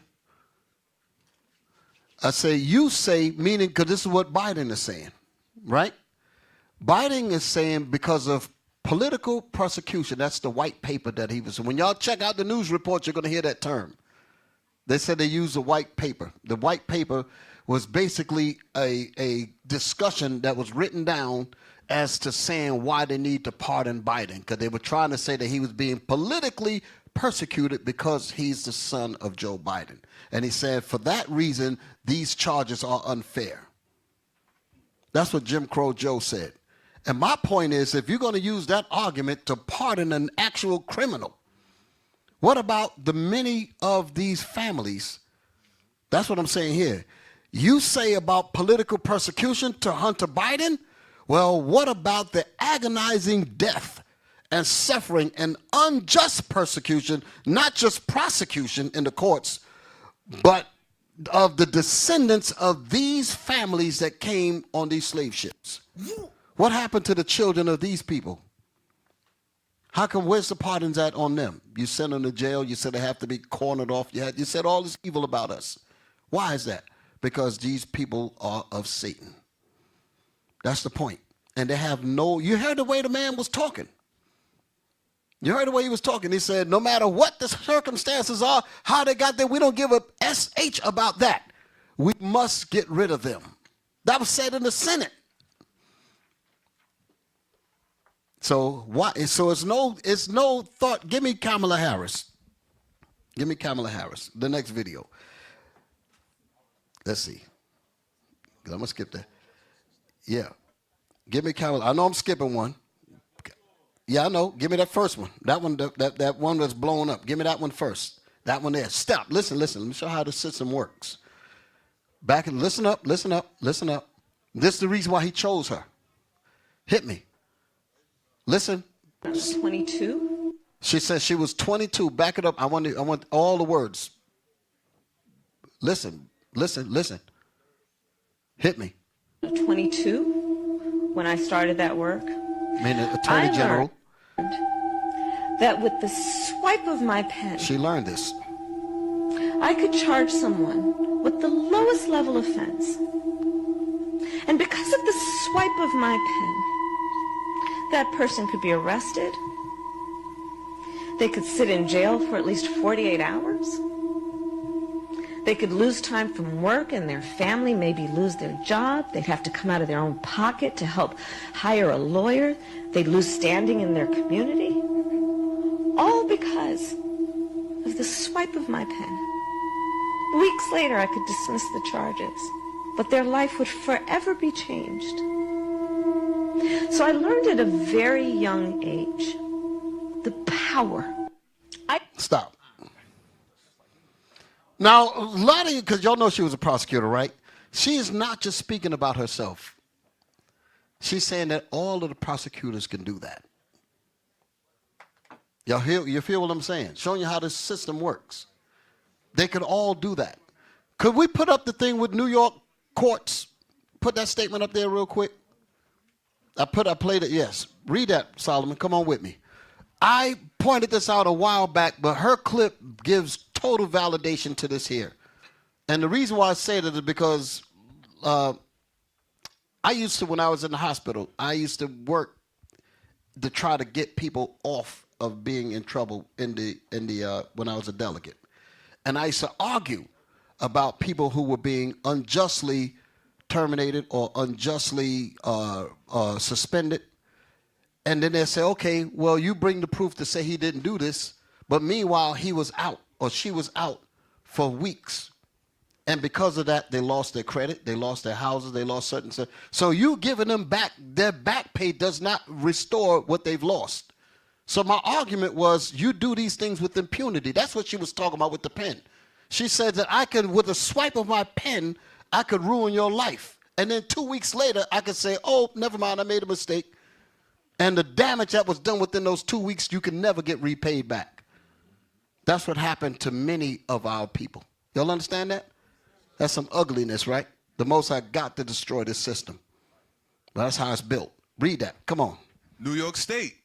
I say, you say, meaning, because this is what Biden is saying, right? Biden is saying because of political persecution. That's the white paper that he was. When y'all check out the news reports, you're going to hear that term. They said they used the white paper. The white paper was basically a discussion that was written down as to saying why they need to pardon Biden, because they were trying to say that he was being politically persecuted because he's the son of Joe Biden. And he said for that reason, these charges are unfair. That's what Jim Crow Joe said. And my point is, if you're going to use that argument to pardon an actual criminal, what about the many of these families? That's what I'm saying here. You say about political persecution to Hunter Biden? Well, what about the agonizing death and suffering and unjust persecution, not just prosecution in the courts, but of the descendants of these families that came on these slave ships? What happened to the children of these people? How come, where's the pardons at on them? You send them to jail. You said they have to be cornered off. You said all this evil about us. Why is that? Because these people are of Satan. That's the point. And they have no, you heard the way the man was talking. You heard the way he was talking. He said, no matter what the circumstances are, how they got there, we don't give a SH about that. We must get rid of them. That was said in the Senate. So what? So it's no thought. Give me Kamala Harris. Give me Kamala Harris. The next video. Let's see. I'm gonna skip that. Yeah. Give me Kamala. I know I'm skipping one. Yeah, I know. Give me that first one. That one. That one that's blown up. Give me that one first. That one there. Stop. Listen. Let me show you how the system works. Back and listen up. Listen up. Listen up. This is the reason why he chose her. Hit me. Listen. 22. She says she was 22. Back it up. I want all the words. Listen. Hit me. 22. When I started that work, I mean, the Attorney General. learned that with the swipe of my pen, She learned this. I could charge someone with the lowest level offense. And because of the swipe of my pen, that person could be arrested. They could sit in jail for at least 48 hours. They could lose time from work, and their family maybe lose their job. They'd have to come out of their own pocket to help hire a lawyer. They'd lose standing in their community. All because of the swipe of my pen. Weeks later, I could dismiss the charges, but their life would forever be changed. So I learned at a very young age the power. Stop. Now, a lot of you, because y'all know she was a prosecutor, right? She is not just speaking about herself. She's saying that all of the prosecutors can do that. You feel what I'm saying? Showing you how this system works. They could all do that. Could we put up the thing with New York courts? Put that statement up there real quick. I played it, yes. Read that, Solomon. Come on with me. I pointed this out a while back, but her clip gives total validation to this here. And the reason why I say that is because I used to, when I was in the hospital, I used to work to try to get people off of being in trouble when I was a delegate. And I used to argue about people who were being unjustly terminated or unjustly suspended. And then they say, okay, well, you bring the proof to say he didn't do this. But meanwhile, he was out or she was out for weeks. And because of that, they lost their credit, they lost their houses, they lost certain stuff. So you giving them back, their back pay does not restore what they've lost. So my argument was, you do these things with impunity. That's what she was talking about with the pen. She said that I can, with a swipe of my pen, I could ruin your life. And then 2 weeks later, I could say, oh, never mind, I made a mistake. And the damage that was done within those 2 weeks, you can never get repaid back. That's what happened to many of our people. Y'all understand that? That's some ugliness, right? The Most High got to destroy this system. That's how it's built. Read that. Come on. New York State.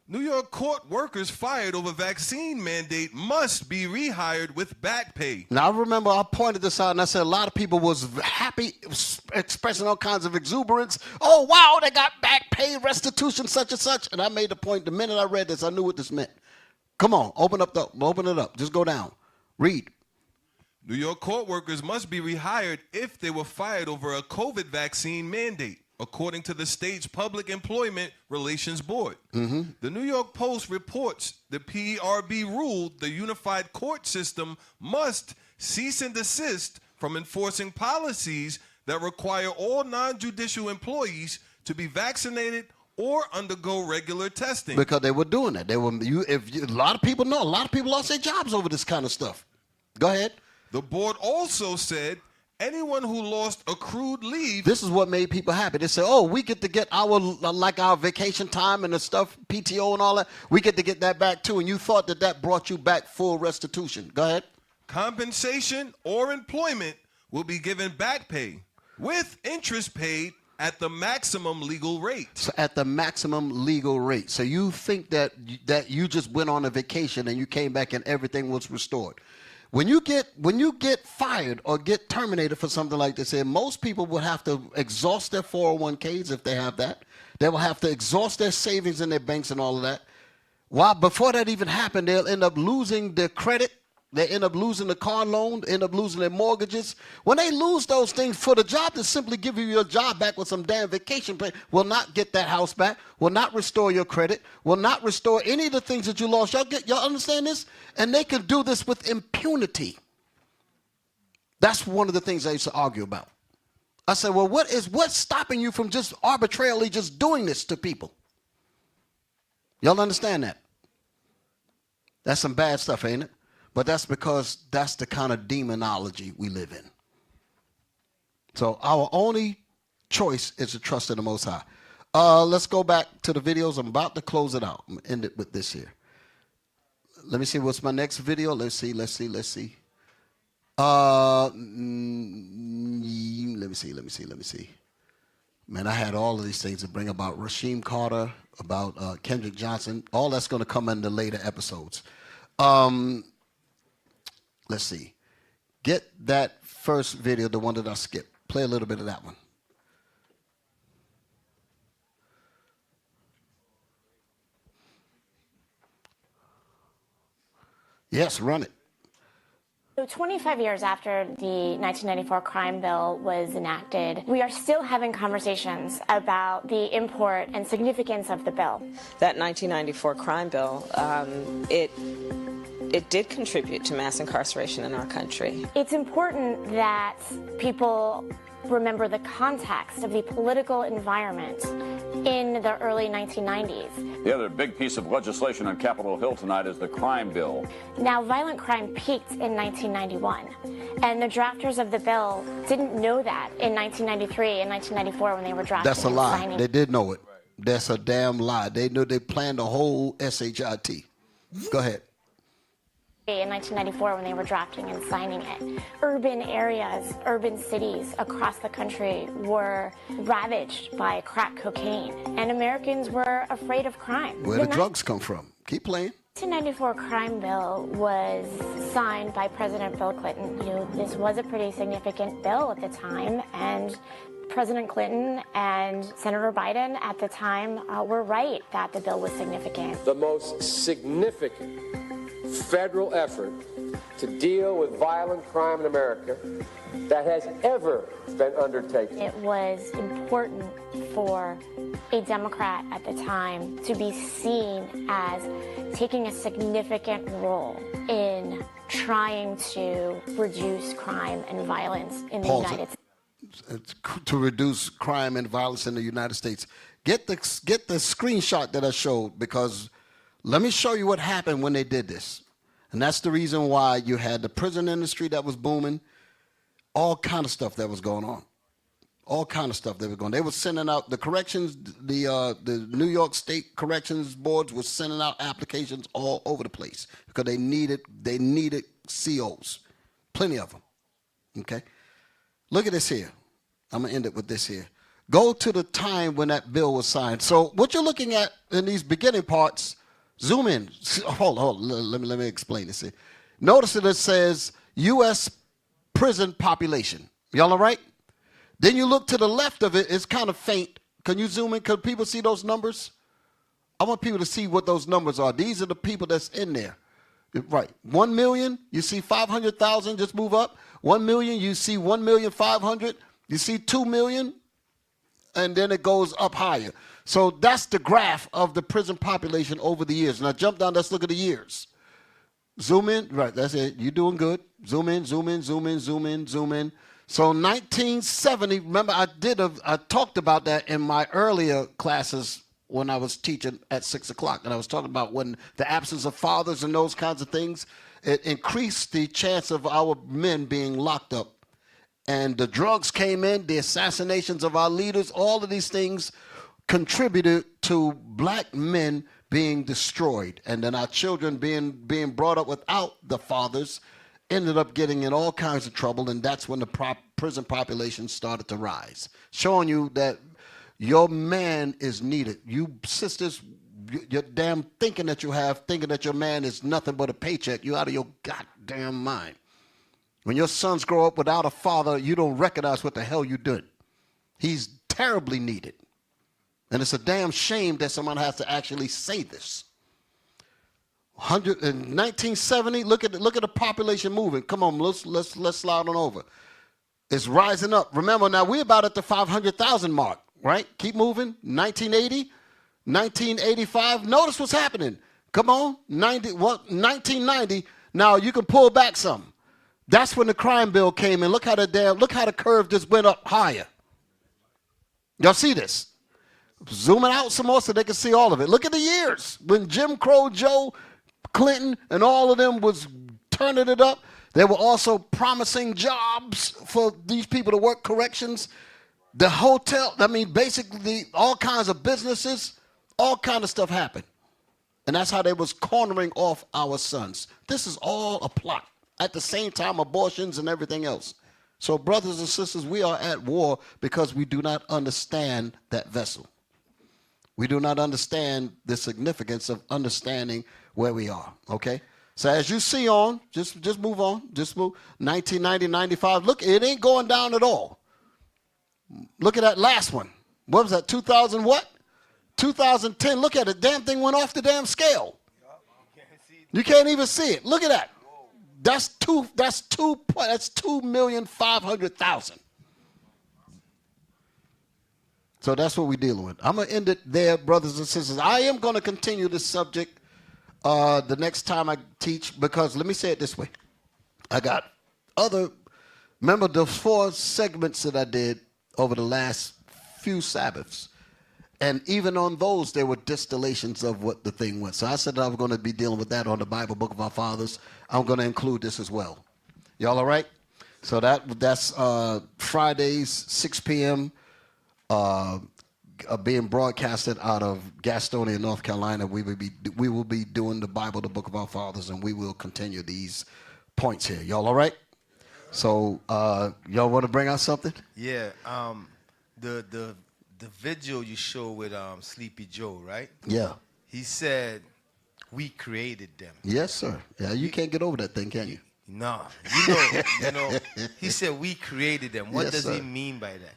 New York court workers fired over vaccine mandate must be rehired with back pay. Now, I remember I pointed this out, and I said a lot of people was happy, expressing all kinds of exuberance. Oh, wow, they got back pay, restitution, such and such. And I made the point, the minute I read this, I knew what this meant. Come on, open it up. Just go down. Read. New York court workers must be rehired if they were fired over a COVID vaccine mandate, according to the state's Public Employment Relations Board. The New York Post reports the PERB ruled the unified court system must cease and desist from enforcing policies that require all non-judicial employees to be vaccinated or undergo regular testing. Because they were doing that. A lot of people know, a lot of people lost their jobs over this kind of stuff. Go ahead. The board also said anyone who lost accrued leave. This is what made people happy. They said, oh, we get to get our vacation time and the stuff, PTO and all that. We get to get that back too. And you thought that brought you back full restitution. Go ahead. Compensation or employment will be given back pay with interest paid at the maximum legal rate. So at the maximum legal rate. So you think that you just went on a vacation and you came back and everything was restored. When you get fired or get terminated for something like this, most people would have to exhaust their 401ks if they have that. They will have to exhaust their savings in their banks and all of that. While before that even happened, they'll end up losing their credit. They end up losing the car loan, end up losing their mortgages. When they lose those things, for the job to simply give you your job back with some damn vacation pay, will not get that house back, will not restore your credit, will not restore any of the things that you lost. Y'all understand this? And they can do this with impunity. That's one of the things I used to argue about. I said, well, what's stopping you from just arbitrarily just doing this to people? Y'all understand that? That's some bad stuff, ain't it? But that's because that's the kind of demonology we live in. So our only choice is to trust in the Most High. Let's go back to the videos. I'm about to close it out. I'm going to end it with this here. Let me see what's my next video. Let's see. Let me see. Man, I had all of these things to bring about Rasheem Carter, about Kendrick Johnson. All that's going to come in the later episodes. Let's see. Get that first video, the one that I skipped. Play a little bit of that one. Yes, run it. So 25 years after the 1994 crime bill was enacted, we are still having conversations about the import and significance of the bill. That 1994 crime bill, it did contribute to mass incarceration in our country. It's important that people remember the context of the political environment in the early 1990s. The other big piece of legislation on Capitol Hill tonight is the crime bill. Now, violent crime peaked in 1991, and the drafters of the bill didn't know that in 1993 and 1994 when they were drafting. That's a lie. They did know it. That's a damn lie. They knew they planned the whole SHIT. Go ahead. In 1994 when they were drafting and signing it. Urban areas, urban cities across the country were ravaged by crack cocaine, and Americans were afraid of crime. Where the drugs come from? Keep playing. The 1994 crime bill was signed by President Bill Clinton. This was a pretty significant bill at the time, and President Clinton and Senator Biden at the time were right that the bill was significant. The most significant federal effort to deal with violent crime in America that has ever been undertaken. It was important for a Democrat at the time to be seen as taking a significant role in trying to reduce crime and violence in the United States. To reduce crime and violence in the United States. Get the screenshot that I showed, because let me show you what happened when they did this. And that's the reason why you had the prison industry that was booming, all kind of stuff that was going on. All kind of stuff that was going on. They were sending out the corrections, the New York State Corrections Boards was sending out applications all over the place because they needed COs. Plenty of them. Okay? Look at this here. I'm going to end it with this here. Go to the time when that bill was signed. So what you're looking at in these beginning parts, zoom in. Hold on. Let me explain this here. Notice that it says U.S. prison population. Y'all all right? Then you look to the left of it. It's kind of faint. Can you zoom in? Can people see those numbers? I want people to see what those numbers are. These are the people that's in there. Right. 1 million, you see 500,000, just move up. 1 million, you see 1,500,000. You see 2 million, and then it goes up higher. So that's the graph of the prison population over the years. Now jump down, let's look at the years. Zoom in, right, that's it. You're doing good. Zoom in, zoom in, zoom in, zoom in, zoom in. So 1970, remember I talked about that in my earlier classes when I was teaching at 6 o'clock. And I was talking about when the absence of fathers and those kinds of things, it increased the chance of our men being locked up. And the drugs came in, the assassinations of our leaders, all of these things contributed to black men being destroyed. And then our children being brought up without the fathers ended up getting in all kinds of trouble. And that's when the prison population started to rise. Showing you that your man is needed. You sisters, you're damn thinking that your man is nothing but a paycheck. You're out of your goddamn mind. When your sons grow up without a father, you don't recognize what the hell you did. He's terribly needed. And it's a damn shame that someone has to actually say this. In 1970, look at the population moving. Come on, let's slide on over. It's rising up. Remember, now we're about at the 500,000 mark, right? Keep moving. 1980, 1985. Notice what's happening. Come on, 1990. Now you can pull back some. That's when the crime bill came in. Look how the curve just went up higher. Y'all see this? Zoom it out some more so they can see all of it. Look at the years when Jim Crow Joe, Clinton, and all of them was turning it up. They were also promising jobs for these people to work corrections. The hotel, basically all kinds of businesses, all kind of stuff happened. And that's how they was cornering off our sons. This is all a plot. At the same time, abortions and everything else. So brothers and sisters, we are at war because we do not understand that vessel. We do not understand the significance of understanding where we are, okay? So as you see on, just move on, just move. 1990, 95, look, it ain't going down at all. Look at that last one. What was that, 2000 what? 2010, look at it, damn thing went off the damn scale. You can't even see it, look at that. That's 2,500,000. So that's what we're dealing with. I'm going to end it there, brothers and sisters. I am going to continue this subject the next time I teach, because let me say it this way. I got remember the 4 segments that I did over the last few Sabbaths. And even on those, there were distillations of what the thing was. So I said that I was going to be dealing with that on the Bible, Book of Our Fathers. I'm going to include this as well. Y'all all right? So that's Fridays, 6 p.m., being broadcasted out of Gastonia, North Carolina. We will be doing the Bible, the Book of Our Fathers, and we will continue these points here. Y'all all right? So y'all want to bring out something? Yeah. The video you show with Sleepy Joe, right? Yeah. He said, we created them. Yes, sir. Yeah, you can't get over that thing, can you? No. You know, he said we created them. What does he mean by that?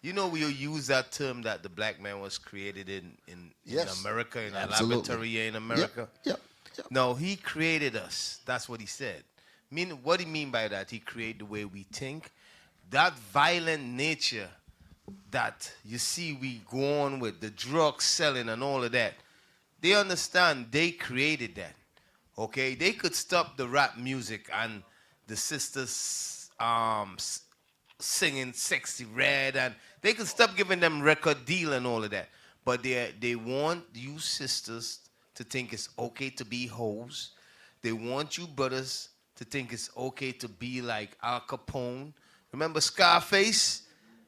You know, we use that term that the black man was created in Yes. America, in Absolutely. a laboratory here in America. Yep. No, he created us. That's what he said. What do you mean by that? He created the way we think. That violent nature that you see we go on with, the drug selling and all of that, they understand they created that. Okay? They could stop the rap music and the sisters singing Sexy Red, and they could stop giving them record deal and all of that. But they want you sisters to think it's okay to be hoes. They want you brothers to think it's okay to be like Al Capone. Remember Scarface?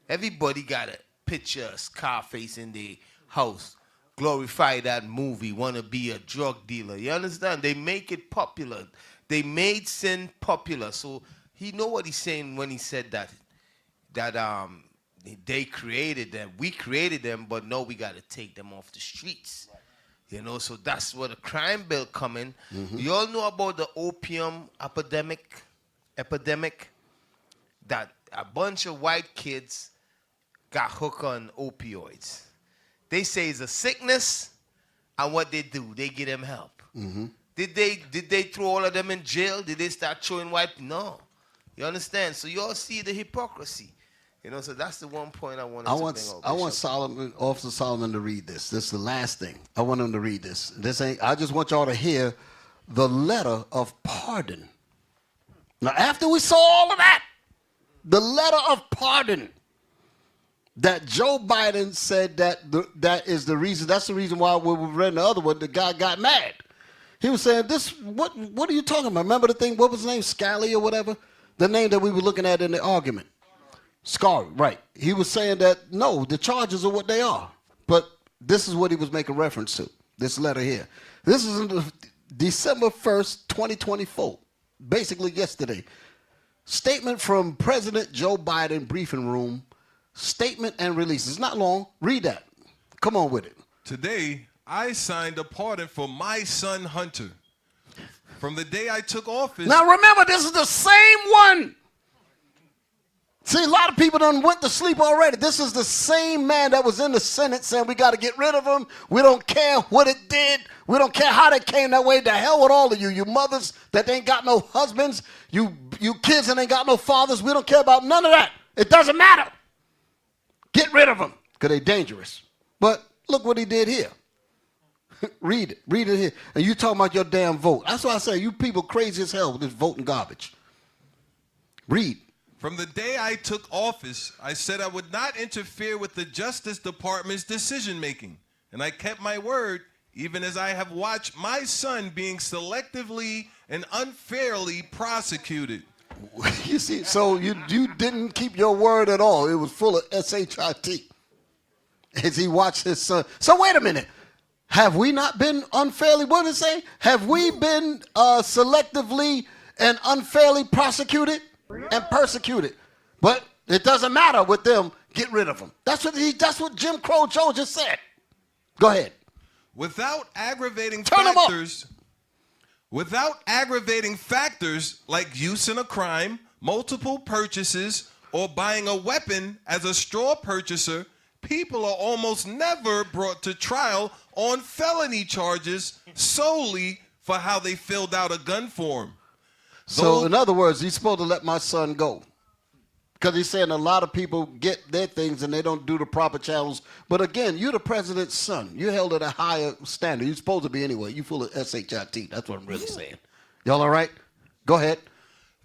Everybody got a picture of Scarface in their house. Glorify that movie, want to be a drug dealer. You understand? They make it popular. They made sin popular. So he know what he's saying when he said that they created them. We created them, but no, we got to take them off the streets. You know, so that's where the crime bill coming. You all know about the opium epidemic, that a bunch of white kids got hooked on opioids. They say it's a sickness, and what they do, they give them help. Did they throw all of them in jail? Did they start throwing white? No. You understand? So you all see the hypocrisy. You know, so that's the one point I wanted to bring up. I want Officer Solomon to read this. This is the last thing. I want him to read this. I just want y'all to hear the letter of pardon. Now, after we saw all of that, the letter of pardon that Joe Biden said that is the reason. That's the reason why when we read the other one, the guy got mad. He was saying, what are you talking about? Remember the thing, what was his name, Scally or whatever? The name that we were looking at in the argument. Scar, right. He was saying that, no, the charges are what they are. But this is what he was making reference to, this letter here. This is December 1st, 2024, basically yesterday. Statement from President Joe Biden briefing room, statement and release. It's not long. Read that. Come on with it. Today, I signed a pardon for my son Hunter. From the day I took office. Now remember, this is the same one. See, a lot of people done went to sleep already. This is the same man that was in the Senate saying we got to get rid of him. We don't care what it did. We don't care how they came that way. The hell with all of you. You mothers that ain't got no husbands. You kids that ain't got no fathers. We don't care about none of that. It doesn't matter. Get rid of them because they're dangerous. But look what he did here. Read it. Read it here. And you talking about your damn vote. That's why I say you people crazy as hell with this voting garbage. Read. From the day I took office, I said I would not interfere with the Justice Department's decision-making. And I kept my word, even as I have watched my son being selectively and unfairly prosecuted. You see, so you didn't keep your word at all. It was full of S-H-I-T. As he watched his son. So wait a minute. Have we not been unfairly, what did it say? Have we been selectively and unfairly prosecuted and persecuted? But it doesn't matter with them. Get rid of them. That's what Jim Crow Joe just said. Go ahead. Without aggravating Turn 'em up. factors like use in a crime, multiple purchases, or buying a weapon as a straw purchaser, people are almost never brought to trial on felony charges solely for how they filled out a gun form. So, in other words, he's supposed to let my son go. Because he's saying a lot of people get their things and they don't do the proper channels. But again, you're the president's son. You're held at a higher standard. You're supposed to be anyway. You're full of S-H-I-T. That's what I'm really saying. Y'all all right? Go ahead.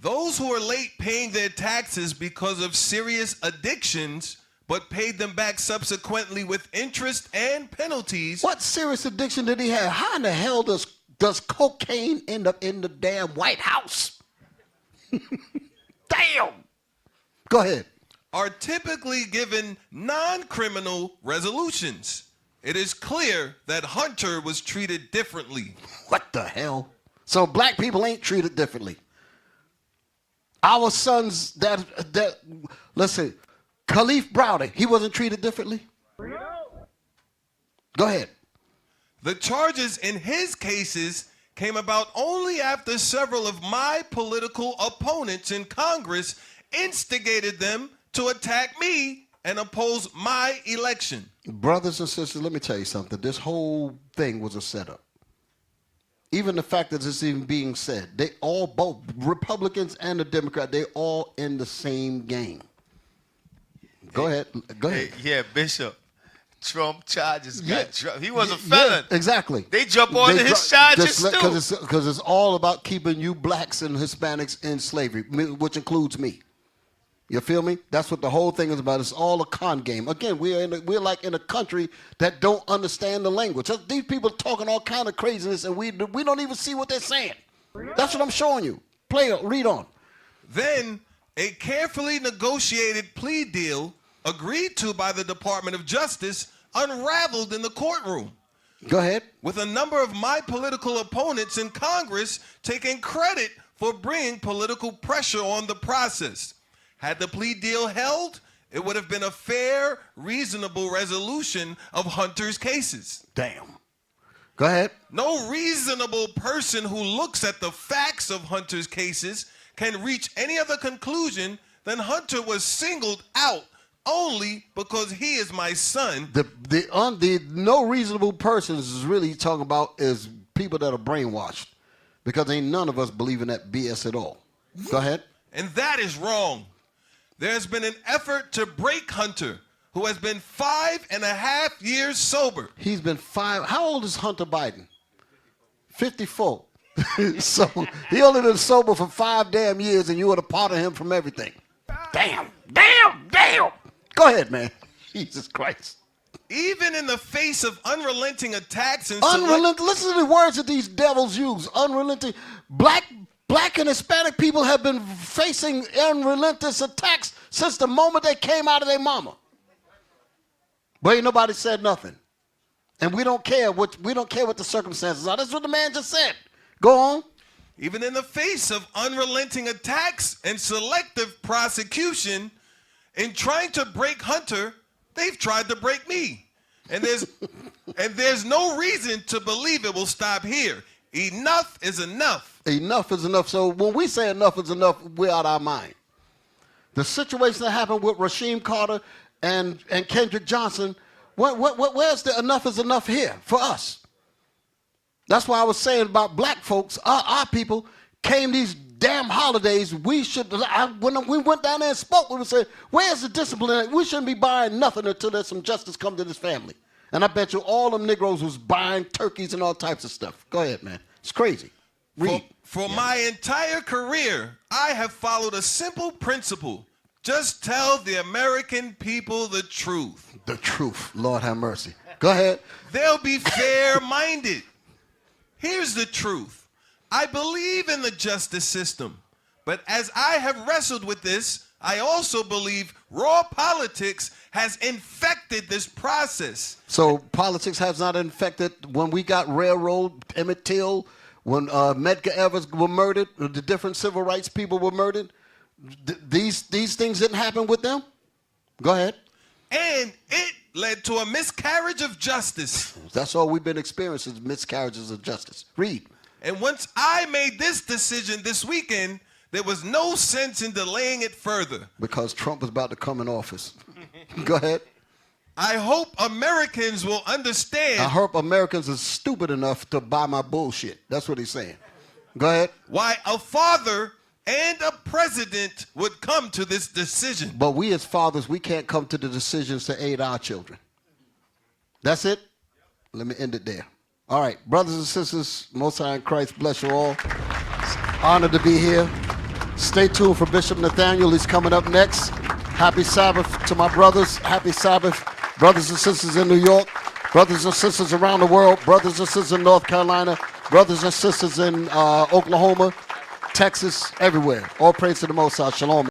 Those who are late paying their taxes because of serious addictions but paid them back subsequently with interest and penalties. What serious addiction did he have? How in the hell does cocaine end up in the damn White House? Damn. Go ahead. Are typically given non-criminal resolutions. It is clear that Hunter was treated differently. What the hell? So black people ain't treated differently. Our sons that let's see, Khalif Browder, he wasn't treated differently? Go ahead. The charges in his cases came about only after several of my political opponents in Congress instigated them to attack me and oppose my election. Brothers and sisters, let me tell you something. This whole thing was a setup. Even the fact that it's even being said, they all, both Republicans and the Democrats, they all in the same game. Go ahead. Go ahead. Yeah, Bishop. Trump charges got dropped. He was a felon. Yeah, exactly. They jump on his charges too. Because it's all about keeping you blacks and Hispanics in slavery, which includes me. You feel me? That's what the whole thing is about. It's all a con game. Again, we're like in a country that don't understand the language. These people talking all kind of craziness, and we don't even see what they're saying. That's what I'm showing you. Read on. Then a carefully negotiated plea deal agreed to by the Department of Justice unraveled in the courtroom. Go ahead. With a number of my political opponents in Congress taking credit for bringing political pressure on the process. Had the plea deal held, it would have been a fair, reasonable resolution of Hunter's cases. Damn. Go ahead. No reasonable person who looks at the facts of Hunter's cases can reach any other conclusion than Hunter was singled out only because he is my son. The no reasonable persons is really talking about is people that are brainwashed, because ain't none of us believe in that BS at all. Go ahead. And that is wrong. There's been an effort to break Hunter, who has been 5.5 years sober. He's been 5. How old is Hunter Biden? 54. So he only been sober for 5 damn years, and you would have parted him from everything. Damn. Go ahead, man. Jesus Christ. Even in the face of unrelenting attacks and listen to the words that these devils use. Unrelenting. Black and Hispanic people have been facing unrelenting attacks since the moment they came out of their mama. But ain't nobody said nothing. And we don't care what the circumstances are. That's what the man just said. Go on. Even in the face of unrelenting attacks and selective prosecution, in trying to break Hunter, they've tried to break me. And there's no reason to believe it will stop here. Enough is enough. Enough is enough. So when we say enough is enough, we're out of our mind. The situation that happened with Rasheem Carter and Kendrick Johnson, where's the enough is enough here for us? That's why I was saying about black folks, our people came these damn holidays. When we went down there and spoke, we would say, where's the discipline? We shouldn't be buying nothing until there's some justice come to this family. And I bet you all them Negroes was buying turkeys and all types of stuff. Go ahead, man. It's crazy. Read. For my entire career, I have followed a simple principle. Just tell the American people the truth. The truth. Lord have mercy. Go ahead. They'll be fair-minded. Here's the truth. I believe in the justice system. But as I have wrestled with this, I also believe raw politics has infected this process. So politics has not infected when we got railroad, Emmett Till, when Medgar Evers were murdered, the different civil rights people were murdered. These things didn't happen with them? Go ahead. And it led to a miscarriage of justice. That's all we've been experiencing, miscarriages of justice. Read. And once I made this decision this weekend, there was no sense in delaying it further. Because Trump was about to come in office. Go ahead. I hope Americans will understand. I hope Americans are stupid enough to buy my bullshit. That's what he's saying. Go ahead. Why a father and a president would come to this decision. But we as fathers, we can't come to the decisions to aid our children. That's it? Let me end it there. All right, brothers and sisters, Most High in Christ bless you all. Honored to be here. Stay tuned for Bishop Nathaniel. He's coming up next. Happy Sabbath to my brothers. Happy Sabbath, brothers and sisters in New York, brothers and sisters around the world, brothers and sisters in North Carolina, brothers and sisters in Oklahoma, Texas, everywhere. All praise to the Most High. Shalom.